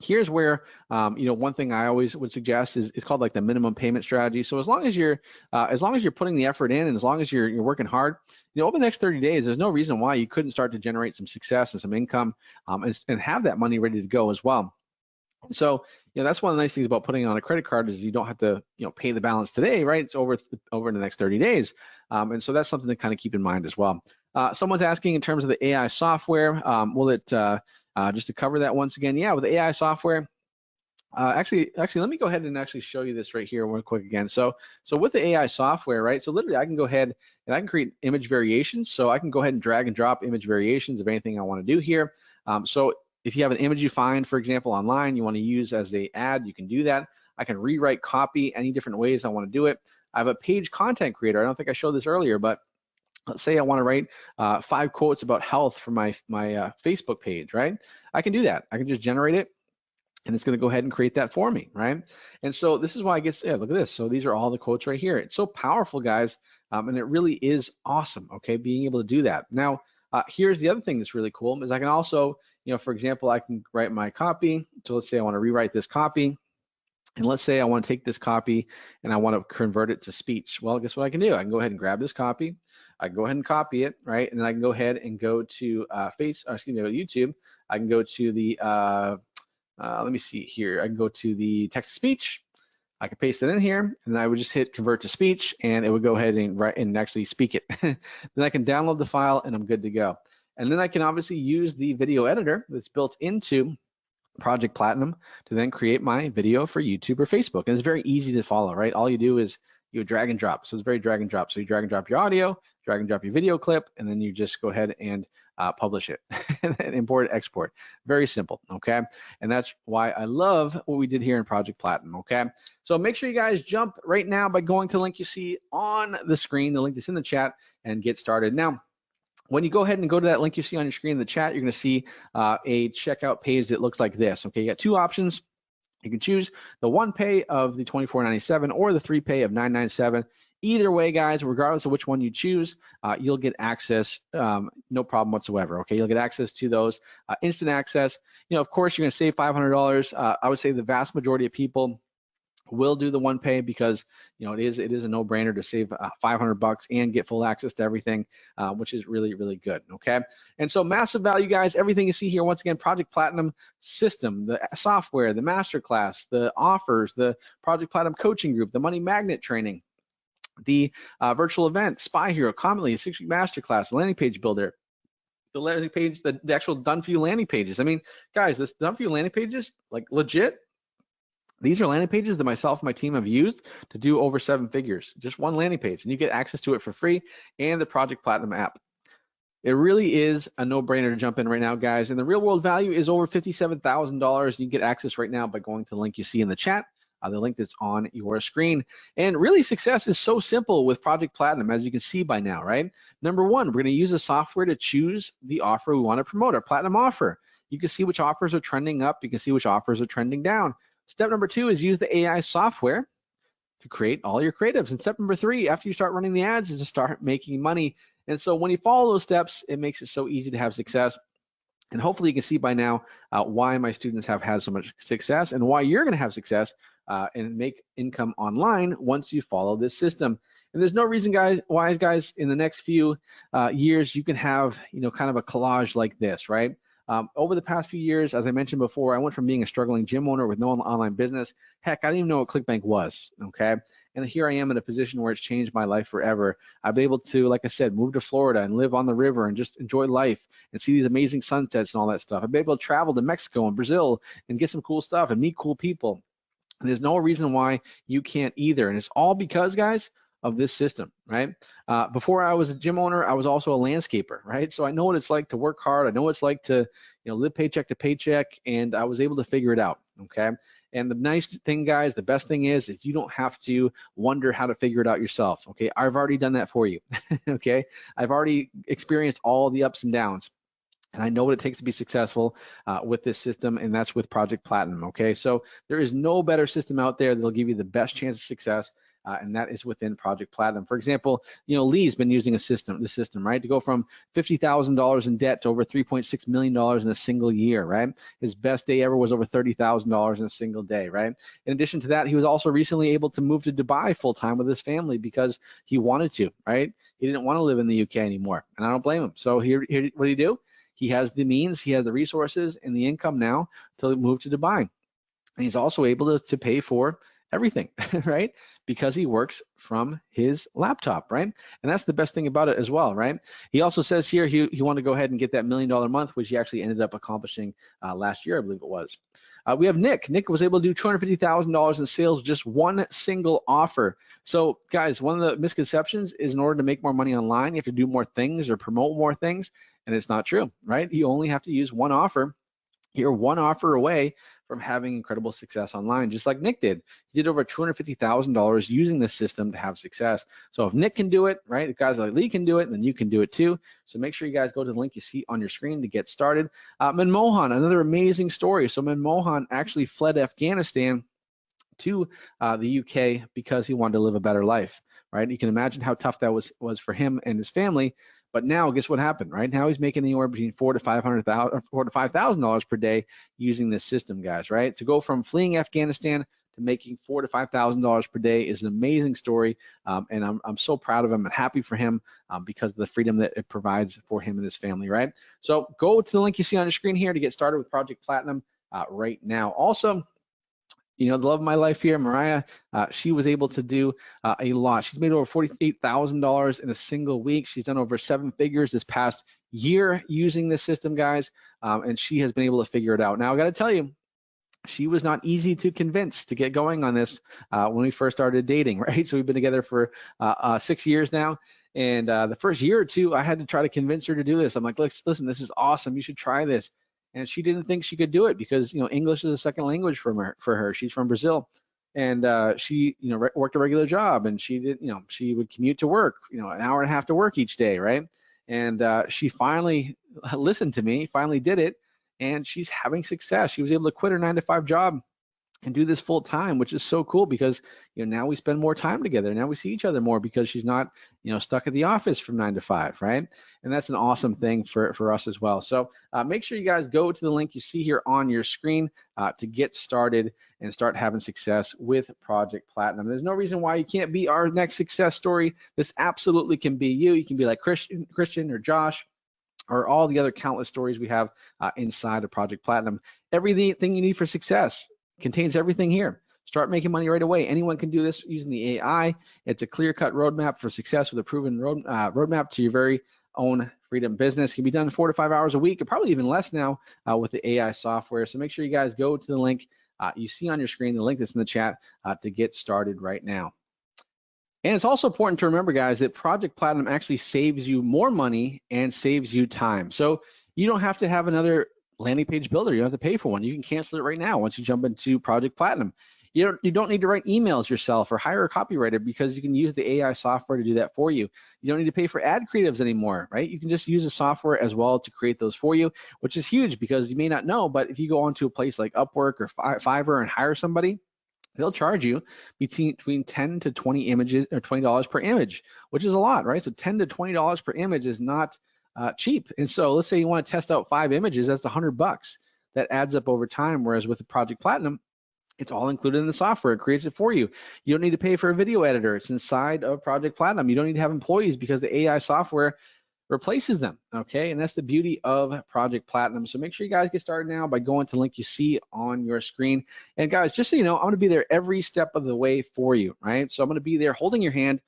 here's where, one thing I always would suggest is called like the minimum payment strategy. So as long as you're putting the effort in and as long as you're working hard, over the next 30 days, there's no reason why you couldn't start to generate some success and some income and have that money ready to go as well. So, that's one of the nice things about putting on a credit card is you don't have to, pay the balance today, right? It's over in the next 30 days. And so that's something to kind of keep in mind as well. Someone's asking in terms of the AI software, will it, just to cover that once again, yeah, with the AI software, actually, let me go ahead and actually show you this right here real quick again. So with the AI software, right? So literally I can go ahead and I can create image variations. So I can go ahead and drag and drop image variations of anything I want to do here. So if you have an image you find, for example, online, you want to use as an ad, you can do that. I can rewrite copy any different ways I want to do it. I have a page content creator. I don't think I showed this earlier, but let's say I want to write 5 quotes about health for my Facebook page, right? I can do that. I can just generate it, and it's going to go ahead and create that for me, right? And so this is why I guess, yeah, look at this. So these are all the quotes right here. It's so powerful, guys, and it really is awesome, okay, being able to do that. Now, here's the other thing that's really cool is I can also, for example, I can write my copy. So let's say I want to rewrite this copy. And let's say I want to take this copy and I want to convert it to speech. Well, guess what I can do? I can go ahead and grab this copy. I can go ahead and copy it, right? And then I can go ahead and go to YouTube. I can go to the, let me see here. I can go to the text to speech. I can paste it in here, and I would just hit convert to speech, and it would go ahead and write and actually speak it. Then I can download the file, and I'm good to go. And then I can obviously use the video editor that's built into Project Platinum to then create my video for YouTube or Facebook. And it's very easy to follow, right? All you do is you drag and drop. So it's very drag and drop. So you drag and drop your audio, drag and drop your video clip, and then you just go ahead and publish it and import, export. Very simple, okay? And that's why I love what we did here in Project Platinum, okay? So make sure you guys jump right now by going to the link you see on the screen, the link that's in the chat, and get started. Now, when you go ahead and go to that link you see on your screen in the chat, you're gonna see a checkout page that looks like this, okay? You got 2 options. You can choose the 1 pay of the $24.97 or the 3 pay of $9.97. Either way, guys, regardless of which one you choose, you'll get access, no problem whatsoever, okay? You'll get access to those, instant access. Of course, you're gonna save $500. I would say the vast majority of people will do the 1 pay because it is a no-brainer to save $500 and get full access to everything, which is really, really good, okay? And so massive value, guys. Everything you see here, once again, Project Platinum system, the software, the masterclass, the offers, the Project Platinum coaching group, the money magnet training, the virtual event, Spy Hero, Commonly, a 6-week masterclass, landing page builder, the landing page, the actual done for you landing pages. I mean, guys, this done for you landing pages, like legit, These are landing pages that myself and my team have used to do over 7 figures, just one landing page, and you get access to it for free and the Project Platinum app. It really is a no-brainer to jump in right now, guys. And the real world value is over $57,000. You can get access right now by going to the link you see in the chat, the link that's on your screen. And really, success is so simple with Project Platinum, as you can see by now, right? Number one, we're going to use the software to choose the offer we want to promote, our Platinum offer. You can see which offers are trending up. You can see which offers are trending down. Step number two is use the AI software to create all your creatives. And step number three, after you start running the ads, is to start making money. And so when you follow those steps, it makes it so easy to have success. And hopefully you can see by now why my students have had so much success and why you're going to have success and make income online once you follow this system. And there's no reason, guys, in the next few years, you can have, kind of a collage like this, right? Over the past few years, as I mentioned before, I went from being a struggling gym owner with no online business. Heck, I didn't even know what ClickBank was, okay? And here I am in a position where it's changed my life forever. I've been able to, like I said, move to Florida and live on the river and just enjoy life and see these amazing sunsets and all that stuff. I've been able to travel to Mexico and Brazil and get some cool stuff and meet cool people. And there's no reason why you can't either. And it's all because, guys, of this system, right? Before I was a gym owner, I was also a landscaper, right? So I know what it's like to work hard. I know what it's like to, live paycheck to paycheck, and I was able to figure it out, okay? And the nice thing, guys, the best thing is you don't have to wonder how to figure it out yourself, okay? I've already done that for you, okay? I've already experienced all the ups and downs. And I know what it takes to be successful with this system, and that's with Project Platinum, okay? So there is no better system out there that'll give you the best chance of success, and that is within Project Platinum. For example, Lee's been using this system, right, to go from $50,000 in debt to over $3.6 million in a single year, right? His best day ever was over $30,000 in a single day, right? In addition to that, he was also recently able to move to Dubai full-time with his family because he wanted to, right? He didn't want to live in the UK anymore, and I don't blame him. So here what did he do? He has the means, he has the resources and the income now to move to Dubai. And he's also able to pay for everything, right? Because he works from his laptop, right? And that's the best thing about it as well, right? He also says here he wanted to go ahead and get that $1 million month, which he actually ended up accomplishing last year, I believe it was. We have Nick. Nick was able to do $250,000 in sales, just one single offer. So guys, one of the misconceptions is in order to make more money online, you have to do more things or promote more things. And it's not true, right? You only have to use one offer. You're one offer away from having incredible success online, just like Nick did. He did over $250,000 using this system to have success. So if Nick can do it, right, if guys like Lee can do it, then you can do it too. So make sure you guys go to the link you see on your screen to get started. Manmohan, another amazing story. So Manmohan actually fled Afghanistan to the UK because he wanted to live a better life, right? You can imagine how tough that was for him and his family. But now, guess what happened, right? Now he's making anywhere between $4,000 to $5,000 per day using this system, guys, right? To go from fleeing Afghanistan to making $4,000 to $5,000 per day is an amazing story, and I'm so proud of him and happy for him because of the freedom that it provides for him and his family, right? So go to the link you see on your screen here to get started with Project Platinum right now. Also, the love of my life here, Mariah, she was able to do a lot. She's made over $48,000 in a single week. She's done over 7 figures this past year using this system, guys, and she has been able to figure it out. Now, I got to tell you, she was not easy to convince to get going on this when we first started dating, right? So we've been together for 6 years now. And the first year or two, I had to try to convince her to do this. I'm like, listen, this is awesome. You should try this. And she didn't think she could do it because English is a second language for her. She's from Brazil, and she worked a regular job, and she did she would commute to work an hour and a half to work each day, right? And she finally listened to me, finally did it, and she's having success. She was able to quit her 9-to-5 job and do this full time, which is so cool because now we spend more time together. Now we see each other more because she's not stuck at the office from 9 to 5, right? And that's an awesome thing for us as well. So make sure you guys go to the link you see here on your screen to get started and start having success with Project Platinum. There's no reason why you can't be our next success story. This absolutely can be you. You can be like Christian or Josh, or all the other countless stories we have inside of Project Platinum. Everything you need for success contains everything here. Start making money right away. Anyone can do this using the AI. It's a clear-cut roadmap for success with a proven roadmap to your very own freedom business. It can be done in 4 to 5 hours a week, or probably even less now with the AI software. So make sure you guys go to the link you see on your screen the link that's in the chat to get started right now. And it's also important to remember, guys, that Project Platinum actually saves you more money and saves you time. So you don't have to have another landing page builder. You don't have to pay for one. You can cancel it right now once you jump into Project Platinum. You don't need to write emails yourself or hire a copywriter, because you can use the AI software to do that for you. You don't need to pay for ad creatives anymore, right? You can just use the software as well to create those for you, which is huge, because you may not know, but if you go onto a place like Upwork or Fiverr and hire somebody, they'll charge you between 10 to 20 images, or $20 per image, which is a lot, right? So $10 to $20 per image is not cheap. And so let's say you want to test out 5 images, that's $100. That adds up over time. Whereas with the Project Platinum, it's all included in the software. It creates it for you. You don't need to pay for a video editor. It's inside of Project Platinum. You don't need to have employees, because the AI software replaces them, okay? And that's the beauty of Project Platinum. So make sure you guys get started now by going to the link you see on your screen. And guys, just so you know, I'm gonna be there every step of the way for you, right? So I'm gonna be there holding your hand.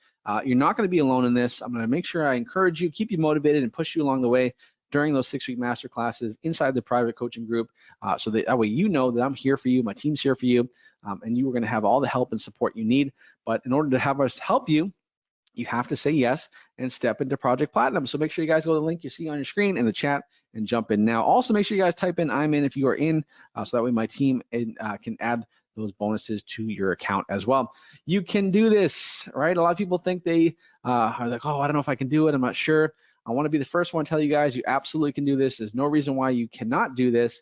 You're not gonna be alone in this. I'm gonna make sure I encourage you, keep you motivated, and push you along the way during those 6-week master classes inside the private coaching group, so that way you know that I'm here for you, my team's here for you, and you are gonna have all the help and support you need. But in order to have us help you, you have to say yes and step into Project Platinum. So make sure you guys go to the link you see on your screen in the chat and jump in now. Also, make sure you guys type in "I'm in" if you are in, so that way my team can add those bonuses to your account as well. You can do this, right? A lot of people think they are like, oh, I don't know if I can do it, I'm not sure. I want to be the first one to tell you guys you absolutely can do this. There's no reason why you cannot do this.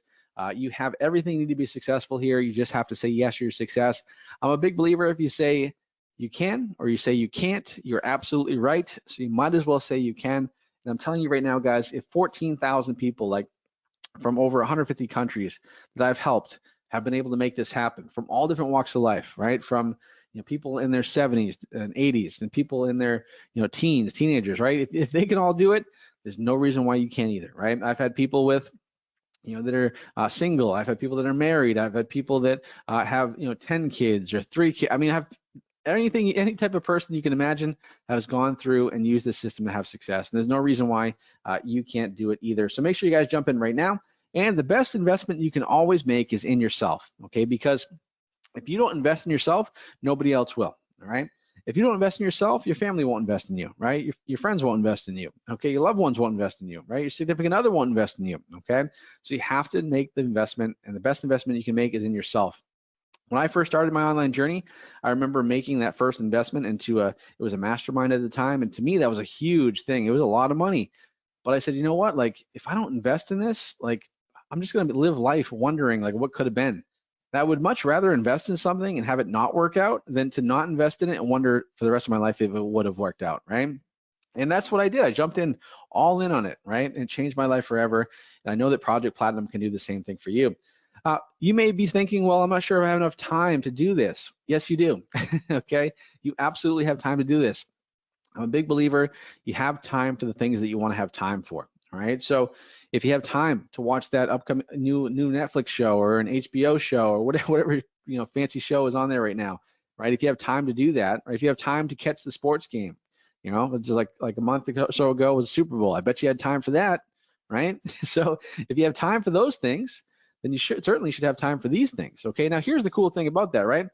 You have everything you need to be successful here. You just have to say yes to your success. I'm a big believer, if you say you can or you say you can't, you're absolutely right. So you might as well say you can. And I'm telling you right now, guys, if 14,000 people, like from over 150 countries that I've helped, have been able to make this happen from all different walks of life, right? From people in their 70s and 80s, and people in their teens, teenagers, right? If they can all do it, there's no reason why you can't either, right? I've had people with that are single. I've had people that are married. I've had people that have 10 kids or 3 kids. I mean, I have any type of person you can imagine has gone through and used this system to have success. And there's no reason why you can't do it either. So make sure you guys jump in right now. And the best investment you can always make is in yourself, okay? Because if you don't invest in yourself, nobody else will, all right? If you don't invest in yourself, your family won't invest in you, right? Your friends won't invest in you, okay? Your loved ones won't invest in you, right? Your significant other won't invest in you, okay? So you have to make the investment, and the best investment you can make is in yourself. When I first started my online journey, I remember making that first investment into it was a mastermind at the time, and to me, that was a huge thing. It was a lot of money. But I said, you know what? Like, if I don't invest in this, like, I'm just gonna live life wondering, like, what could have been. And I would much rather invest in something and have it not work out than to not invest in it and wonder for the rest of my life if it would have worked out, right? And that's what I did. I jumped in all in on it, right? And it changed my life forever. And I know that Project Platinum can do the same thing for you. You may be thinking, well, I'm not sure if I have enough time to do this. Yes, you do, okay? You absolutely have time to do this. I'm a big believer, you have time for the things that you wanna have time for, all right? So if you have time to watch that upcoming new Netflix show or an HBO show or whatever fancy show is on there right now, right? If you have time to do that, or if you have time to catch the sports game, just like a month or so ago was Super Bowl. I bet you had time for that, right? So if you have time for those things, then you certainly should have time for these things, okay? Now, here's the cool thing about that, right?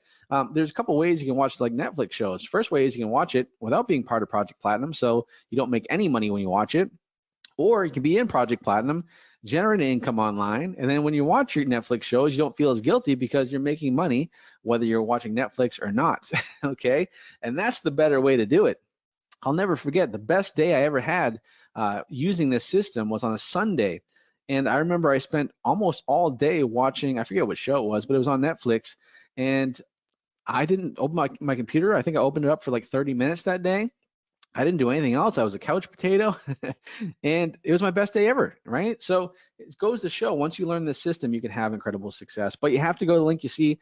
There's a couple ways you can watch like Netflix shows. First way is you can watch it without being part of Project Platinum, so you don't make any money when you watch it. Or you can be in Project Platinum, generate income online, and then when you watch your Netflix shows, you don't feel as guilty because you're making money whether you're watching Netflix or not, okay? And that's the better way to do it. I'll never forget, the best day I ever had using this system was on a Sunday. And I remember I spent almost all day watching, I forget what show it was, but it was on Netflix. And I didn't open my computer. I think I opened it up for like 30 minutes that day. I didn't do anything else. I was a couch potato. And it was my best day ever, right? So it goes to show, once you learn this system, you can have incredible success. But you have to go to the link you see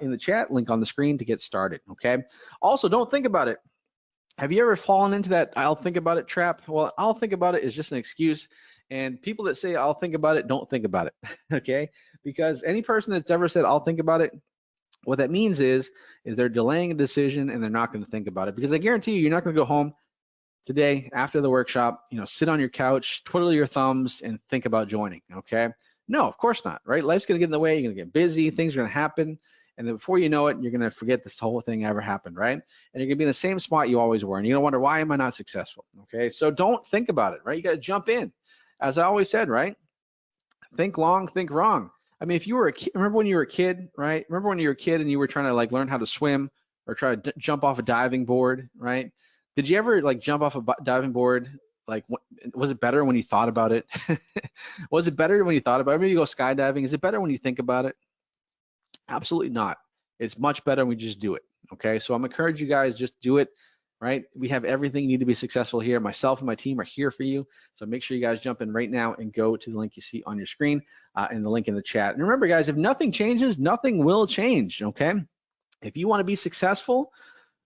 in the chat, link on the screen to get started, okay? Also, don't think about it. Have you ever fallen into that I'll think about it trap? Well, I'll think about it is just an excuse. And people that say I'll think about it, don't think about it, okay? Because any person that's ever said I'll think about it, what that means is they're delaying a decision and they're not gonna think about it. Because I guarantee you're not gonna go home today after the workshop, sit on your couch, twiddle your thumbs and think about joining, okay? No, of course not, right? Life's going to get in the way. You're going to get busy. Things are going to happen. And then before you know it, you're going to forget this whole thing ever happened, right? And you're going to be in the same spot you always were. And you're going to wonder, why am I not successful? Okay, so don't think about it, right? You got to jump in. As I always said, right? Think long, think wrong. I mean, if you were a kid, remember when you were a kid, right? Remember when you were a kid and you were trying to like learn how to swim or try to jump off a diving board, right? Did you ever like jump off a diving board? Like, was it better when you thought about it? Was it better when you thought about it? Maybe you go skydiving. Is it better when you think about it? Absolutely not. It's much better when we just do it. Okay, so I'm encouraging you guys, just do it. Right? We have everything you need to be successful here. Myself and my team are here for you. So make sure you guys jump in right now and go to the link you see on your screen and the link in the chat. And remember, guys, if nothing changes, nothing will change. Okay? If you want to be successful,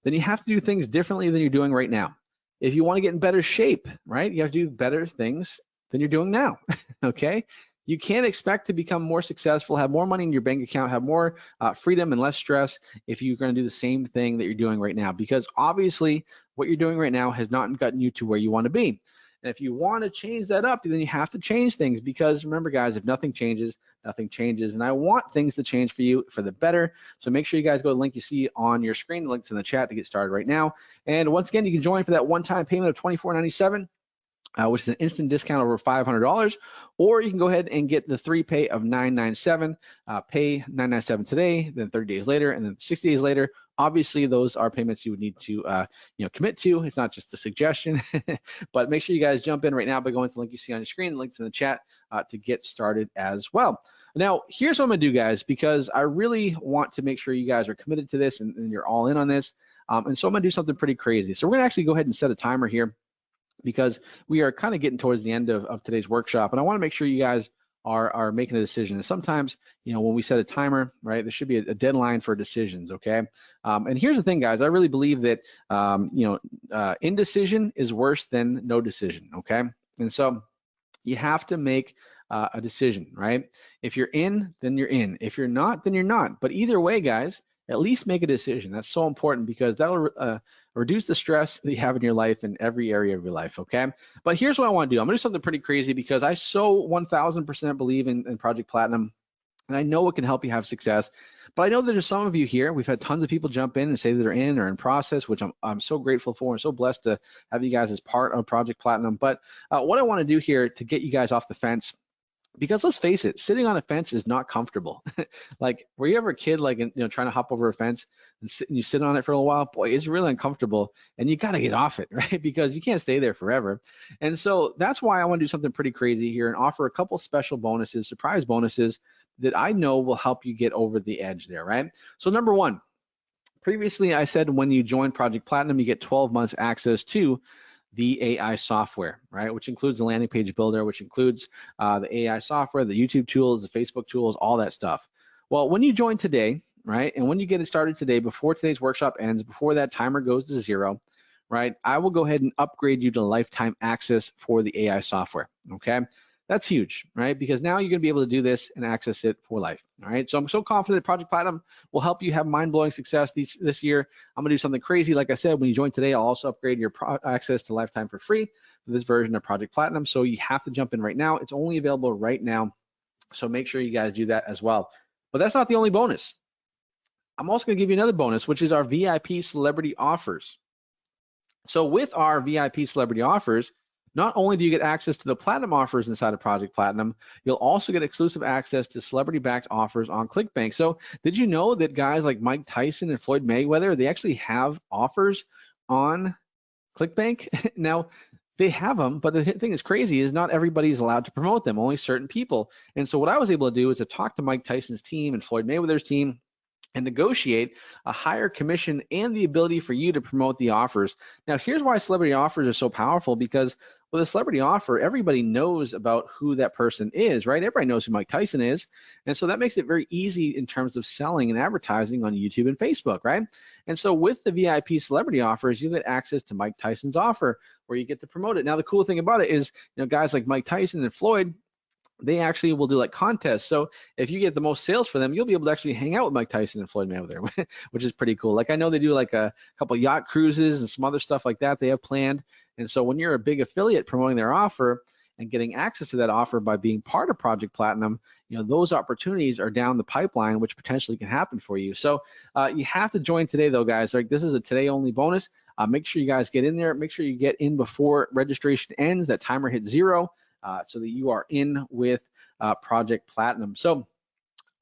then you have to do things differently than you're doing right now. If you want to get in better shape, right, you have to do better things than you're doing now. Okay? You can't expect to become more successful, have more money in your bank account, have more freedom and less stress if you're going to do the same thing that you're doing right now, because obviously what you're doing right now has not gotten you to where you want to be. And if you want to change that up, then you have to change things, because remember, guys, if nothing changes, nothing changes. And I want things to change for you for the better. So make sure you guys go to the link you see on your screen. The link's in the chat to get started right now. And once again, you can join for that one-time payment of $24.97. Which is an instant discount over $500, or you can go ahead and get the 3 pay of $997. Pay $997 today, then 30 days later, and then 60 days later. Obviously, those are payments you would need to commit to. It's not just a suggestion, but make sure you guys jump in right now by going to the link you see on your screen. The link's in the chat to get started as well. Now, here's what I'm gonna do, guys, because I really want to make sure you guys are committed to this and you're all in on this. And so I'm gonna do something pretty crazy. So we're gonna actually go ahead and set a timer here, because we are kind of getting towards the end of today's workshop, and I want to make sure you guys are making a decision. And sometimes, when we set a timer, right, there should be a deadline for decisions, okay? And here's the thing, guys, I really believe that, indecision is worse than no decision, okay? And so you have to make a decision, right? If you're in, then you're in. If you're not, then you're not. But either way, guys, at least make a decision. That's so important, because that'll reduce the stress that you have in your life in every area of your life, okay? But here's what I want to do. I'm going to do something pretty crazy, because I so 1000% believe in Project Platinum, and I know it can help you have success. But I know that there's some of you here. We've had tons of people jump in and say that they're in or in process, which I'm so grateful for, and so blessed to have you guys as part of Project Platinum. But what I want to do here to get you guys off the fence, because let's face it, sitting on a fence is not comfortable. Like, were you ever a kid, like, trying to hop over a fence and you sit on it for a while? Boy, it's really uncomfortable, and you got to get off it, right? Because you can't stay there forever. And so that's why I want to do something pretty crazy here and offer a couple special bonuses, surprise bonuses, that I know will help you get over the edge there, right? So number one, previously I said when you join Project Platinum, you get 12 months access to the AI software, right? Which includes the landing page builder, which includes the AI software, the YouTube tools, the Facebook tools, all that stuff. Well, when you join today, right, and when you get it started today, before today's workshop ends, before that timer goes to 0, right, I will go ahead and upgrade you to lifetime access for the AI software, okay? That's huge, right? Because now you're gonna be able to do this and access it for life, all right? So I'm so confident Project Platinum will help you have mind-blowing success this year. I'm gonna do something crazy. Like I said, when you join today, I'll also upgrade your access to lifetime for free for this version of Project Platinum. So you have to jump in right now. It's only available right now. So make sure you guys do that as well. But that's not the only bonus. I'm also gonna give you another bonus, which is our VIP celebrity offers. So with our VIP celebrity offers, not only do you get access to the platinum offers inside of Project Platinum, you'll also get exclusive access to celebrity-backed offers on ClickBank. So did you know that guys like Mike Tyson and Floyd Mayweather, they actually have offers on ClickBank? Now, they have them, but the thing that's crazy is not everybody is allowed to promote them, only certain people. And so what I was able to do is to talk to Mike Tyson's team and Floyd Mayweather's team and negotiate a higher commission and the ability for you to promote the offers. Now, here's why celebrity offers are so powerful, because with a celebrity offer, everybody knows about who that person is, right? Everybody knows who Mike Tyson is. And so that makes it very easy in terms of selling and advertising on YouTube and Facebook, right? And so with the VIP celebrity offers, you get access to Mike Tyson's offer where you get to promote it. Now, the cool thing about it is, guys like Mike Tyson and Floyd, they actually will do like contests. So if you get the most sales for them, you'll be able to actually hang out with Mike Tyson and Floyd Mayweather, which is pretty cool. Like, I know they do like a couple of yacht cruises and some other stuff like that they have planned. And so when you're a big affiliate promoting their offer and getting access to that offer by being part of Project Platinum, you know, those opportunities are down the pipeline, which potentially can happen for you. So you have to join today though, guys. Like, this is a today only bonus. Make sure you guys get in there. Make sure you get in before registration ends, that timer hits 0, so that you are in with Project Platinum. So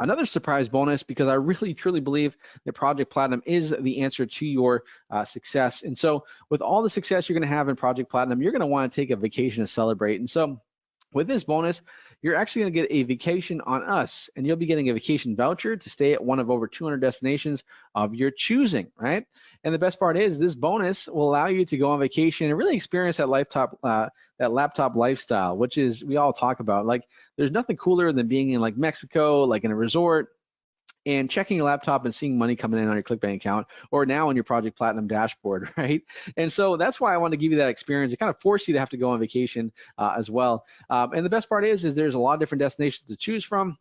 another surprise bonus, because I really truly believe that Project Platinum is the answer to your success. And so with all the success you're going to have in Project Platinum, you're going to want to take a vacation to celebrate. And so with this bonus, you're actually going to get a vacation on us, and you'll be getting a vacation voucher to stay at one of over 200 destinations of your choosing, right? And the best part is this bonus will allow you to go on vacation and really experience that laptop lifestyle, which is, we all talk about. Like, there's nothing cooler than being in like Mexico, like in a resort, and checking your laptop and seeing money coming in on your ClickBank account, or now on your Project Platinum dashboard, right? And so that's why I want to give you that experience. It kind of force you to have to go on vacation as well. And the best part is there's a lot of different destinations to choose from,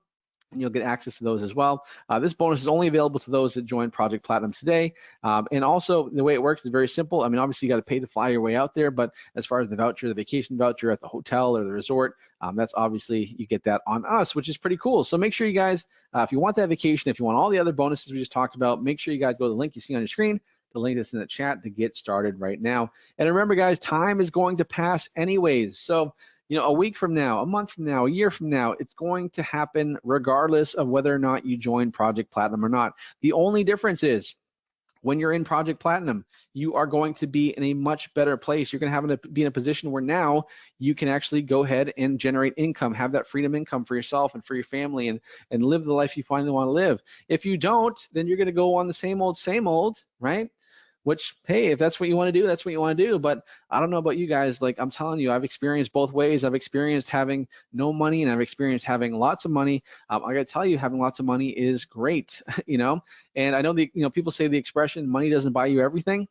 and you'll get access to those as well. This bonus is only available to those that join Project Platinum today. And also, the way it works is very simple. I mean, obviously, you got to pay to fly your way out there, but as far as the voucher, the vacation voucher at the hotel or the resort, that's obviously, you get that on us, which is pretty cool. So make sure you guys, if you want that vacation, if you want all the other bonuses we just talked about, make sure you guys go to the link you see on your screen, the link that's in the chat, to get started right now. And remember, guys, time is going to pass anyways. So, you know, a week from now, a month from now, a year from now, it's going to happen regardless of whether or not you join Project Platinum or not. The only difference is, when you're in Project Platinum, you are going to be in a much better place. You're going to have to be in a position where now you can actually go ahead and generate income, have that freedom income for yourself and for your family, and live the life you finally want to live. If you don't, then you're going to go on the same old, right? Which, hey, if that's what you want to do, that's what you want to do. But I don't know about you guys. Like, I'm telling you, I've experienced both ways. I've experienced having no money, and I've experienced having lots of money. I got to tell you, having lots of money is great, you know. And I know people say the expression, money doesn't buy you everything.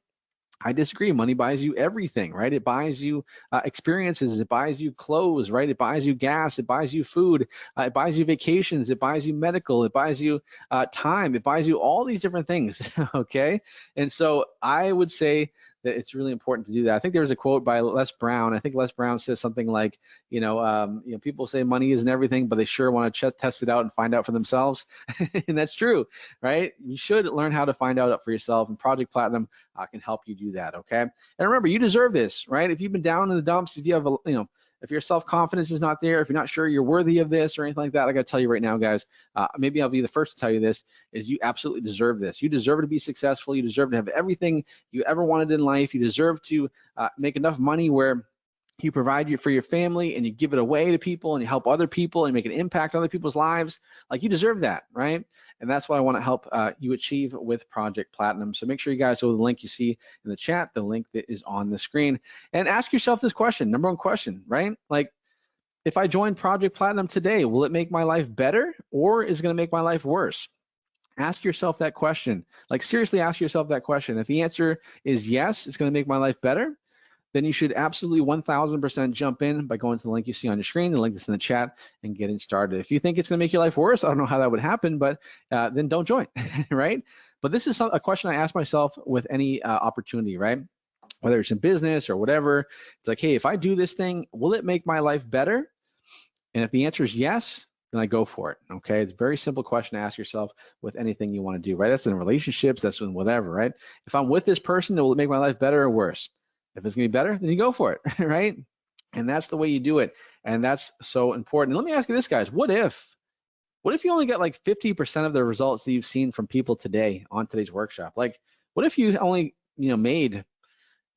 I disagree. Money buys you everything, right? It buys you experiences. It buys you clothes, right? It buys you gas. It buys you food. It buys you vacations. It buys you medical. It buys you time. It buys you all these different things, okay? And so I would say that it's really important to do that. I think there was a quote by Les Brown. I think Les Brown says something like, people say money isn't everything, but they sure want to test it out and find out for themselves. And that's true, right? You should learn how to find out for yourself, and Project Platinum can help you do that, okay? And remember, you deserve this, right? If you've been down in the dumps, if you have if your self-confidence is not there, if you're not sure you're worthy of this or anything like that, I got to tell you right now, guys, maybe I'll be the first to tell you this, is you absolutely deserve this. You deserve to be successful. You deserve to have everything you ever wanted in life. You deserve to make enough money where you provide for your family, and you give it away to people, and you help other people, and make an impact on other people's lives. Like, you deserve that, right? And that's what I want to help you achieve with Project Platinum. So make sure you guys go to the link you see in the chat, the link that is on the screen, and ask yourself this question, number one question, right? Like, if I join Project Platinum today, will it make my life better, or is it going to make my life worse? Ask yourself that question. Like, seriously, ask yourself that question. If the answer is yes, it's going to make my life better, then you should absolutely 1000% jump in by going to the link you see on your screen, the link that's in the chat, and getting started. If you think it's going to make your life worse, I don't know how that would happen, but then don't join, right? But this is a question I ask myself with any opportunity, right? Whether it's in business or whatever, it's like, hey, if I do this thing, will it make my life better? And if the answer is yes, then I go for it, okay? It's a very simple question to ask yourself with anything you want to do, right? That's in relationships, that's in whatever, right? If I'm with this person, will it make my life better or worse? If it's gonna be better, then you go for it, right? And that's the way you do it, and that's so important. And let me ask you this, guys, what if you only get like 50% of the results that you've seen from people today on today's workshop? Like, what if you only, made,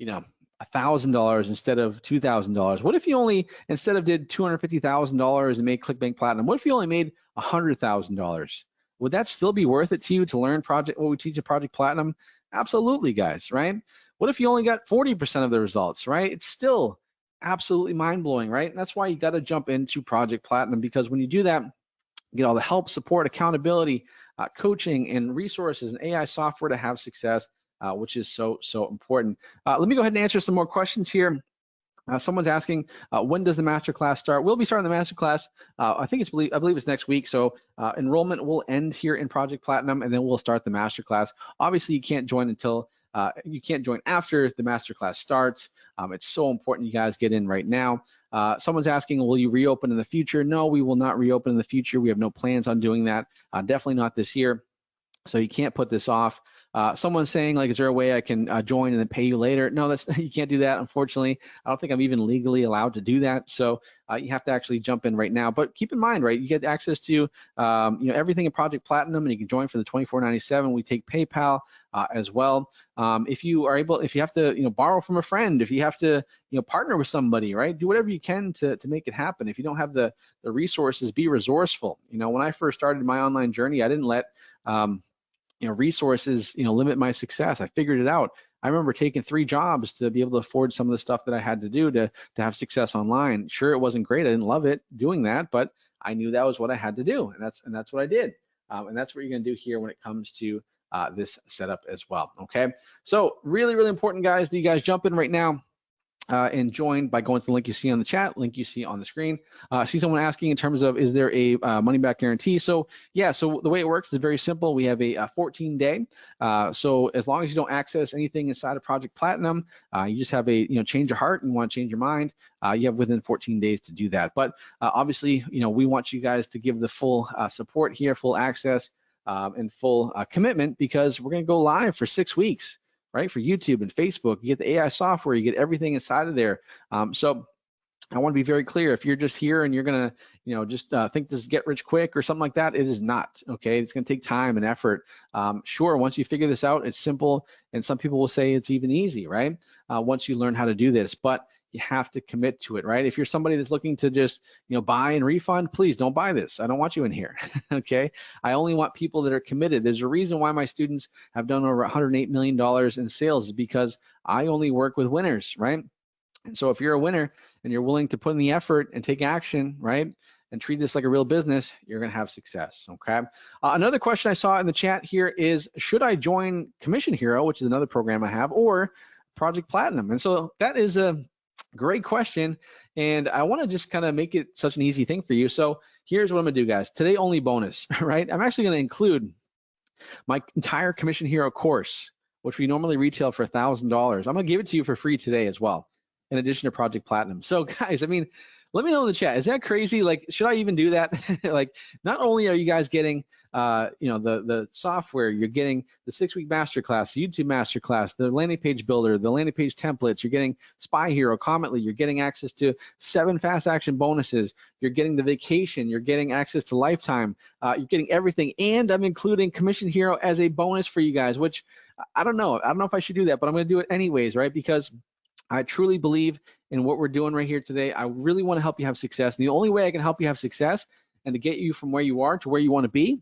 $1,000 instead of $2,000? What if you only, instead of did $250,000 and made ClickBank Platinum, what if you only made $100,000? Would that still be worth it to you to learn what we teach at Project Platinum? Absolutely, guys, right? What if you only got 40% of the results, right? It's still absolutely mind-blowing, right? And that's why you got to jump into Project Platinum, because when you do that, you get all the help, support, accountability, coaching, and resources, and AI software to have success, which is so important. Let me go ahead and answer some more questions here. Someone's asking, when does the masterclass start? We'll be starting the masterclass. I believe it's next week. So enrollment will end here in Project Platinum, and then we'll start the masterclass. Obviously, you can't join until You can't join after the masterclass starts. It's so important you guys get in right now. Someone's asking, will you reopen in the future? No, we will not reopen in the future. We have no plans on doing that. Definitely not this year. So you can't put this off. Someone's saying, like, is there a way I can join and then pay you later? No, that's you can't do that, unfortunately. I don't think I'm even legally allowed to do that. So you have to actually jump in right now. But keep in mind, right, you get access to everything in Project Platinum, and you can join for the $24.97. We take PayPal as well. If you are able, if you have to, borrow from a friend, if you have to, partner with somebody, right, do whatever you can to make it happen. If you don't have the resources, be resourceful. When I first started my online journey, I didn't let resources, limit my success. I figured it out. I remember taking 3 jobs to be able to afford some of the stuff that I had to do to have success online. Sure, it wasn't great. I didn't love it doing that, but I knew that was what I had to do, and that's what I did. And that's what you're going to do here when it comes to this setup as well. Okay, so really, really important, guys, that you guys jump in right now. And join by going to the link you see on the chat, link you see on the screen. I see someone asking in terms of, is there a money back guarantee? So yeah, so the way it works is very simple. We have a 14-day. So as long as you don't access anything inside of Project Platinum, you just have a change of heart and want to change your mind, you have within 14 days to do that. But obviously, we want you guys to give the full support here, full access, and full commitment, because we're going to go live for 6 weeks. Right, for YouTube and Facebook. You get the AI software, you get everything inside of there. So I want to be very clear. If you're just here and you're gonna, just think this is get rich quick or something like that, it is not. Okay, it's gonna take time and effort. Sure, once you figure this out, it's simple, and some people will say it's even easy, right? Once you learn how to do this, but you have to commit to it, right? If you're somebody that's looking to just, buy and refund, please don't buy this. I don't want you in here, okay? I only want people that are committed. There's a reason why my students have done over $108 million in sales, is because I only work with winners, right? And so if you're a winner and you're willing to put in the effort and take action, right, and treat this like a real business, you're gonna have success, okay? Another question I saw in the chat here is, should I join Commission Hero, which is another program I have, or Project Platinum? And so that is a great question, and I want to just kind of make it such an easy thing for you. So here's what I'm gonna do, guys. Today only bonus, right? I'm actually gonna include my entire Commission Hero course, which we normally retail for $1,000. I'm gonna give it to you for free today as well, in addition to Project Platinum. So guys, I mean, let me know in the chat. Is that crazy? Like, should I even do that? Like, not only are you guys getting, the software, you're getting the 6-week masterclass, the YouTube masterclass, the landing page builder, the landing page templates, you're getting Spy Hero, Cometly, you're getting access to 7 fast action bonuses, you're getting the vacation, you're getting access to Lifetime, you're getting everything, and I'm including Commission Hero as a bonus for you guys, which I don't know if I should do that, but I'm gonna do it anyways, right? Because I truly believe in what we're doing right here today. I really want to help you have success. And the only way I can help you have success and to get you from where you are to where you want to be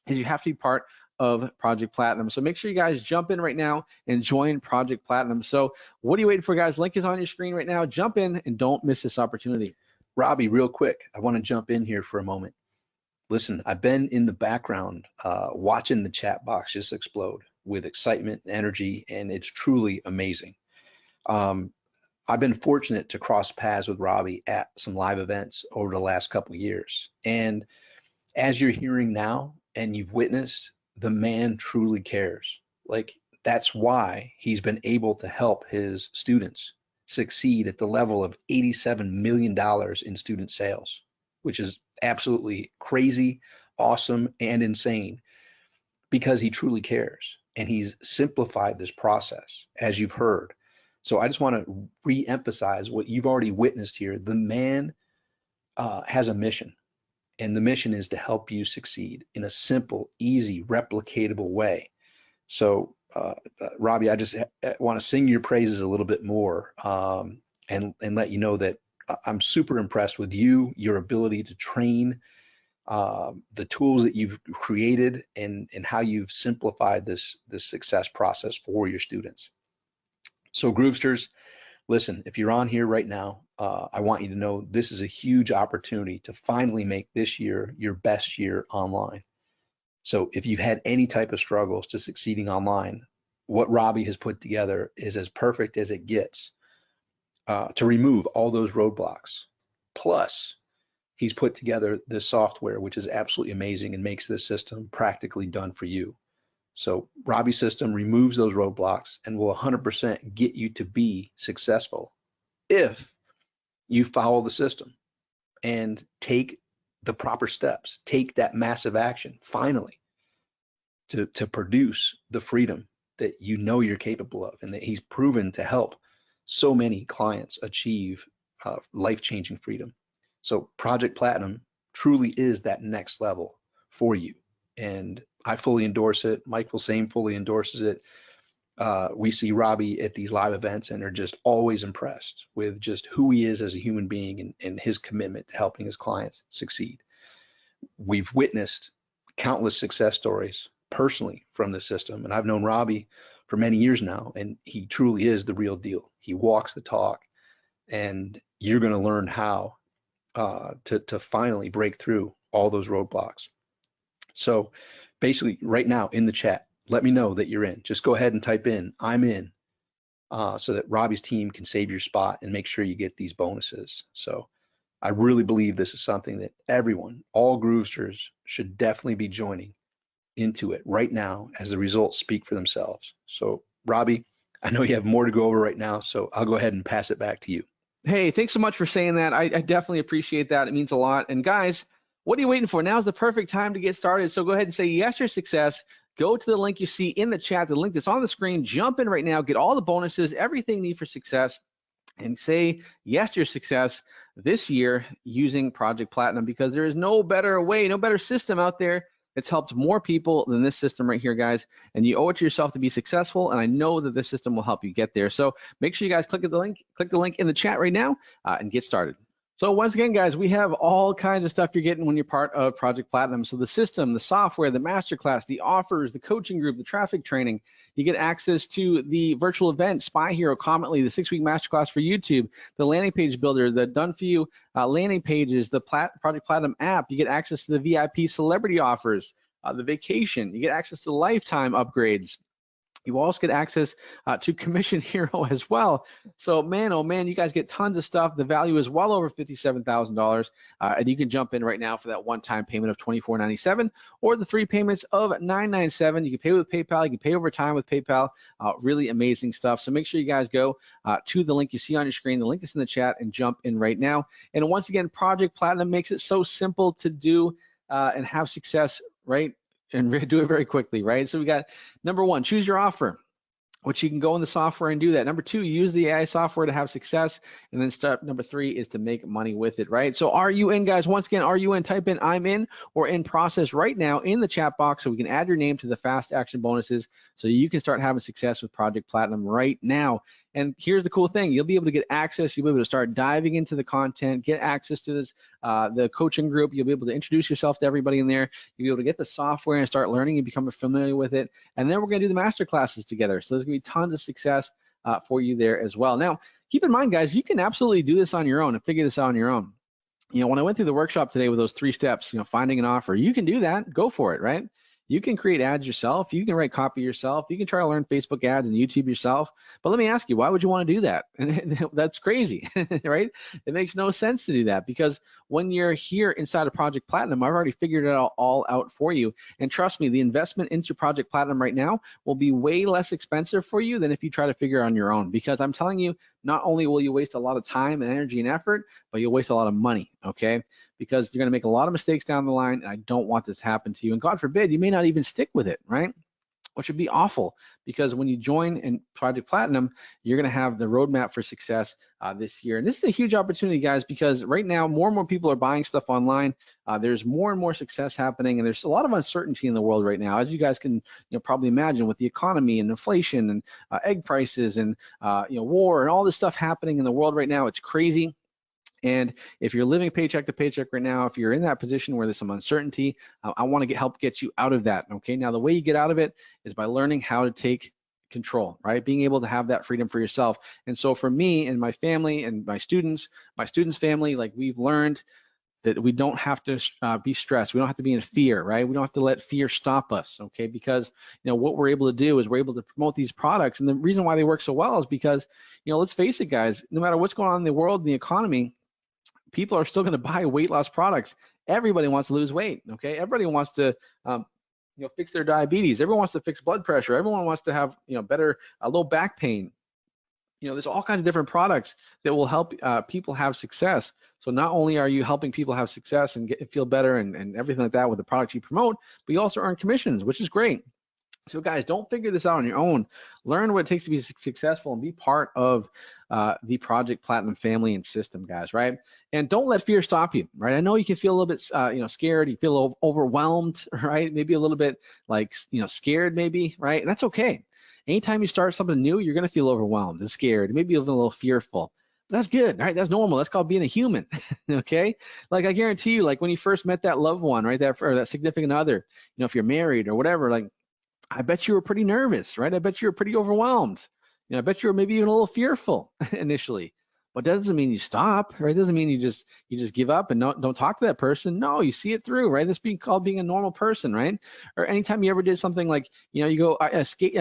is you have to be part of Project Platinum. So make sure you guys jump in right now and join Project Platinum. So what are you waiting for, guys? Link is on your screen right now. Jump in and don't miss this opportunity. Robby, real quick, I want to jump in here for a moment. Listen, I've been in the background watching the chat box just explode with excitement and energy, and it's truly amazing. I've been fortunate to cross paths with Robby at some live events over the last couple of years. And as you're hearing now and you've witnessed, the man truly cares. Like, that's why he's been able to help his students succeed at the level of $87 million in student sales, which is absolutely crazy, awesome, and insane, because he truly cares. And he's simplified this process, as you've heard. So I just want to re-emphasize what you've already witnessed here. The man has a mission, and the mission is to help you succeed in a simple, easy, replicatable way. So Robby, I just want to sing your praises a little bit more and let you know that I'm super impressed with you, your ability to train, the tools that you've created, and how you've simplified this success process for your students. So Groovesters, listen, if you're on here right now, I want you to know this is a huge opportunity to finally make this year your best year online. So if you've had any type of struggles to succeeding online, what Robby has put together is as perfect as it gets to remove all those roadblocks. Plus, he's put together this software, which is absolutely amazing and makes this system practically done for you. So Robby's system removes those roadblocks and will 100% get you to be successful if you follow the system and take the proper steps, take that massive action finally to produce the freedom that you know you're capable of, and that he's proven to help so many clients achieve life-changing freedom. So Project Platinum truly is that next level for you. And I fully endorse it. Mike Wilsame fully endorses it. We see Robby at these live events and are just always impressed with just who he is as a human being and his commitment to helping his clients succeed. We've witnessed countless success stories personally from the system, and I've known Robby for many years now, and he truly is the real deal. He walks the talk, and you're going to learn how to finally break through all those roadblocks. So basically right now in the chat, let me know that you're in. Just go ahead and type in, I'm in, so that Robby's team can save your spot and make sure you get these bonuses. So I really believe this is something that everyone, all Groovesters, should definitely be joining into it right now as the results speak for themselves. So Robby, I know you have more to go over right now, so I'll go ahead and pass it back to you. Hey, thanks so much for saying that. I definitely appreciate that. It means a lot. And guys, what are you waiting for? Now's the perfect time to get started. So go ahead and say yes to success. Go to the link you see in the chat, the link that's on the screen. Jump in right now, get all the bonuses, everything you need for success, and say yes to your success this year using Project Platinum, because there is no better way, no better system out there that's helped more people than this system right here, guys. And you owe it to yourself to be successful, and I know that this system will help you get there. So make sure you guys click the link in the chat right now and get started. So once again, guys, we have all kinds of stuff you're getting when you're part of Project Platinum. So the system, the software, the masterclass, the offers, the coaching group, the traffic training. You get access to the virtual event, Spy Hero, Cometly, the 6-week masterclass for YouTube, the landing page builder, the done for you landing pages, the Project Platinum app. You get access to the VIP celebrity offers, the vacation. You get access to lifetime upgrades. You also get access to Commission Hero as well. So man, oh man, you guys get tons of stuff. The value is well over $57,000, and you can jump in right now for that one-time payment of $24.97 or the 3 payments of $9.97. You can pay with PayPal. You can pay over time with PayPal. Really amazing stuff. So make sure you guys go to the link you see on your screen, the link that's in the chat, and jump in right now. And once again, Project Platinum makes it so simple to do and have success, right? And do it very quickly, right? So we got number 1, choose your offer, which you can go in the software and do that. Number 2, use the AI software to have success. And then step number 3 is to make money with it, right? So are you in, guys? Once again, are you in? Type in I'm in or in process right now in the chat box so we can add your name to the fast action bonuses so you can start having success with Project Platinum right now. And here's the cool thing. You'll be able to get access. You'll be able to start diving into the content, get access to this, the coaching group. You'll be able to introduce yourself to everybody in there. You'll be able to get the software and start learning and become familiar with it. And then we're going to do the master classes together. So there's going to be tons of success for you there as well. Now, keep in mind, guys, you can absolutely do this on your own and figure this out on your own. You know, when I went through the workshop today with those 3 steps, you know, finding an offer, you can do that. Go for it, right? You can create ads yourself. You can write copy yourself. You can try to learn Facebook ads and YouTube yourself. But let me ask you, why would you want to do that? And that's crazy, right? It makes no sense to do that, because when you're here inside of Project Platinum, I've already figured it all out for you. And trust me, the investment into Project Platinum right now will be way less expensive for you than if you try to figure it on your own, because I'm telling you, not only will you waste a lot of time and energy and effort, but you'll waste a lot of money, okay? Because you're going to make a lot of mistakes down the line, and I don't want this to happen to you. And God forbid, you may not even stick with it, right? Which would be awful, because when you join in Project Platinum, you're going to have the roadmap for success this year. And this is a huge opportunity, guys, because right now more and more people are buying stuff online. There's more and more success happening, and there's a lot of uncertainty in the world right now, as you guys can probably imagine, with the economy and inflation and egg prices and war and all this stuff happening in the world right now. It's crazy. And if you're living paycheck to paycheck right now, if you're in that position where there's some uncertainty, I want to help get you out of that, okay? Now, the way you get out of it is by learning how to take control, right? Being able to have that freedom for yourself. And so for me and my family and my students' family, like, we've learned that we don't have to be stressed. We don't have to be in fear, right? We don't have to let fear stop us, okay? Because, what we're able to do is we're able to promote these products. And the reason why they work so well is because, let's face it, guys, no matter what's going on in the world, in the economy, people are still going to buy weight loss products. Everybody wants to lose weight, okay? Everybody wants to fix their diabetes. Everyone wants to fix blood pressure. Everyone wants to have, better low back pain. There's all kinds of different products that will help people have success. So not only are you helping people have success and feel better and everything like that with the products you promote, but you also earn commissions, which is great. So guys, don't figure this out on your own. Learn what it takes to be successful and be part of the Project Platinum family and system, guys, right? And don't let fear stop you, right? I know you can feel a little bit, scared. You feel overwhelmed, right? Maybe a little bit like, scared maybe, right? And that's okay. Anytime you start something new, you're going to feel overwhelmed and scared, maybe even a little fearful. But that's good, right? That's normal. That's called being a human, okay? Like I guarantee you, like when you first met that loved one, right, or that significant other, if you're married or whatever, like I bet you were pretty nervous, right? I bet you were pretty overwhelmed. I bet you were maybe even a little fearful initially. But that doesn't mean you stop, right? It doesn't mean you just give up and don't talk to that person. No, you see it through, right? That's called being a normal person, right? Or anytime you ever did something like, you go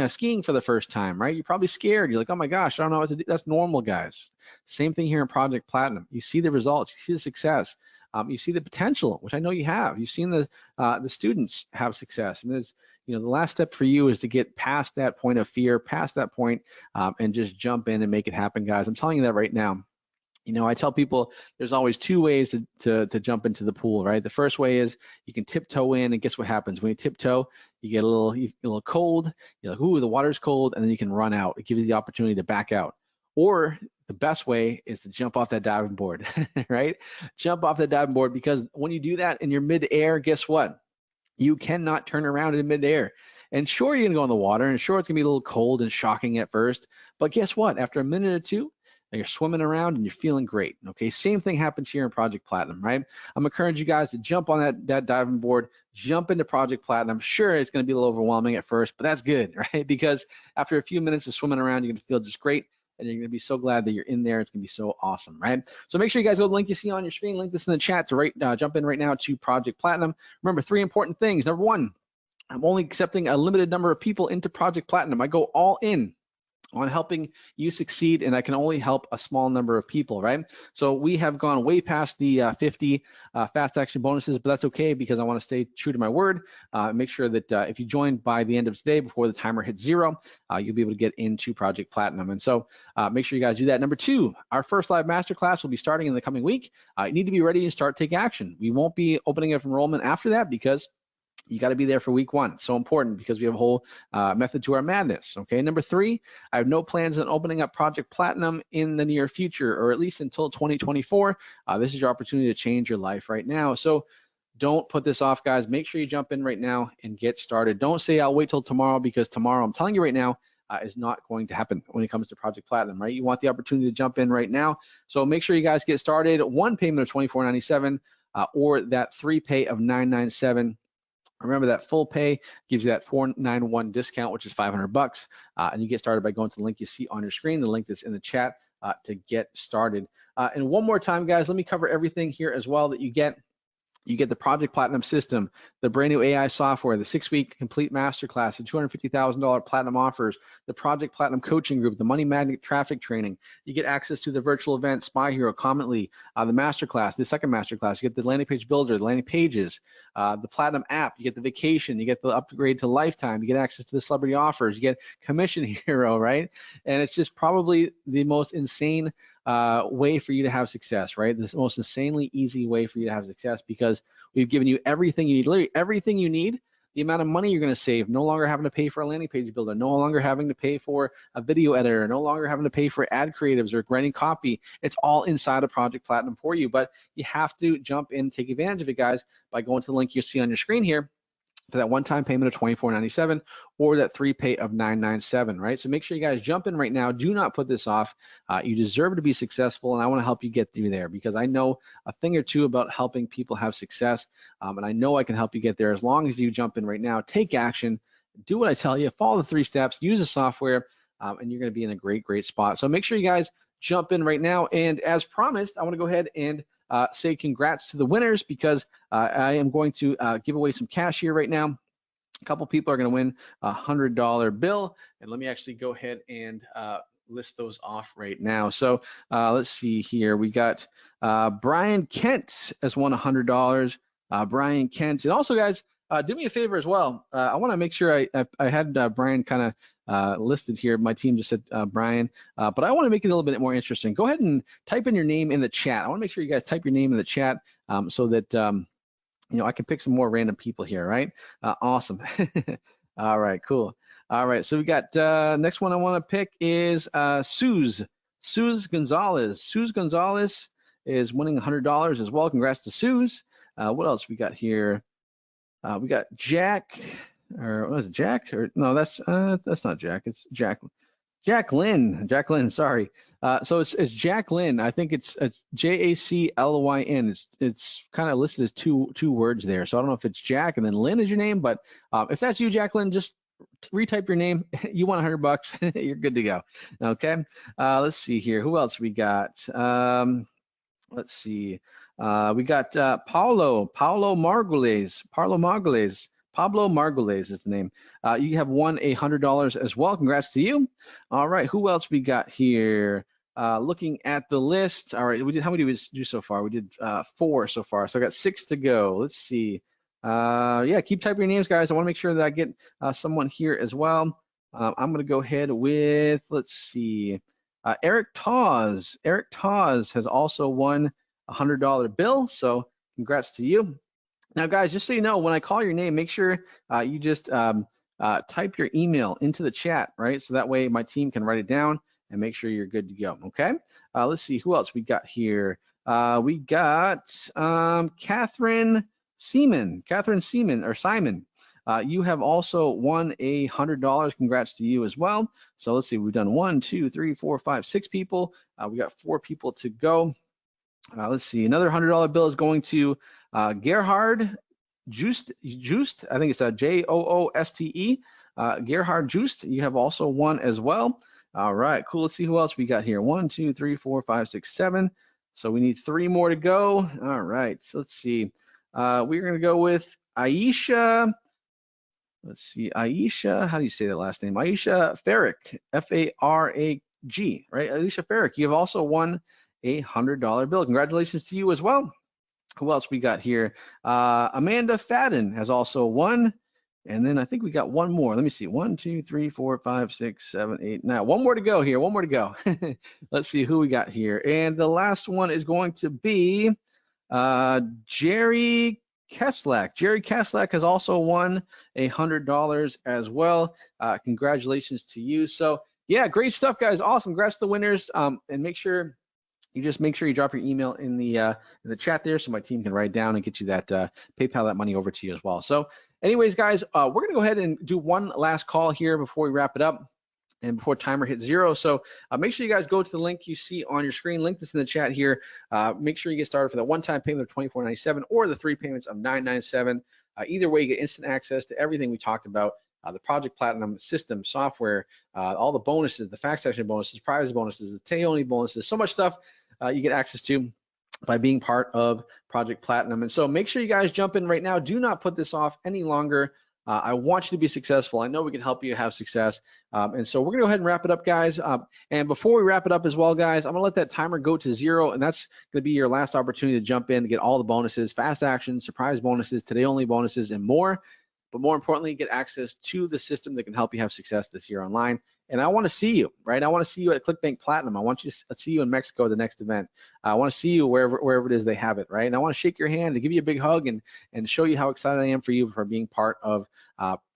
skiing for the first time, right? You're probably scared. You're like, oh my gosh, I don't know what to do. That's normal, guys. Same thing here in Project Platinum. You see the results, you see the success. You see the potential, which I know you have. You've seen the students have success, and there's, the last step for you is to get past that point of fear, past that point, and just jump in and make it happen, guys. I'm telling you that right now. I tell people there's always two ways to jump into the pool, right? The first way is you can tiptoe in, and guess what happens when you tiptoe? You get a little cold. You're like, ooh, the water's cold, and then you can run out. It gives you the opportunity to back out. Or the best way is to jump off that diving board, right? Jump off that diving board, because when you do that and you're mid-air, guess what? You cannot turn around in mid-air. And sure, you're gonna go in the water, and sure, it's gonna be a little cold and shocking at first, but guess what? After a minute or two, you're swimming around and you're feeling great, okay? Same thing happens here in Project Platinum, right? I'm encouraging you guys to jump on that diving board, jump into Project Platinum. Sure, it's gonna be a little overwhelming at first, but that's good, right? Because after a few minutes of swimming around, you're gonna feel just great, and you're gonna be so glad that you're in there. It's gonna be so awesome, right? So make sure you guys go to the link you see on your screen, link this in the chat to jump in right now to Project Platinum. Remember, 3 important things. Number 1, I'm only accepting a limited number of people into Project Platinum. I go all in on helping you succeed, and I can only help a small number of people, right? So we have gone way past the 50 fast action bonuses, but that's okay, because I want to stay true to my word. Make sure that if you join by the end of today, before the timer hits 0, you'll be able to get into Project Platinum. And so make sure you guys do that. Number 2, our first live masterclass will be starting in the coming week. You need to be ready and start take action. We won't be opening up enrollment after that, because you got to be there for week 1. So important, because we have a whole method to our madness. Okay. Number 3, I have no plans on opening up Project Platinum in the near future, or at least until 2024. This is your opportunity to change your life right now. So don't put this off, guys. Make sure you jump in right now and get started. Don't say I'll wait till tomorrow, because tomorrow, I'm telling you right now, is not going to happen when it comes to Project Platinum, right? You want the opportunity to jump in right now. So make sure you guys get started. 1 payment of $24.97 or that 3 pay of $997. Remember, that full pay gives you that $491 discount, which is $500, and you get started by going to the link you see on your screen, the link that's in the chat, to get started. And one more time, guys, let me cover everything here as well that you get. You get the Project Platinum system, the brand new AI software, the 6-week complete masterclass, the $250,000 platinum offers, the Project Platinum coaching group, the money magnet traffic training. You get access to the virtual event, Spy Hero, Commently, the masterclass, the second masterclass. You get the landing page builder, the landing pages, the platinum app. You get the vacation. You get the upgrade to lifetime. You get access to the celebrity offers. You get Commission Hero, right? And it's just probably the most insane way for you to have success, right? This is the most insanely easy way for you to have success, because we've given you everything you need, literally everything you need. The amount of money you're going to save, no longer having to pay for a landing page builder, no longer having to pay for a video editor, no longer having to pay for ad creatives or writing copy. It's all inside of Project Platinum for you, but you have to jump in, take advantage of it, guys, by going to the link you see on your screen here, for that one-time payment of $24.97 or that 3 pay of $997, right? So make sure you guys jump in right now. Do not put this off. You deserve to be successful, and I want to help you get through there, because I know a thing or two about helping people have success, and I know I can help you get there as long as you jump in right now. Take action, do what I tell you, follow the 3 steps, use the software, and you're going to be in a great, great spot. So make sure you guys jump in right now. And as promised, I want to go ahead and say congrats to the winners, because I am going to give away some cash here right now. A couple people are going to win a $100 bill, and let me actually go ahead and list those off right now. So let's see here. We got Brian Kent has won $100. Brian Kent, and also, guys, do me a favor as well. I want to make sure I had Brian kind of listed here. My team just said Brian, but I want to make it a little bit more interesting. Go ahead and type in your name in the chat. I want to make sure you guys type your name in the chat so that you know, I can pick some more random people here, right? Awesome. All right, cool. All right, so we got next one I want to pick is Suze Gonzalez. Suze Gonzalez is winning $100 as well. Congrats to Suze. What else we got here? We got Jack, or what is it, Jack? Or no, that's not Jack. It's Jacqueline. Sorry. So it's Jacqueline. I think it's Jaclyn. It's kind of listed as two words there. So I don't know if it's Jack and then Lynn is your name, but if that's you, Jacqueline, just retype your name. You want $100. You're good to go. Okay. Let's see here. Who else we got? Let's see. We got Pablo Margules. Pablo Margules is the name. You have won $100 as well. Congrats to you. All right, who else we got here? Looking at the list. All right, how many did we do so far? We did 4 so far, so I got 6 to go. Let's see. Yeah, keep typing your names, guys. I want to make sure that I get someone here as well. I'm going to go ahead with, let's see, Eric Tawes. Eric Tawes has also won a $100 bill, so congrats to you. Now, guys, just so you know, when I call your name, make sure you just type your email into the chat, right? So that way my team can write it down and make sure you're good to go, okay? Let's see, who else we got here? We got Catherine Seaman, Simon. You have also won $100. Congrats to you as well. So let's see, we've done 1, 2, 3, 4, 5, 6 people. We got 4 people to go. Let's see, another $100 bill is going to Gerhard Joost. I think it's Jooste. Gerhard Joost, you have also won as well. All right, cool. Let's see who else we got here. 1, 2, 3, 4, 5, 6, 7. So we need 3 more to go. All right, so let's see. We're going to go with Aisha. Let's see, Aisha. How do you say that last name? Aisha Farag, F-A-R-A-G, right? Aisha Farag, you have also won $100 bill. Congratulations to you as well. Who else we got here? Amanda Fadden has also won. And then I think we got one more. Let me see. 1, 2, 3, 4, 5, 6, 7, 8. Now, one more to go here. One more to go. Let's see who we got here. And the last one is going to be Jerry Keslak. Jerry Keslak has also won $100 as well. Congratulations to you. So, yeah, great stuff, guys. Awesome. Congrats to the winners. And make sure you drop your email in the chat there so my team can write down and get you that PayPal that money over to you as well. So anyways, guys, we're going to go ahead and do one last call here before we wrap it up and before timer hits 0. So make sure you guys go to the link you see on your screen. Link this in the chat here. Make sure you get started for the one-time payment of $24.97 or the 3 payments of $9.97. Either way, you get instant access to everything we talked about. The Project Platinum system, software, all the bonuses, the fact section bonuses, privacy bonuses, the today-only bonuses, so much stuff you get access to by being part of Project Platinum. And so make sure you guys jump in right now. Do not put this off any longer. I want you to be successful. I know we can help you have success. And so we're gonna go ahead and wrap it up, guys. And before we wrap it up as well, guys, I'm gonna let that timer go to 0, and that's gonna be your last opportunity to jump in to get all the bonuses, fast actions, surprise bonuses, today-only bonuses, and more. But more importantly, get access to the system that can help you have success this year online. And I want to see you, right? I want to see you at ClickBank Platinum. I want you to see you in Mexico the next event. I want to see you wherever it is they have it, right? And I want to shake your hand, to give you a big hug, and show you how excited I am for you for being part of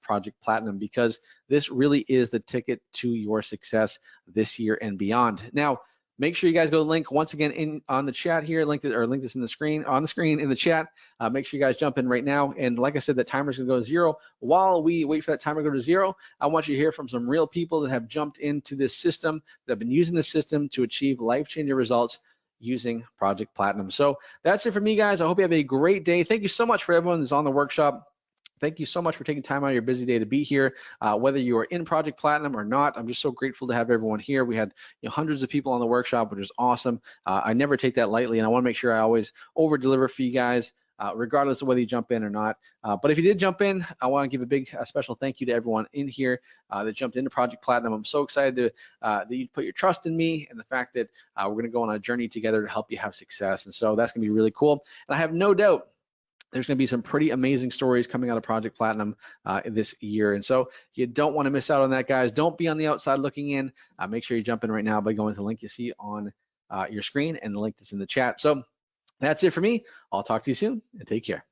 Project Platinum, because this really is the ticket to your success this year and beyond. Now, make sure you guys go to the link once again on the chat here. Link this in the screen, on the screen in the chat. Make sure you guys jump in right now. And like I said, the timer's gonna go to 0. While we wait for that timer to go to 0, I want you to hear from some real people that have jumped into this system, that have been using this system to achieve life-changing results using Project Platinum. So that's it for me, guys. I hope you have a great day. Thank you so much for everyone that's on the workshop. Thank you so much for taking time out of your busy day to be here, whether you are in Project Platinum or not. I'm just so grateful to have everyone here. We had hundreds of people on the workshop, which is awesome. I never take that lightly, and I want to make sure I always over-deliver for you guys, regardless of whether you jump in or not. But if you did jump in, I want to give a big special thank you to everyone in here that jumped into Project Platinum. I'm so excited that you put your trust in me, and the fact that we're going to go on a journey together to help you have success. And so that's going to be really cool. And I have no doubt There's going to be some pretty amazing stories coming out of Project Platinum this year. And so you don't want to miss out on that, guys. Don't be on the outside looking in. Make sure you jump in right now by going to the link you see on your screen and the link that's in the chat. So that's it for me. I'll talk to you soon, and take care.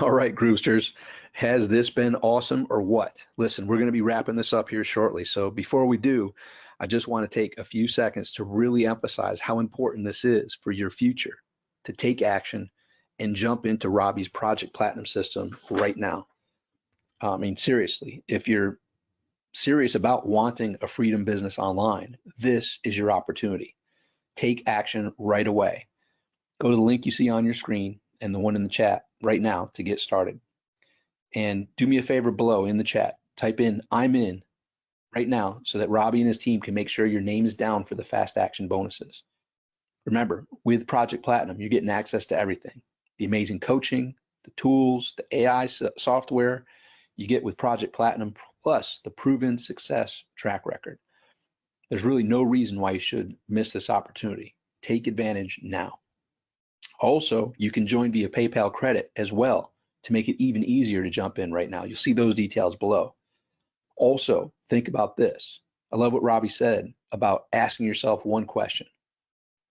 All right, Groovesters, has this been awesome or what? Listen, we're going to be wrapping this up here shortly. So before we do, I just want to take a few seconds to really emphasize how important this is for your future, to take action and jump into Robby's Project Platinum system right now. I mean, seriously, if you're serious about wanting a freedom business online, this is your opportunity. Take action right away. Go to the link you see on your screen and the one in the chat right now to get started. And do me a favor below in the chat, type in "I'm in" right now so that Robby and his team can make sure your name is down for the fast action bonuses. Remember, with Project Platinum, you're getting access to everything. The amazing coaching, the tools, the AI software you get with Project Platinum, plus the proven success track record. There's really no reason why you should miss this opportunity. Take advantage now. Also, you can join via PayPal credit as well to make it even easier to jump in right now. You'll see those details below. Also, think about this. I love what Robby said about asking yourself one question.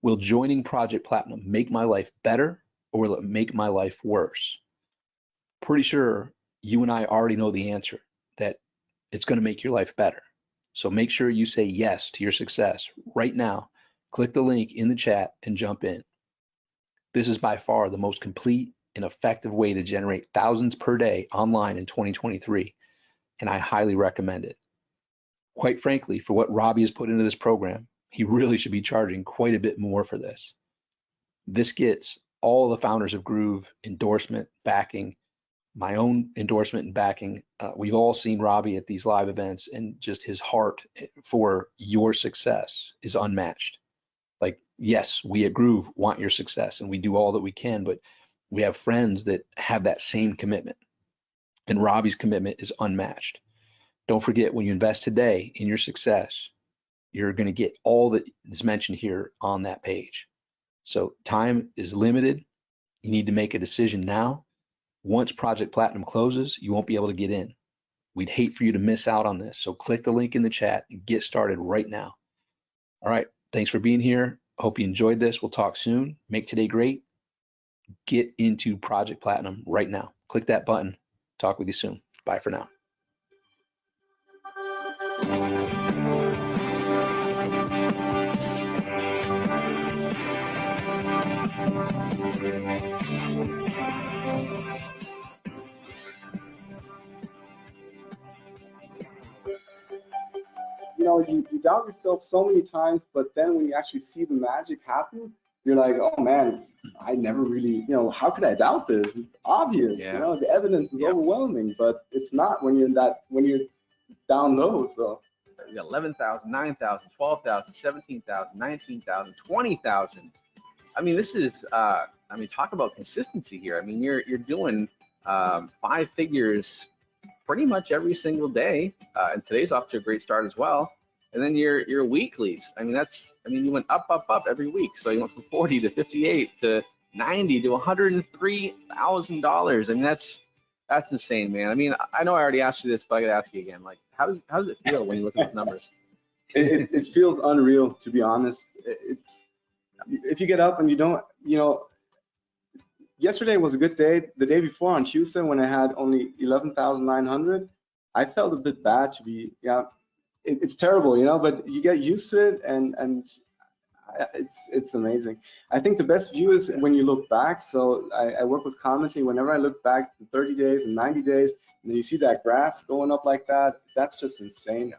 Will joining Project Platinum make my life better, or will it make my life worse? Pretty sure you and I already know the answer, that it's going to make your life better. So make sure you say yes to your success right now. Click the link in the chat and jump in. This is by far the most complete and effective way to generate thousands per day online in 2023, and I highly recommend it. Quite frankly, for what Robby has put into this program, he really should be charging quite a bit more for this. This gets all the founders of Groove endorsement, backing, my own endorsement and backing. We've all seen Robby at these live events, and just his heart for your success is unmatched. Like, yes, we at Groove want your success and we do all that we can, but we have friends that have that same commitment, and Robby's commitment is unmatched. Don't forget, when you invest today in your success, you're going to get all that is mentioned here on that page. So time is limited. You need to make a decision now. Once Project Platinum closes, you won't be able to get in. We'd hate for you to miss out on this. So click the link in the chat and get started right now. All right. Thanks for being here. Hope you enjoyed this. We'll talk soon. Make today great. Get into Project Platinum right now. Click that button. Talk with you soon. Bye for now. You know, you doubt yourself so many times, but then when you actually see the magic happen, you're like, oh man, I never really, you know, how could I doubt this? It's obvious, you know, the evidence is overwhelming, but it's not when you're down low. So we got 11,000, 9,000, 12,000, 17,000, 19,000, 20,000. I mean, this is, I mean, talk about consistency here. I mean, you're doing 5 figures pretty much every single day, and today's off to a great start as well. And then your weeklies. I mean, you went up every week. So you went from 40 to 58 to 90 to $103,000. I mean, that's insane, man. I mean, I know I already asked you this, but I gotta ask you again. Like, how does it feel when you look at those numbers? it feels unreal, to be honest. It's, if you get up and you don't, you know, yesterday was a good day. The day before, on Tuesday, when I had only 11,900, I felt a bit bad to be, it's terrible, you know, but you get used to it, and it's amazing. I think the best view is when you look back. So I work with commenting. Whenever I look back to 30 days and 90 days, and then you see that graph going up like that, that's just insane.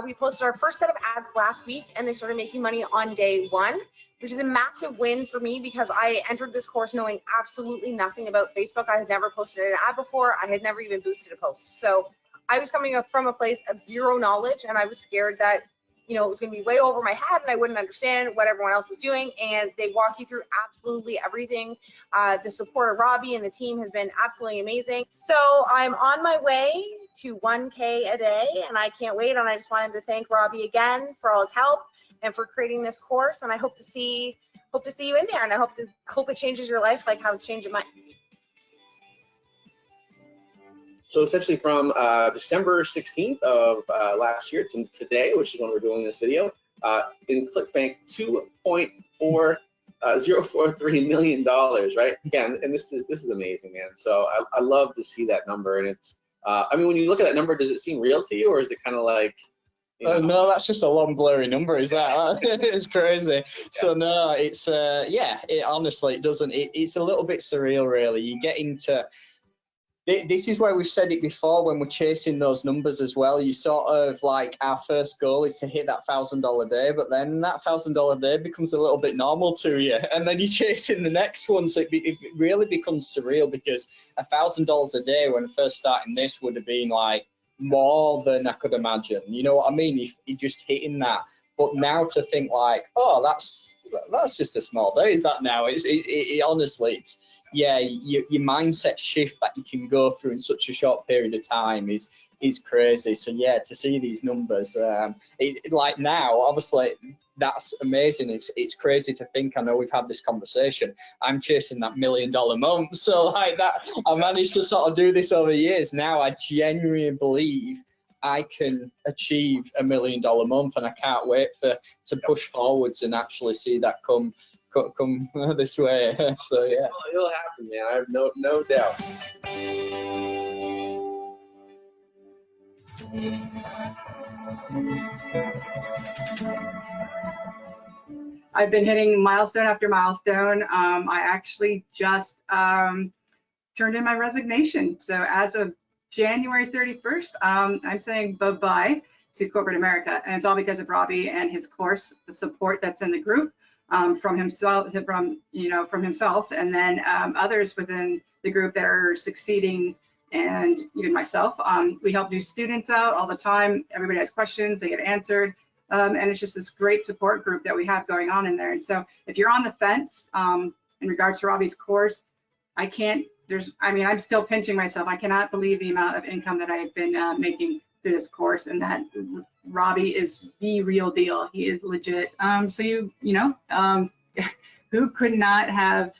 We posted our first set of ads last week, and they started making money on day 1, which is a massive win for me because I entered this course knowing absolutely nothing about Facebook. I had never posted an ad before. I had never even boosted a post. So I was coming up from a place of zero knowledge, and I was scared that, you know, it was going to be way over my head and I wouldn't understand what everyone else was doing. And they walk you through absolutely everything. The support of Robby and the team has been absolutely amazing. So I'm on my way to 1K a day, and I can't wait. And I just wanted to thank Robby again for all his help and for creating this course. And I hope to see hope to see you in there, and I hope it changes your life like how it's changing mine. So essentially from December 16th of last year to today, which is when we're doing this video, in ClickBank, $2.043 million, right? Yeah, and this is amazing, man. So I love to see that number, and it's I mean, when you look at that number, does it seem real to you, or is it kind of like, you know? No, that's just a long blurry number, is that? It's crazy. Yeah. So no, it's yeah, it honestly, it doesn't, it's a little bit surreal, really. You get into, this is where we've said it before, when we're chasing those numbers as well. You sort of like, our first goal is to hit that $1,000 day, but then that $1,000 day becomes a little bit normal to you, and then you're chasing the next one. So it really becomes surreal, because $1,000 a day when first starting this would have been like more than I could imagine. You know what I mean? If you're just hitting that, but now to think like, oh, that's just a small day. Is that now? It honestly, it's, yeah, your mindset shift that you can go through in such a short period of time is crazy. So yeah, to see these numbers, like now, obviously that's amazing. It's crazy to think. I know we've had this conversation. I'm chasing that $1 million month. So like that, I managed to sort of do this over years. Now I genuinely believe I can achieve $1 million month, and I can't wait to push forwards and actually see that come this way. So yeah, it'll happen, man. I have no doubt. I've been hitting milestone after milestone. I actually just turned in my resignation. So as of January 31st, I'm saying bye-bye to corporate America, and it's all because of Robby and his course, the support that's in the group. From himself, and then others within the group that are succeeding, and even myself. We help new students out all the time. Everybody has questions, they get answered, and it's just this great support group that we have going on in there. And so if you're on the fence in regards to Robby's course, I'm still pinching myself. I cannot believe the amount of income that I have been making through this course, and that Robby is the real deal. He is legit. So who could not have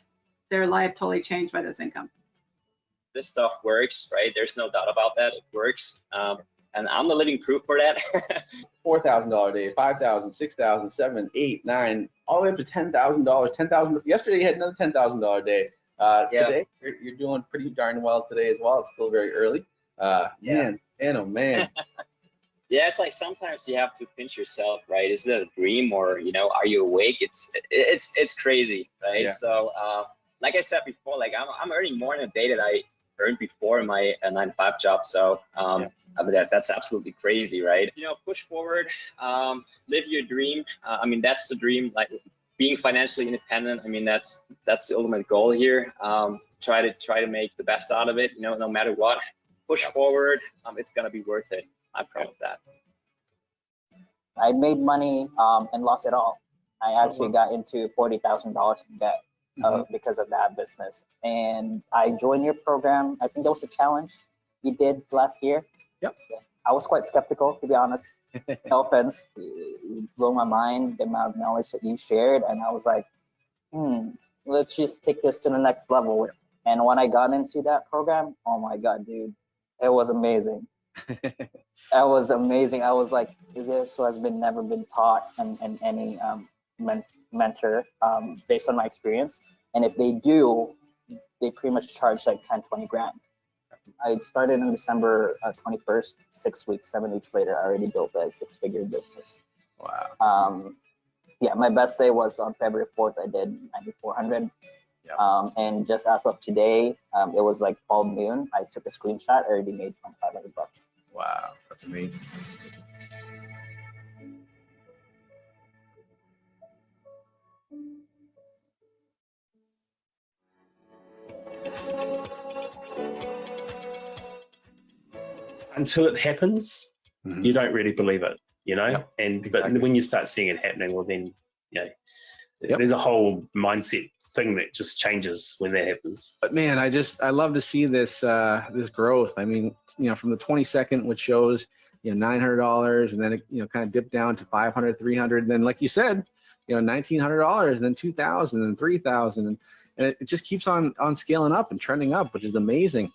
their life totally changed by this income? This stuff works, right? There's no doubt about that. It works. And I'm the living proof for that. $4,000 a day, $5,000, $6,000, $7,000, $8,000, $9,000, all the way up to $10,000. $10,000. Yesterday you had another $10,000 day. Today you're doing pretty darn well today as well. It's still very early. Man, oh man. Yeah, it's like sometimes you have to pinch yourself, right? Is it a dream, or are you awake? It's crazy, right? Yeah. So like I said before, like I'm earning more in a day than I earned before in my 9-to-5 job. So that's absolutely crazy, right? Push forward, live your dream. I mean, that's the dream, like being financially independent. I mean, that's the ultimate goal here. Try to make the best out of it, no matter what. Push forward. It's gonna be worth it. I promise that. I made money and lost it all. I actually got into $40,000 in debt because of that business. And I joined your program. I think that was a challenge you did last year. Yep. I was quite skeptical, to be honest. No offense. It blew my mind, the amount of knowledge that you shared. And I was like, let's just take this to the next level. And when I got into that program, oh my God, dude, it was amazing. That was amazing. I was like, this has never been taught in any mentor based on my experience. And if they do, they pretty much charge like 10, 20 grand. I started on December 21st, 7 weeks later, I already built a 6-figure business. Wow. Yeah, my best day was on February 4th. I did 9,400. Yep. And just as of today, it was like 12 noon. I took a screenshot. I already made $2,500. Wow, that's amazing. Until it happens, you don't really believe it, Yep. But when you start seeing it happening, well, then there's a whole mindset thing that just changes when that happens. But man, I love to see this this growth. I mean, from the 22nd, which shows $900, and then it kind of dipped down to 500, 300, and then like you said, $1,900 and then $2,000 and $3,000, and it just keeps on scaling up and trending up, which is amazing.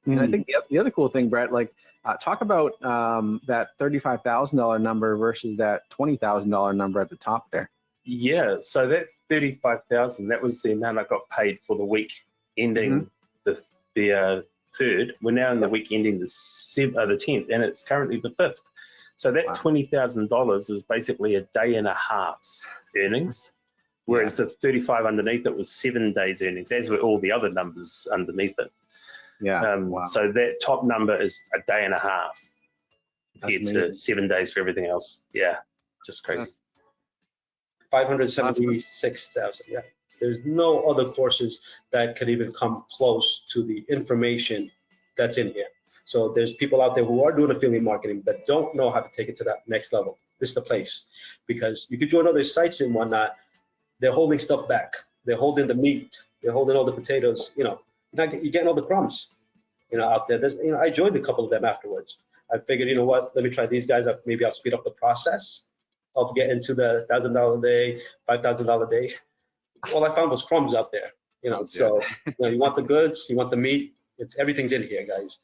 And I think the other cool thing, Brett, like talk about that $35,000 number versus that $20,000 number at the top there. Yeah, so that 35,000, that was the amount I got paid for the week ending the 3rd. We're now in the week ending the 10th, and it's currently the 5th. So that $20,000 is basically a day and a half's earnings, whereas the 35 underneath it was 7 days earnings, as were all the other numbers underneath it. So that top number is a day and a half compared to 7 days for everything else. Yeah, just crazy. 576,000. Yeah, there's no other courses that could even come close to the information that's in here. So there's people out there who are doing affiliate marketing that don't know how to take it to that next level. This is the place, because you could join other sites and whatnot. They're holding stuff back. They're holding the meat. They're holding all the potatoes. You're getting all the crumbs, out there. I joined a couple of them afterwards. I figured, you know what, let me try these guys. Maybe I'll speed up the process of getting to the $1,000 a day, $5,000 a day. All I found was crumbs out there, So you want the goods, you want the meat. Everything's in here, guys.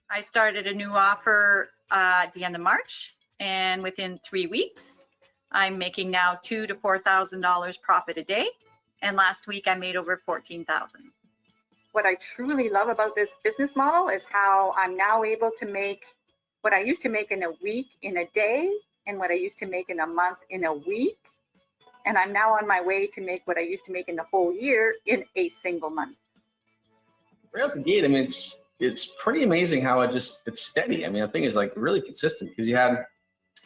I started a new offer at the end of March, and within 3 weeks, I'm making now $2,000 to $4,000 profit a day. And last week I made over 14,000. What I truly love about this business model is how I'm now able to make what I used to make in a week in a day, and what I used to make in a month in a week. And I'm now on my way to make what I used to make in the whole year in a single month. Right out the gate, I mean, it's pretty amazing how it's steady. I mean, the thing is like really consistent, because you had,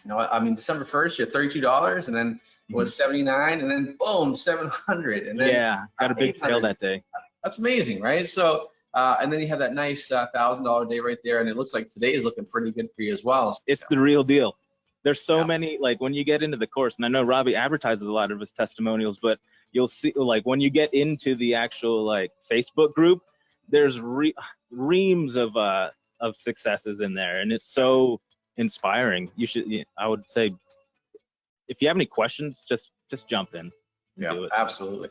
December 1st, you had $32, and then it was 79, and then boom, 700, and then got a big sale that day. That's amazing, right? So, and then you have that nice $1,000 day right there, and it looks like today is looking pretty good for you as well. It's the real deal. There's so many, like when you get into the course, and I know Robby advertises a lot of his testimonials, but you'll see, like when you get into the actual like Facebook group, there's reams of successes in there, and it's so inspiring. I would say, if you have any questions, just jump in. Yeah, absolutely.